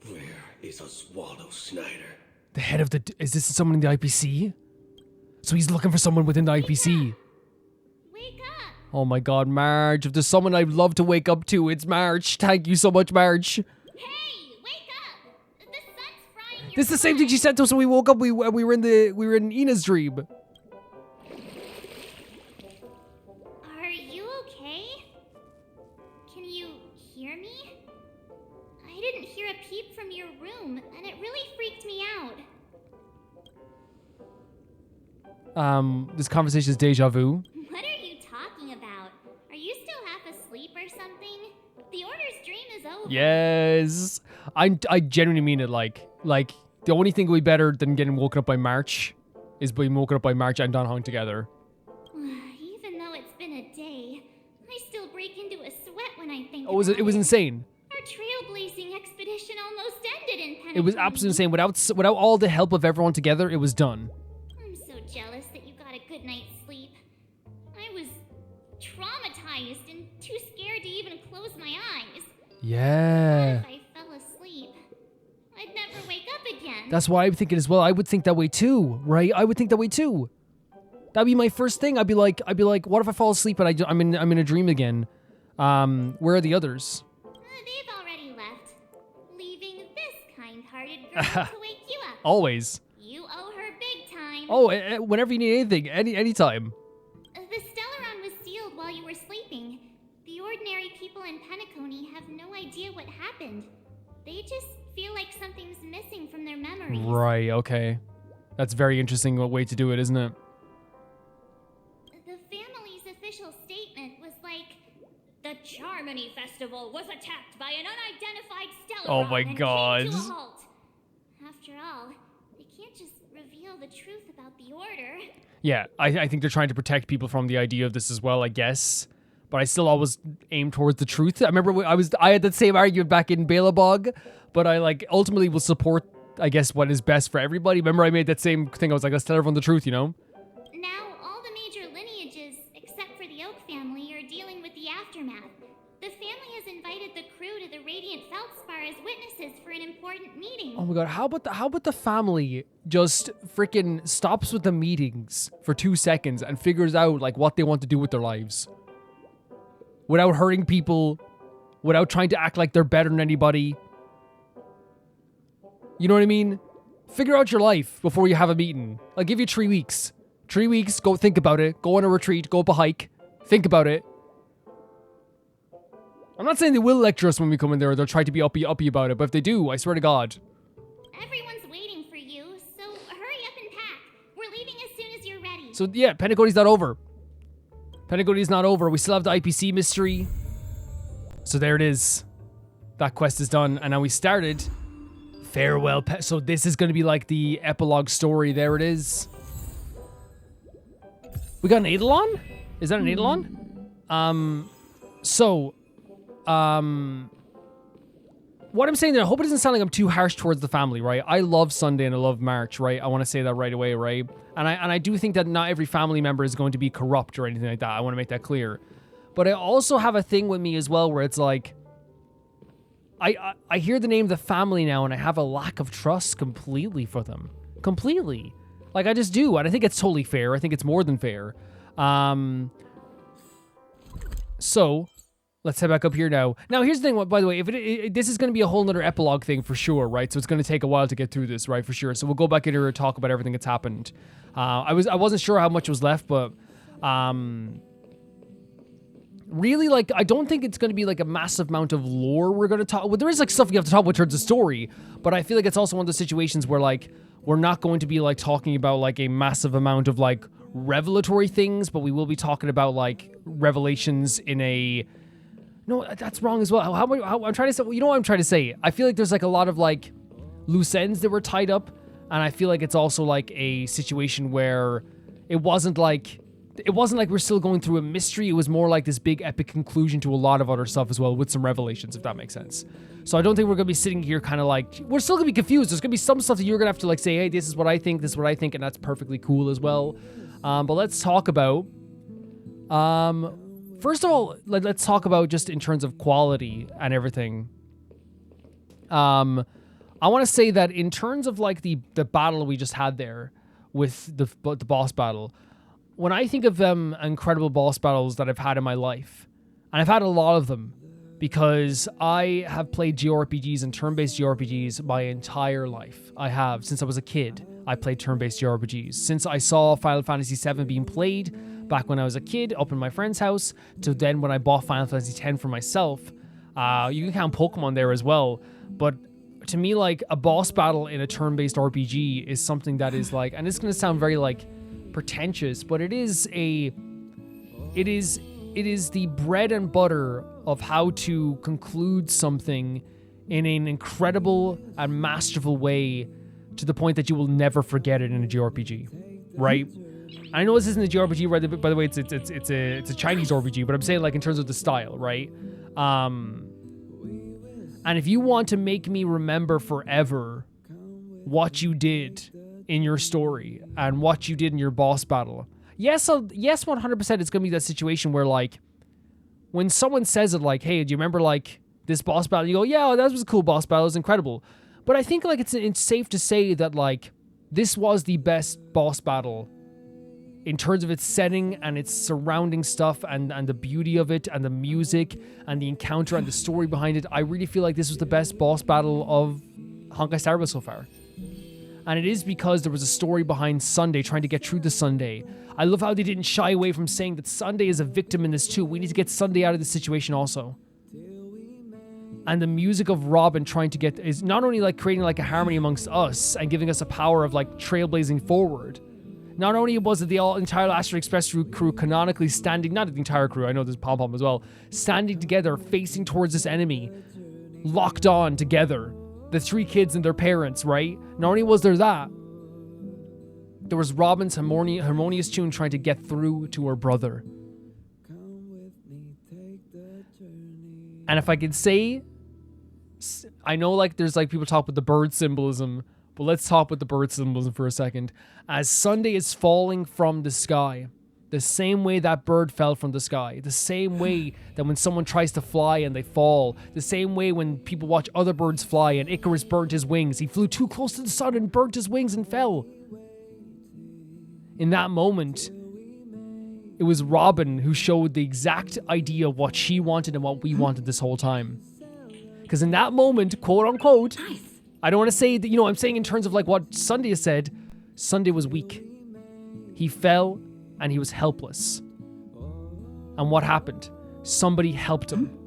where is Oswaldo Snyder? The head of the... Is this someone in the IPC? So he's looking for someone within the IPC. Wake up! Oh my god, Marge. If there's someone I'd love to wake up to, it's Marge. Thank you so much, Marge. Hey, wake up! The sun's frying your This is the same thing she said to us when we woke up. We were in Ina's dream. Are you okay? Can you hear me? I didn't hear a peep from your room, and it really freaked me out. This conversation is deja vu. What are you talking about? Are you still half asleep or something? The Order's dream is over. Yes. I genuinely mean it. Like the only thing would be better than getting woken up by March is being woken up by March and Don Hong together. Even though it's been a day, I still break into a sweat when I think Oh, it was insane. Our trailblazing expedition almost ended in Penacony. It was absolutely insane. Without all the help of everyone together, it was done. I'm so jealous that you got a good night's sleep. I was traumatized and too scared to even close my eyes. Yeah. If I fell asleep, I'd never wake up again. That's why I'm thinking as well. I would think that way too, right? I would think that way too. That'd be my first thing. I'd be like, what if I fall asleep and I'm in a dream again? Where are the others? They've already left, leaving this kind-hearted girl to wake you up. Always. You owe her big time. Oh, whenever you need anything, anytime. The Stellaron was sealed while you were sleeping. The ordinary people in Penacony have no idea what happened. They just feel like something's missing from their memories. Right, okay. That's a very interesting way to do it, isn't it? The family's official statement was like, the Charmony Festival was attacked by an unidentified Stellaron Oh my and God. came to a halt. After all, they can't just reveal the truth about the Order. Yeah, I think they're trying to protect people from the idea of this as well, I guess. But I still always aim towards the truth. I remember I had that same argument back in Balabog, but I ultimately will support, I guess, what is best for everybody. Remember I made that same thing. I was like, let's tell everyone the truth, you know? Now, all the major lineages, except for the Oak family, are dealing with the aftermath. The family has invited the crew to the Radiant Feldspar as witnesses for an important meeting. Oh my God, how about the family just freaking stops with the meetings for 2 seconds and figures out what they want to do with their lives? Without hurting people, without trying to act like they're better than anybody. You know what I mean? Figure out your life before you have a meeting. I'll give you 3 weeks. 3 weeks, go think about it. Go on a retreat, go up a hike. Think about it. I'm not saying they will lecture us when we come in there or they'll try to be uppy about it, but if they do, I swear to God. Everyone's waiting for you, so hurry up and pack. We're leaving as soon as you're ready. So yeah, Penacony's not over. Penacony's not over. We still have the IPC mystery. So there it is. That quest is done. And now we started. Farewell. So this is going to be like the epilogue story. There it is. We got an Eidolon? Is that an Eidolon? What I'm saying there, I hope it doesn't sound like I'm too harsh towards the family, right? I love Sunday and I love March, right? I want to say that right away, right? And I do think that not every family member is going to be corrupt or anything like that. I want to make that clear. But I also have a thing with me as well where it's like, I hear the name of the family now and I have a lack of trust completely for them. Completely. Like, I just do. And I think it's totally fair. I think it's more than fair. So, let's head back up here now. Now, here's the thing, by the way, if this is going to be a whole nother epilogue thing for sure, right? So it's going to take a while to get through this, right? For sure. So we'll go back in here and talk about everything that's happened. I wasn't sure how much was left, but really, I don't think it's going to be a massive amount of lore we're going to talk. Well, there is stuff you have to talk about in terms of story, but I feel like it's also one of those situations where we're not going to be talking about a massive amount of revelatory things, but we will be talking about revelations in a. No, that's wrong as well. How I'm trying to say, you know what I'm trying to say? I feel like there's a lot of loose ends that were tied up, and I feel like it's also a situation where it wasn't like we're still going through a mystery. It was more this big epic conclusion to a lot of other stuff as well, with some revelations, if that makes sense. So I don't think we're gonna be sitting here kind of we're still gonna be confused. There's gonna be some stuff that you're gonna have to say, hey, this is what I think, and that's perfectly cool as well. But let's talk about. First of all, let's talk about just in terms of quality and everything. I want to say that in terms of the battle we just had there with the boss battle, when I think of incredible boss battles that I've had in my life, and I've had a lot of them because I have played JRPGs and turn-based JRPGs my entire life. I have, since I was a kid, I played turn-based JRPGs. Since I saw Final Fantasy VII being played back when I was a kid up in my friend's house, to then when I bought Final Fantasy X for myself. You can count Pokemon there as well, but to me, a boss battle in a turn-based RPG is something that is and it's going to sound very pretentious, but it is it is the bread and butter of how to conclude something in an incredible and masterful way to the point that you will never forget it in a JRPG, right? I know this isn't a JRPG, right? By the way, it's a Chinese RPG, but I'm saying like in terms of the style, right? And if you want to make me remember forever what you did in your story and what you did in your boss battle, yes, 100% it's gonna be that situation where like when someone says it, like, hey, do you remember like this boss battle? You go, yeah, that was a cool boss battle, it was incredible. But I think like it's safe to say that like this was the best boss battle in terms of its setting and its surrounding stuff and the beauty of it and the music and the encounter and the story behind it. I really feel like this was the best boss battle of Honkai Star Rail so far. And it is because there was a story behind Sunday trying to get through to Sunday. I love how they didn't shy away from saying that Sunday is a victim in this too. We need to get Sunday out of this situation also. And the music of Robin trying to get is not only like creating like a harmony amongst us and giving us a power of like trailblazing forward. Not only was it the entire Astral Express crew canonically standing, not the entire crew, I know there's Pom Pom as well, standing together, facing towards this enemy, locked on together. The three kids and their parents, right? Not only was there that, there was Robin's harmonious tune trying to get through to her brother. And if I could say, I know like there's like people talk with the bird symbolism, but let's talk with the bird symbolism for a second. As Sunday is falling from the sky, the same way that bird fell from the sky, the same way that when someone tries to fly and they fall, the same way when people watch other birds fly and Icarus burnt his wings. He flew too close to the sun and burnt his wings and fell. In that moment, it was Robin who showed the exact idea of what she wanted and what we wanted this whole time. Because in that moment, quote unquote, I don't want to say that, I'm saying in terms of like what Sunday has said, Sunday was weak. He fell and he was helpless. And what happened? Somebody helped him.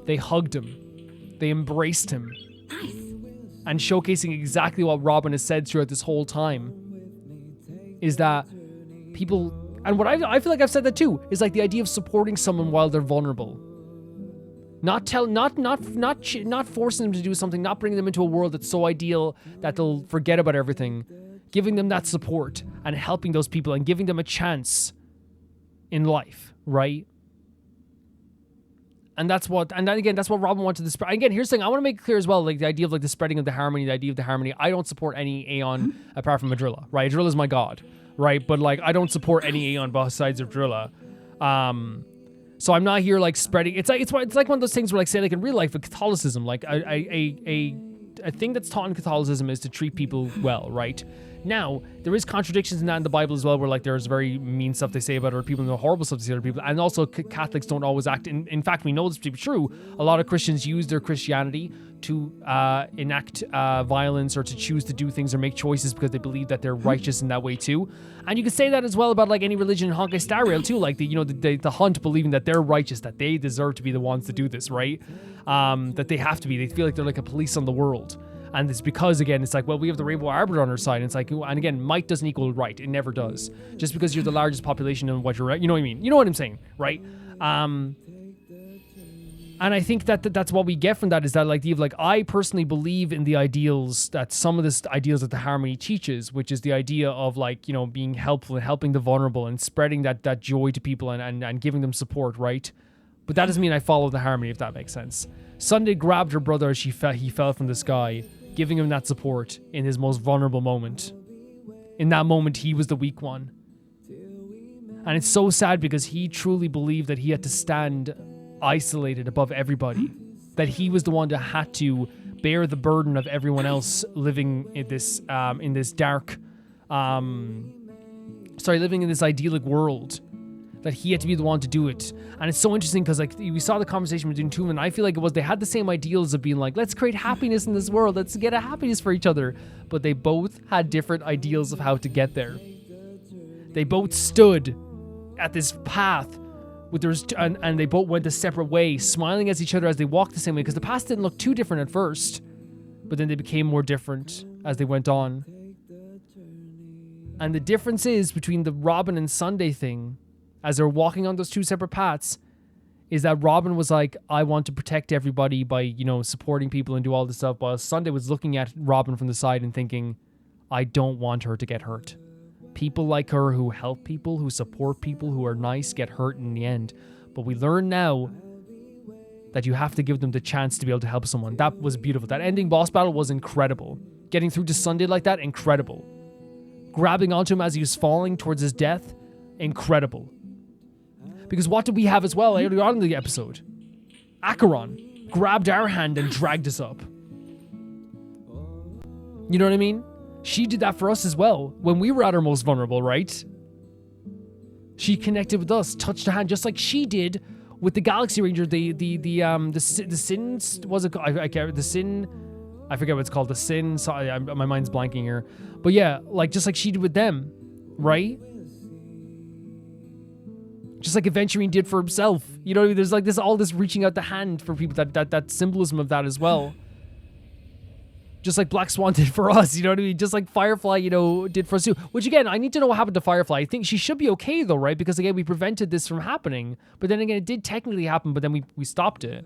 They hugged him. They embraced him. And showcasing exactly what Robin has said throughout this whole time is that people, and what I feel like I've said that too, is like the idea of supporting someone while they're vulnerable. Not forcing them to do something, not bringing them into a world that's so ideal that they'll forget about everything. Giving them that support and helping those people and giving them a chance in life, right? And that's what Robin wanted to spread. Again, here's the thing, I want to make it clear as well, like the idea of like the spreading of the harmony, the idea of the harmony. I don't support any Aeon apart from Adrilla, right? Adrilla is my god, right? But like, I don't support any Aeon besides Adrilla. So I'm not here like spreading. It's like one of those things where like say like in real life with Catholicism, like a thing that's taught in Catholicism is to treat people well, right? Now, there is contradictions in that in the Bible as well, where like there's very mean stuff they say about other people and horrible stuff they say about other people, and also Catholics don't always act. In fact, we know this to be true. A lot of Christians use their Christianity to enact violence or to choose to do things or make choices because they believe that they're righteous in that way too. And you can say that as well about like any religion in Honkai Star Rail too, like the Hunt believing that they're righteous, that they deserve to be the ones to do this, right? That they have to be. They feel like they're like a police on the world. And it's because, again, it's like, well, we have the Rainbow Arbiter on our side. And it's like, and again, might doesn't equal right. It never does. Just because you're the largest population and what you're, you know what I mean? You know what I'm saying, right? And I think that's what we get from that is that, like, I personally believe in the ideals that some of the ideals that the Harmony teaches, which is the idea of, like, being helpful and helping the vulnerable and spreading that joy to people and giving them support, right? But that doesn't mean I follow the Harmony, if that makes sense. Sunday grabbed her brother as he fell from the sky, giving him that support in his most vulnerable moment. In that moment, he was the weak one. And it's so sad because he truly believed that he had to stand isolated above everybody. That he was the one that had to bear the burden of everyone else living in this dark, living in this idyllic world. That he had to be the one to do it. And it's so interesting because, like, we saw the conversation between two of them, and I feel like they had the same ideals of being like, let's create happiness in this world, let's get a happiness for each other. But they both had different ideals of how to get there. They both stood at this path and they both went a separate way, smiling at each other as they walked the same way, because the paths didn't look too different at first, but then they became more different as they went on. And the difference is between the Robin and Sunday thing, as they're walking on those two separate paths, is that Robin was like, I want to protect everybody by, you know, supporting people and do all this stuff, while Sunday was looking at Robin from the side and thinking, I don't want her to get hurt. People like her who help people, who support people, who are nice, get hurt in the end. But we learn now that you have to give them the chance to be able to help someone. That was beautiful. That ending boss battle was incredible. Getting through to Sunday like that, incredible. Grabbing onto him as he was falling towards his death, incredible. Because what did we have as well earlier on in the episode? Acheron grabbed our hand and dragged us up. You know what I mean? She did that for us as well when we were at our most vulnerable, right? She connected with us, touched our hand, just like she did with the Galaxy Ranger. The Sin, was it? I can't. The Sin, I forget what it's called. The Sin. Sorry, my mind's blanking here. But yeah, like just like she did with them, right? Just like Aventurine did for himself. You know what I mean? There's like all this reaching out the hand for people. That symbolism of that as well. Just like Black Swan did for us, you know what I mean? Just like Firefly, you know, did for us too. Which again, I need to know what happened to Firefly. I think she should be okay though, right? Because again, we prevented this from happening. But then again, it did technically happen, but then we stopped it.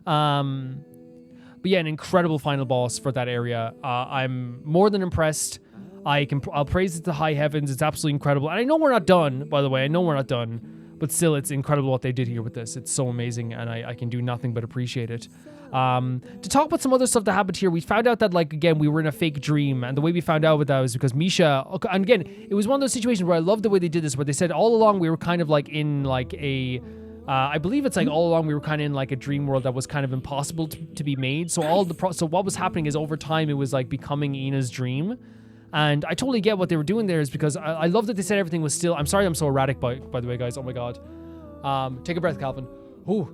But yeah, an incredible final boss for that area. I'm more than impressed. I'll praise it to high heavens. It's absolutely incredible. And I know we're not done, by the way. I know we're not done. But still, it's incredible what they did here with this. It's so amazing, and I can do nothing but appreciate it. To talk about some other stuff that happened here, we found out that, like, again, we were in a fake dream, and the way we found out with that was because Misha, and again, it was one of those situations where I love the way they did this, where they said all along we were kind of like in like a, I believe it's like all along we were kind of in like a dream world that was kind of impossible to be made. So so what was happening is over time it was like becoming Ina's dream. And I totally get what they were doing there, is because I love that they said everything was still. I'm sorry I'm so erratic, by the way, guys. Oh my god. Take a breath, Calvin. Ooh.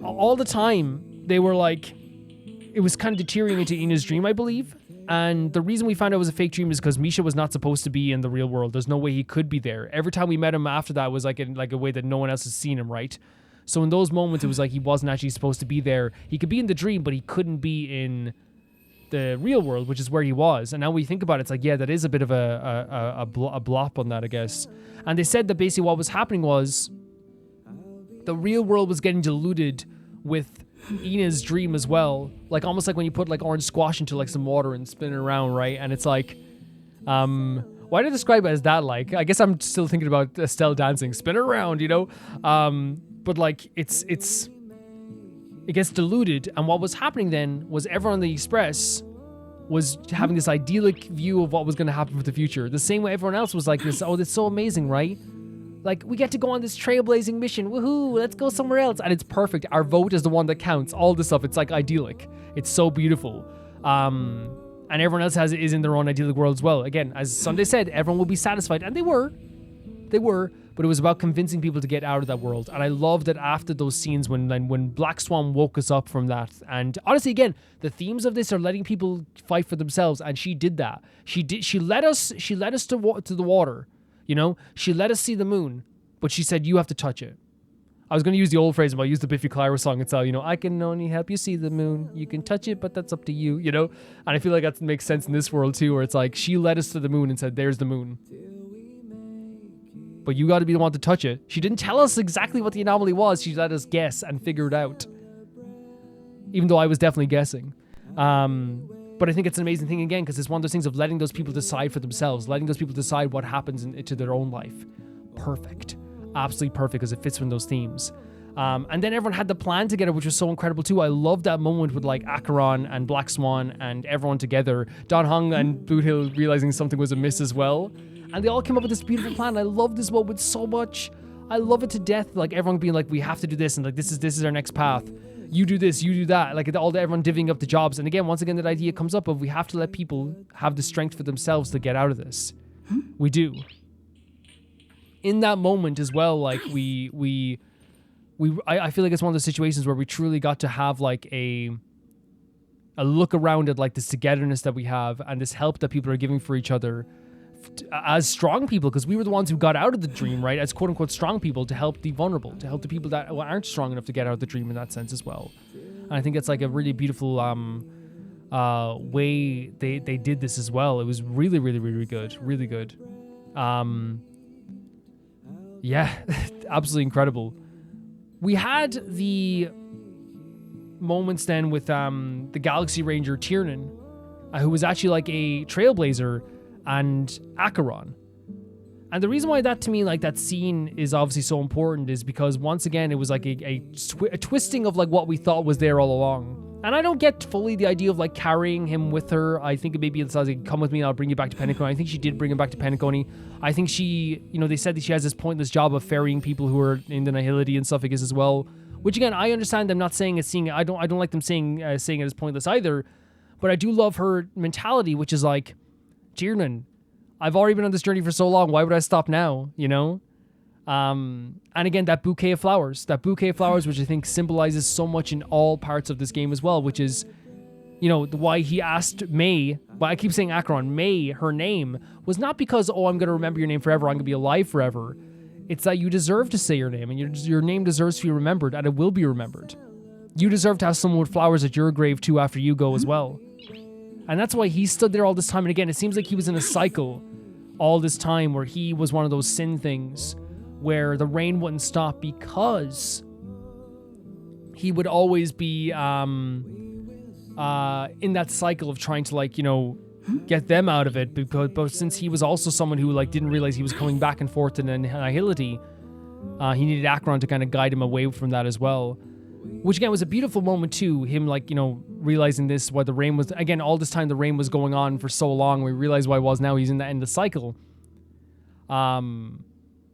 All the time they were like, it was kind of deteriorating into Ina's dream, I believe. And the reason we found out it was a fake dream is because Misha was not supposed to be in the real world. There's no way he could be there. Every time we met him after that was like in like a way that no one else has seen him, right? So in those moments, it was like he wasn't actually supposed to be there. He could be in the dream, but he couldn't be in the real world, which is where he was. And now we think about it, it's like, yeah, that is a bit of a blop on that, I guess. And they said that basically what was happening was the real world was getting diluted with Ina's dream as well. Like almost like when you put like orange squash into like some water and spin it around, right? And it's like, why did I describe it as that? Like, I guess I'm still thinking about Estelle dancing, spin it around, you know? But like it gets diluted, and what was happening then was everyone on the Express was having this idyllic view of what was going to happen for the future. The same way everyone else was like this, oh, that's so amazing, right? Like, we get to go on this trailblazing mission, woohoo, let's go somewhere else, and it's perfect. Our vote is the one that counts, all this stuff, it's like idyllic. It's so beautiful. And everyone else is in their own idyllic world as well. Again, as Sunday said, everyone will be satisfied, and they were, but it was about convincing people to get out of that world. And I love that after those scenes when Black Swan woke us up from that. And honestly, again, the themes of this are letting people fight for themselves, and she did that. She led us to the water, you know? She let us see the moon, but she said, you have to touch it. I was going to use the old phrase, but I used the Biffy Clyro song and say, you know, I can only help you see the moon. You can touch it, but that's up to you, you know? And I feel like that makes sense in this world too, where it's like she led us to the moon and said, there's the moon. But you got to be the one to touch it. She didn't tell us exactly what the anomaly was. She let us guess and figure it out. Even though I was definitely guessing. But I think it's an amazing thing again, because it's one of those things of letting those people decide for themselves. Letting those people decide what happens to their own life. Perfect. Absolutely perfect, because it fits with those themes. And then everyone had the plan together, which was so incredible too. I love that moment with like Acheron and Black Swan and everyone together. Don Hung and Boot Hill realizing something was amiss as well. And they all came up with this beautiful plan. I love this moment so much. I love it to death. Like everyone being like, we have to do this, and like this is our next path. You do this, you do that. Like everyone divvying up the jobs. And again, once again, that idea comes up of we have to let people have the strength for themselves to get out of this. We do. In that moment as well, like I feel like it's one of those situations where we truly got to have like a look around at like this togetherness that we have and this help that people are giving for each other as strong people, because we were the ones who got out of the dream, right? As quote unquote strong people, to help the vulnerable, to help the people that aren't strong enough to get out of the dream in that sense as well. And I think it's like a really beautiful way they did this as well. It was really, really, really good. Really good. Yeah, absolutely incredible. We had the moments then with the Galaxy Ranger Tiernan, who was actually like a trailblazer, and Acheron. And the reason why that, to me, like, that scene is obviously so important is because, once again, it was like a twisting of like what we thought was there all along. And I don't get fully the idea of like carrying him with her. I think maybe it's like, come with me and I'll bring you back to Penacony. I think she did bring him back to Penacony. I think she, you know, they said that she has this pointless job of ferrying people who are in the Nihility and stuff, I guess, as well. Which, again, I understand them not saying it, seeing it. I don't like them saying it as pointless either. But I do love her mentality, which is like, Tiernan, I've already been on this journey for so long. Why would I stop now? You know? And again, that bouquet of flowers, which I think symbolizes so much in all parts of this game as well, which is, you know, why he asked May, but I keep saying Acheron, May, her name, was not because, oh, I'm going to remember your name forever, I'm going to be alive forever. It's that you deserve to say your name, and your name deserves to be remembered, and it will be remembered. You deserve to have someone with flowers at your grave too after you go as well. And that's why he stood there all this time. And again, it seems like he was in a cycle all this time where he was one of those sin things where the rain wouldn't stop because he would always be in that cycle of trying to, like, you know, get them out of it. But since he was also someone who, like, didn't realize he was coming back and forth in Nihility, he needed Acheron to kind of guide him away from that as well. Which, again, was a beautiful moment, too. Him, like, you know, realizing this, why the rain was... Again, all this time the rain was going on for so long. We realized why it was. Now he's in the end of the cycle. But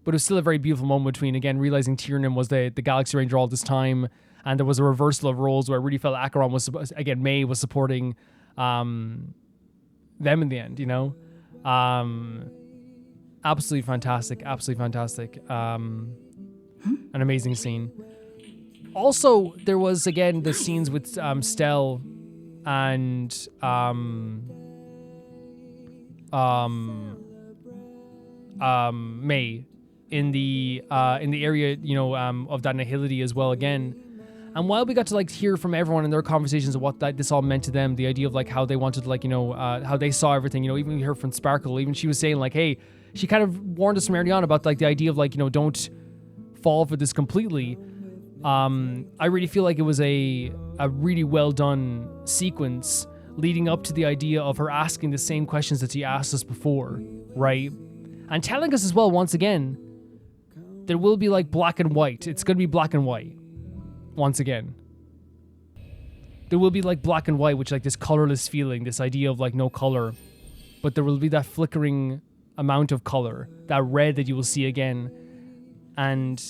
it was still a very beautiful moment between, again, realizing Tiernan was the Galaxy Ranger all this time. And there was a reversal of roles where I really felt Acheron was... Again, May was supporting them in the end, you know? Absolutely fantastic. Absolutely fantastic. An amazing scene. Also, there was, again, the scenes with Stell and May in the area, you know, of that Nihility as well again. And while we got to, like, hear from everyone in their conversations of what this all meant to them, the idea of, like, how they wanted to, like, you know, how they saw everything, you know, even we heard from Sparkle, even she was saying, like, hey, she kind of warned us from early on about, like, the idea of, like, you know, don't fall for this completely. I really feel like it was a really well done sequence leading up to the idea of her asking the same questions that she asked us before, right? And telling us as well, once again, there will be, like, black and white. It's going to be black and white. Once again. There will be, like, black and white, which, like, this colorless feeling, this idea of, like, no color. But there will be that flickering amount of color, that red that you will see again. And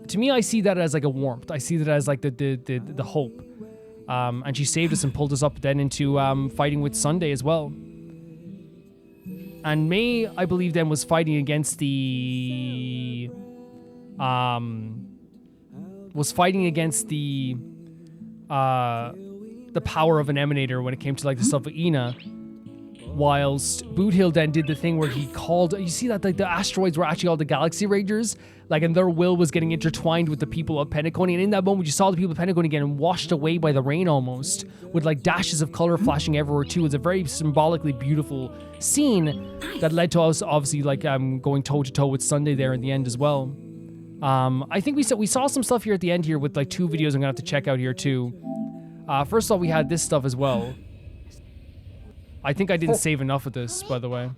to me, I see that as, like, a warmth. I see that as, like, the hope. And she saved us and pulled us up then into fighting with Sunday as well. And May, I believe, then was fighting against the power of an emanator when it came to, like, the stuff of Ina. Whilst Boothill then did the thing where he called... You see that, like, the asteroids were actually all the Galaxy Rangers? Like, and their will was getting intertwined with the people of Penacony. And in that moment, you saw the people of Penacony getting washed away by the rain almost. With, like, dashes of color flashing everywhere, too. It's a very symbolically beautiful scene that led to us, obviously, like, going toe-to-toe with Sunday there in the end as well. I think we saw some stuff here at the end here with, like, 2 videos I'm going to have to check out here, too. First of all, we had this stuff as well. I think I didn't save enough of this, by the way.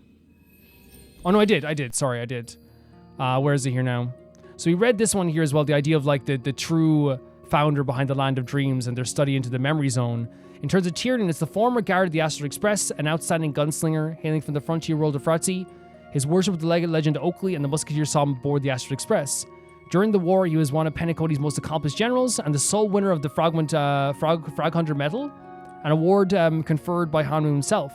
Oh, no, I did. Sorry, I did. Where is it here now? So we read this one here as well, the idea of, like, the true founder behind the Land of Dreams and their study into the memory zone. In terms of Tiernan, it's the former guard of the Astral Express, an outstanding gunslinger hailing from the frontier world of Fratzi. His worship of the legend Oakley and the Musketeers saw him aboard the Astral Express. During the war, he was one of Penacony's most accomplished generals and the sole winner of the Frog Hunter Medal, an award conferred by Hanmu himself.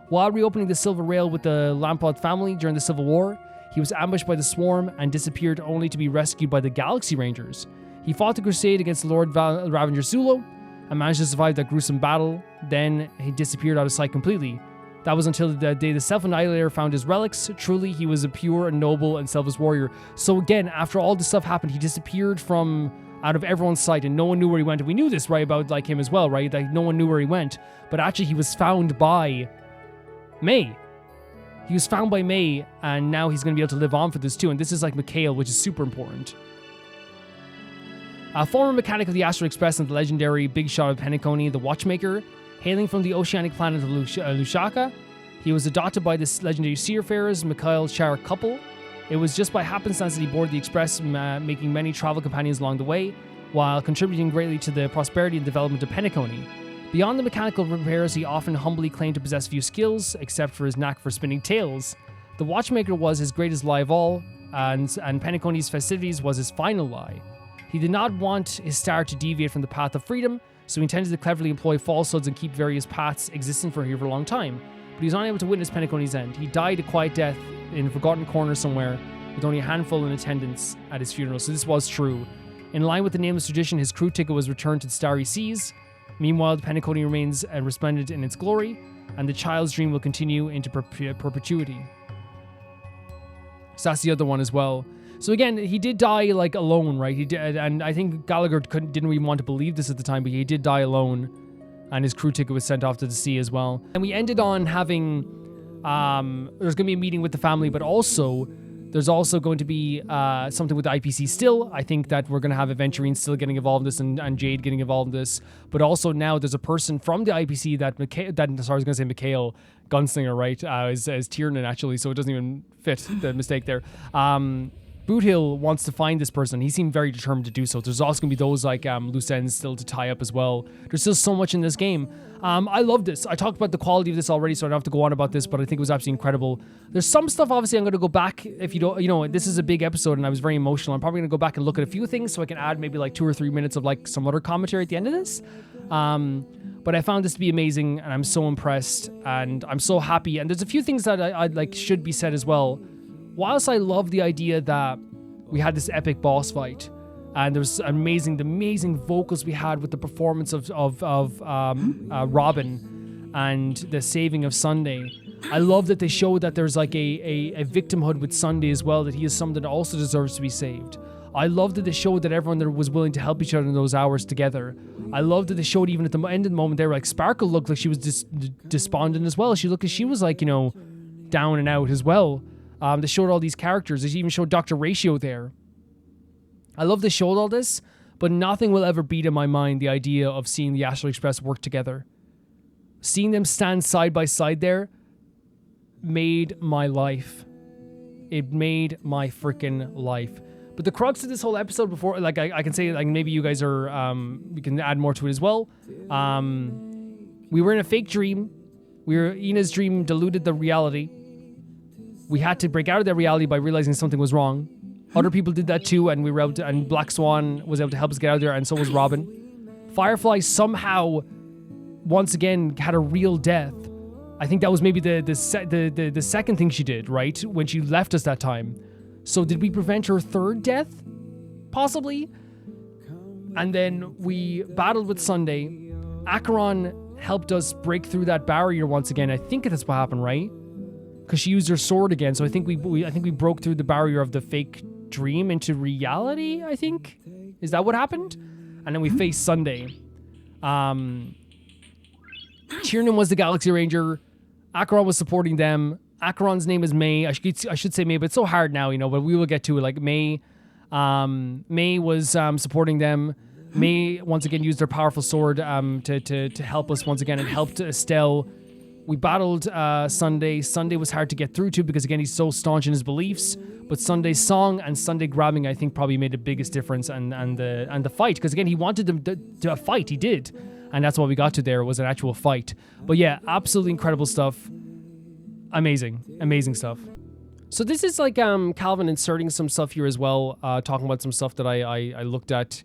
While reopening the Silver Rail with the Lampod family during the Civil War, he was ambushed by the Swarm and disappeared only to be rescued by the Galaxy Rangers. He fought the crusade against Lord Ravager Zulo and managed to survive that gruesome battle. Then he disappeared out of sight completely. That was until the day the Self-Annihilator found his relics. Truly, he was a pure and noble and selfless warrior. So again, after all this stuff happened, he disappeared from out of everyone's sight and no one knew where he went. And we knew this, right, about, like, him as well, right? Like, no one knew where he went. But actually, he was found by May. He was found by May, and now he's going to be able to live on for this too. And this is like Mikhail, which is super important. A former mechanic of the Astral Express and the legendary Big Shot of Penacony, the Watchmaker, hailing from the oceanic planet of Lushaka. He was adopted by this legendary seafarers, Mikhail Char couple. It was just by happenstance that he boarded the Express, making many travel companions along the way, while contributing greatly to the prosperity and development of Penacony. Beyond the mechanical repairs, he often humbly claimed to possess few skills, except for his knack for spinning tales. The Watchmaker was his greatest lie of all, and Penacony's festivities was his final lie. He did not want his star to deviate from the path of freedom, so he intended to cleverly employ falsehoods and keep various paths existing for a long time. But he was unable to witness Penacony's end. He died a quiet death in a forgotten corner somewhere, with only a handful in attendance at his funeral. So this was true. In line with the nameless tradition, his crew ticket was returned to the starry seas. Meanwhile, Penacony remains resplendent in its glory, and the child's dream will continue into perpetuity. So that's the other one as well. So again, he did die like alone, right? He did, and I think Gallagher didn't even want to believe this at the time, but he did die alone, and his crew ticket was sent off to the sea as well. And we ended on having, there's going to be a meeting with the family, but also there's also going to be something with the IPC still. I think that we're going to have Aventurine still getting involved in this and Jade getting involved in this. But also now there's a person from the IPC that I was going to say Mikhail, Gunslinger, right? As Tiernan actually, so it doesn't even fit the mistake there. Boothill wants to find this person. He seemed very determined to do so. There's also going to be those like loose ends still to tie up as well. There's still so much in this game. I love this. I talked about the quality of this already, so I don't have to go on about this, but I think it was absolutely incredible. There's some stuff, obviously, I'm going to go back. If you don't, this is a big episode and I was very emotional. I'm probably going to go back and look at a few things so I can add maybe like 2 or 3 minutes of like some other commentary at the end of this. But I found this to be amazing and I'm so impressed and I'm so happy. And there's a few things that I like should be said as well. Whilst I love the idea that we had this epic boss fight, and there was the amazing vocals we had with the performance of Robin and the saving of Sunday. I love that they showed that there's like a victimhood with Sunday as well, that he is someone that also deserves to be saved. I love that they showed that everyone there was willing to help each other in those hours together. I love that they showed even at the end of the moment they were like, Sparkle looked like she was despondent as well. She looked like she was like, down and out as well. They showed all these characters. They even showed Dr. Ratio there. I love they showed all this, but nothing will ever beat in my mind the idea of seeing the Astral Express work together. Seeing them stand side by side there made my life. It made my freaking life. But the crux of this whole episode before, like I can say, like maybe you guys are, we can add more to it as well. We were in a fake dream. Ina's dream diluted the reality. We had to break out of that reality by realizing something was wrong. Other people did that too, and we were able to, and Black Swan was able to help us get out of there, and so was Robin. Firefly somehow, once again, had a real death. I think that was maybe the second thing she did, right? When she left us that time. So did we prevent her third death? Possibly. And then we battled with Sunday. Acheron helped us break through that barrier once again. I think that's what happened, right? Because she used her sword again, so I think we broke through the barrier of the fake dream into reality. I think is that what happened, and then we faced Sunday. Tiernan was the Galaxy Ranger. Acheron was supporting them. Acheron's name is May. I should say May, but it's so hard now, but we will get to it. Like May was supporting them. May once again used her powerful sword to help us once again and helped Estelle. We battled Sunday. Sunday was hard to get through to because, again, he's so staunch in his beliefs. But Sunday's song and Sunday grabbing, I think, probably made the biggest difference. And the fight, because, again, he wanted them to fight. He did. And that's what we got to there, was an actual fight. But, yeah, absolutely incredible stuff. Amazing stuff. So this is like Calvin inserting some stuff here as well, talking about some stuff that I looked at.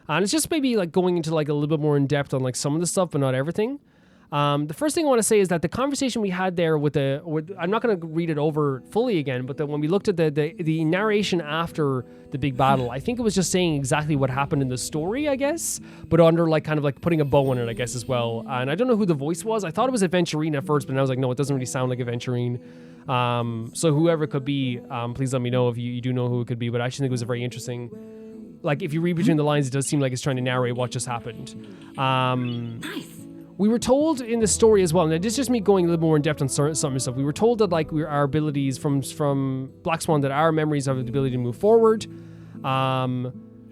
And it's just maybe like going into like a little bit more in depth on like some of the stuff, but not everything. The first thing I want to say is that the conversation we had there with I'm not going to read it over fully again, but when we looked at the narration after the big battle, I think it was just saying exactly what happened in the story, I guess, but under like kind of like putting a bow on it, I guess, as well. And I don't know who the voice was. I thought it was Aventurine at first, but then I was like, no, it doesn't really sound like Aventurine. So whoever it could be, please let me know if you do know who it could be, but I actually think it was a very interesting, like if you read between the lines, it does seem like it's trying to narrate what just happened. Nice. we were told in the story as well, and this is just me going a little more in depth on some stuff. We were told that like our abilities from Black Swan, that our memories have the ability to move forward.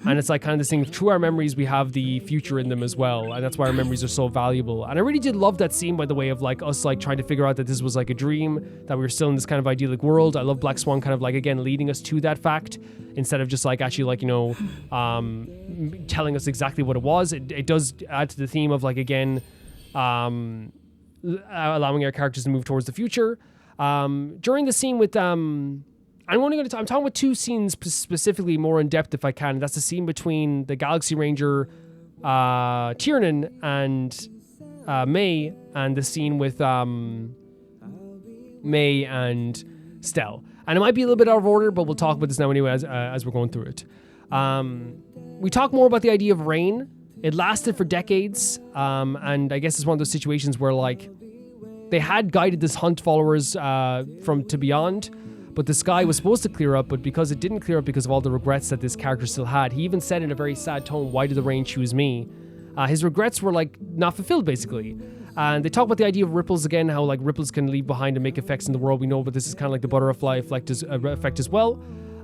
And it's like kind of this thing, through our memories, we have the future in them as well. And that's why our memories are so valuable. And I really did love that scene, by the way, of like us like trying to figure out that this was like a dream, that we were still in this kind of idyllic world. I love Black Swan kind of like, again, leading us to that fact instead of just like actually like, you know, telling us exactly what it was. It does add to the theme of like, again, allowing our characters to move towards the future. During the scene with... I'm talking about two scenes specifically more in depth if I can. That's the scene between the Galaxy Ranger, Tiernan and May, and the scene with May and Stell. And it might be a little bit out of order, but we'll talk about this now anyway as we're going through it. We talk more about the idea of rain. It lasted for decades, and I guess it's one of those situations where like they had guided this hunt followers to beyond. But the sky was supposed to clear up, but because it didn't clear up because of all the regrets that this character still had, he even said in a very sad tone, "Why did the rain choose me?" His regrets were like not fulfilled, basically. And they talk about the idea of ripples again, how like ripples can leave behind and make effects in the world. We know, but this is kind of like the butterfly effect as well.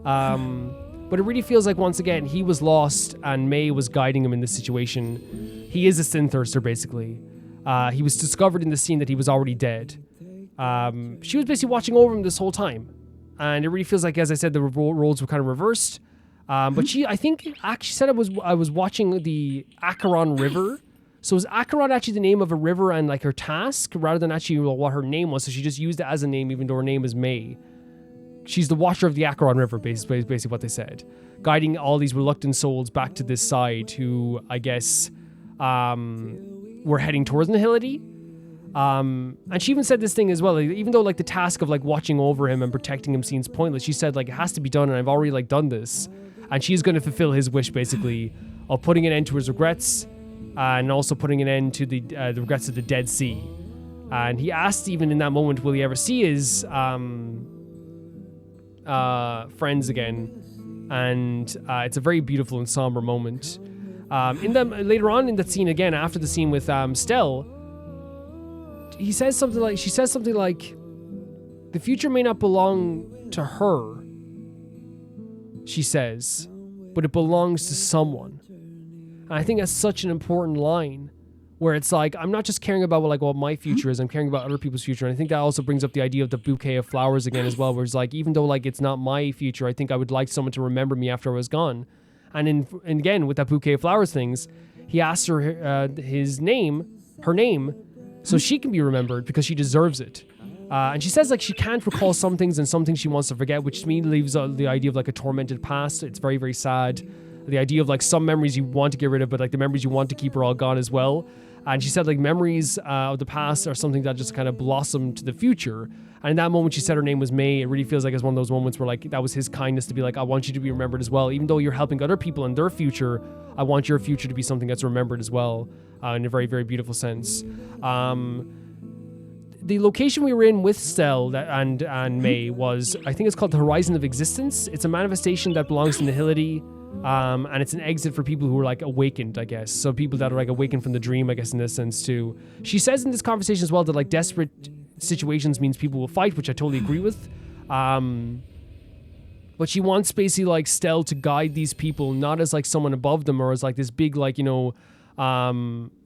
But it really feels like once again he was lost and May was guiding him in this situation. He is a sin thirster, basically. He was discovered in the scene that he was already dead. She was basically watching over him this whole time. And it really feels like, as I said, the roles were kind of reversed. But I think, actually said I was watching the Acheron River. So is Acheron actually the name of a river and like her task, rather than actually what her name was? So she just used it as a name, even though her name is May. She's the watcher of the Acheron River, basically what they said, guiding all these reluctant souls back to this side, who I guess were heading towards Nihility. And she even said this thing as well, like, even though like the task of like watching over him and protecting him seems pointless, she said like it has to be done, and I've already like done this, and she's going to fulfill his wish basically of putting an end to his regrets, and also putting an end to the regrets of the Dead Sea. And he asked even in that moment, will he ever see his friends again? And it's a very beautiful and somber moment. Later on in that scene again, after the scene with Stell, she says something like, the future may not belong to her, she says, but it belongs to someone. And I think that's such an important line, where it's like, I'm not just caring about what my future is, I'm caring about other people's future. And I think that also brings up the idea of the bouquet of flowers again as well, where it's like, even though like it's not my future, I think I would like someone to remember me after I was gone. And again, with that bouquet of flowers things, he asks her her name, so she can be remembered because she deserves it. And she says like she can't recall some things and some things she wants to forget, which to me leaves the idea of like a tormented past. It's very, very sad. The idea of like some memories you want to get rid of, but like the memories you want to keep are all gone as well. And she said like memories of the past are something that just kind of blossom to the future. And in that moment she said her name was May. It really feels like it's one of those moments where like that was his kindness to be like, I want you to be remembered as well. Even though you're helping other people in their future, I want your future to be something that's remembered as well. In a very, very beautiful sense. The location we were in with Stell and May was, I think it's called the Horizon of Existence. It's a manifestation that belongs to Nihility, and it's an exit for people who are like awakened, I guess. So people that are like awakened from the dream, I guess, in this sense too. She says in this conversation as well that like desperate situations means people will fight, which I totally agree with. But she wants basically like Stell to guide these people, not as like someone above them or as like this big like, you know,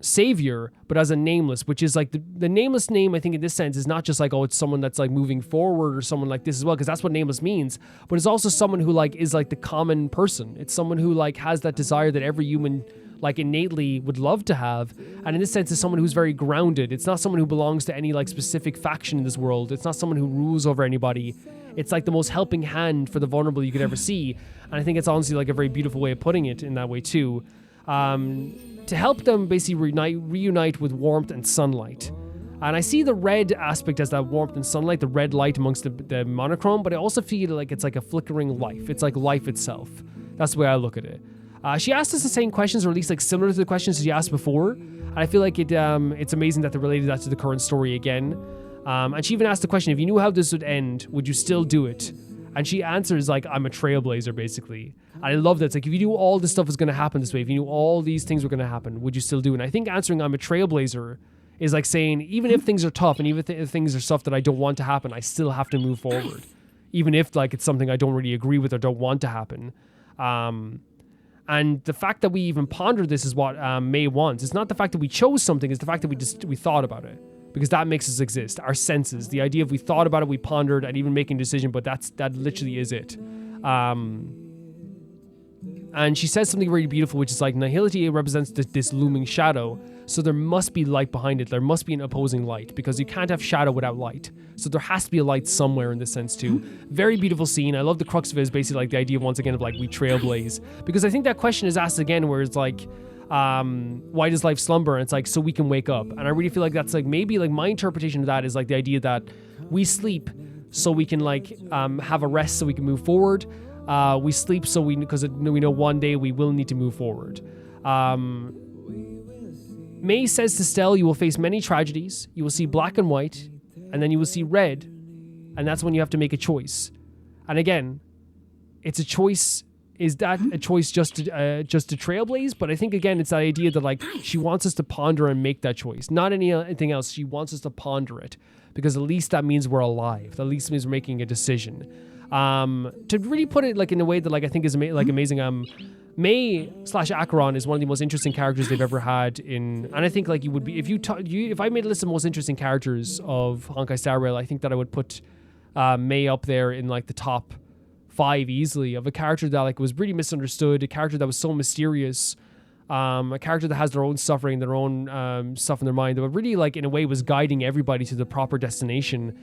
savior, but as a nameless, which is like the nameless name, I think in this sense is not just like, oh, it's someone that's like moving forward or someone like this as well, because that's what nameless means, but it's also someone who like is like the common person. It's someone who like has that desire that every human like innately would love to have, and in this sense is someone who's very grounded. It's not someone who belongs to any like specific faction in this world. It's not someone who rules over anybody. It's like the most helping hand for the vulnerable you could ever see, and I think it's honestly like a very beautiful way of putting it in that way too. To help them basically reunite with warmth and sunlight. And I see the red aspect as that warmth and sunlight, the red light amongst the monochrome, but I also feel like it's like a flickering life. It's like life itself. That's the way I look at it. She asked us the same questions, or at least like similar to the questions she asked before. And I feel like it's amazing that they related that to the current story again. And she even asked the question, if you knew how this would end, would you still do it? And she answers like, I'm a trailblazer, basically. And I love that. It's like, if you knew all this stuff was going to happen this way, if you knew all these things were going to happen, would you still do it? And I think answering I'm a trailblazer is like saying, even if things are tough and even if things are stuff that I don't want to happen, I still have to move forward. Even if like it's something I don't really agree with or don't want to happen. And the fact that we even ponder this is what May wants. It's not the fact that we chose something, it's the fact that we thought about it. Because that makes us exist. Our senses, the idea of we thought about it, we pondered, and even making a decision, but that literally is it. And she says something really beautiful, which is like, nihility represents this looming shadow, so there must be light behind it. There must be an opposing light, because you can't have shadow without light. So there has to be a light somewhere in this sense too. Very beautiful scene. I love the crux of it is basically like the idea of, once again, of like we trailblaze. Because I think that question is asked again where it's like, why does life slumber? And it's like, so we can wake up. And I really feel like that's like, maybe like my interpretation of that is like the idea that we sleep so we can like have a rest so we can move forward. We sleep so because we know one day we will need to move forward. May says to Stell, you will face many tragedies. You will see black and white, and then you will see red, and that's when you have to make a choice. And again, it's a choice. Is that a choice just to trailblaze? But I think again, it's that idea that like she wants us to ponder and make that choice, not anything else. She wants us to ponder it, because at least that means we're alive. At least it means we're making a decision. To really put it like in a way that like I think is amazing. May / Acheron is one of the most interesting characters they've ever had and I think like you would be if I made a list of most interesting characters of Honkai Star Rail, I think that I would put May up there in like the top 5 easily, of a character that like was really misunderstood, a character that was so mysterious, a character that has their own suffering, their own stuff in their mind, that really like in a way was guiding everybody to the proper destination.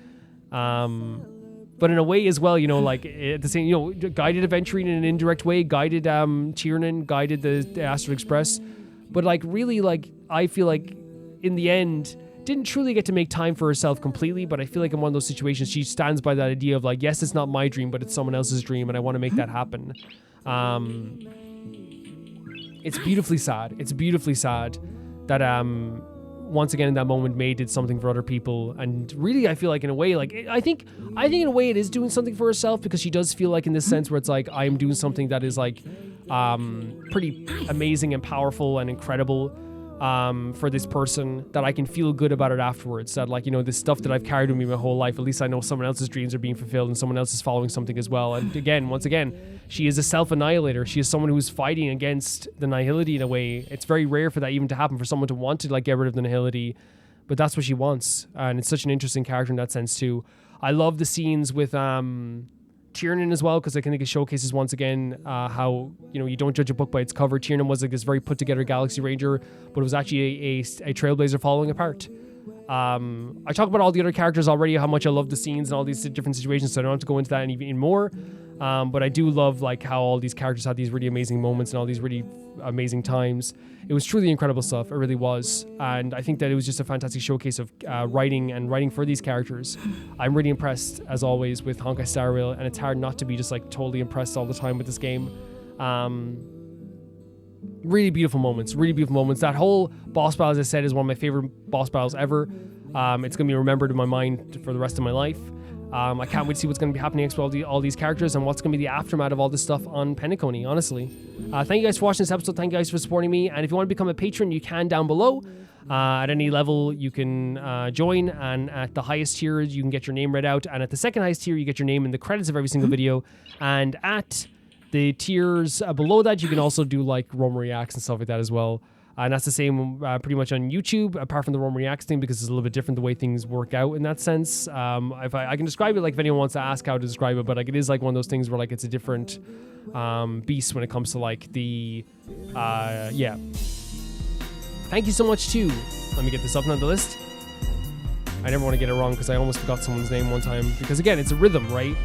But in a way as well, you know, like at the same, you know, guided adventuring in an indirect way, guided Tiernan, guided the Astral Express. But like really, like I feel like in the end, didn't truly get to make time for herself completely. But I feel like in one of those situations, she stands by that idea of like, yes, it's not my dream, but it's someone else's dream, and I want to make that happen. It's beautifully sad. It's beautifully sad that once again in that moment May did something for other people, and really I feel like in a way like I think in a way it is doing something for herself, because she does feel like in this sense where it's like I am doing something that is like pretty amazing and powerful and incredible for this person, that I can feel good about it afterwards, that like, you know, this stuff that I've carried with me my whole life, at least I know someone else's dreams are being fulfilled and someone else is following something as well. And again, once again, she is a self-annihilator. She is someone who is fighting against the nihility in a way. It's very rare for that even to happen, for someone to want to like get rid of the nihility, but that's what she wants. And it's such an interesting character in that sense too. I love the scenes with Tiernan as well, because I think it showcases once again how, you know, you don't judge a book by its cover. Tiernan was like this very put together Galaxy Ranger, but it was actually a trailblazer falling apart. I talked about all the other characters already, how much I love the scenes and all these different situations, so I don't have to go into that even more. But I do love like how all these characters had these really amazing moments and all these really amazing times. It was truly incredible stuff. It really was. And I think that it was just a fantastic showcase of writing for these characters. I'm really impressed, as always, with Honkai Star Rail, and it's hard not to be just like totally impressed all the time with this game. Really beautiful moments. That whole boss battle, as I said, is one of my favorite boss battles ever. It's going to be remembered in my mind for the rest of my life. I can't wait to see what's going to be happening next with all these characters and what's going to be the aftermath of all this stuff on Penacony, honestly. Thank you guys for watching this episode. Thank you guys for supporting me. And if you want to become a patron, you can down below. At any level, you can join. And at the highest tier, you can get your name read out. And at the second highest tier, you get your name in the credits of every single video. And at the tiers below that, you can also do like Rome Reacts and stuff like that as well. And that's the same pretty much on YouTube, apart from the Rome Reacts thing, because it's a little bit different the way things work out in that sense. If I can describe it, like if anyone wants to ask how to describe it, but like it is like one of those things where like it's a different beast when it comes to like the yeah. Thank you so much too. Let me get this up on the list. I never want to get it wrong because I almost forgot someone's name one time, because again, it's a rhythm, right?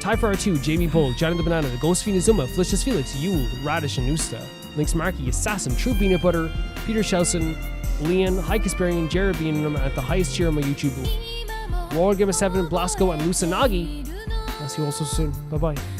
Typhar 2, Jamie Pole, Johnny the Banana, the Ghost Fiend Zuma, Felicious Felix, Yule, Radish and Nusta, Lynx Markey, Assassin, True Peanut Butter, Peter Shelson, Leon, High Casparian, Jared being at the highest tier on my YouTube, War Game 7, Blasco, and Lusanagi. I'll see you all so soon. Bye bye.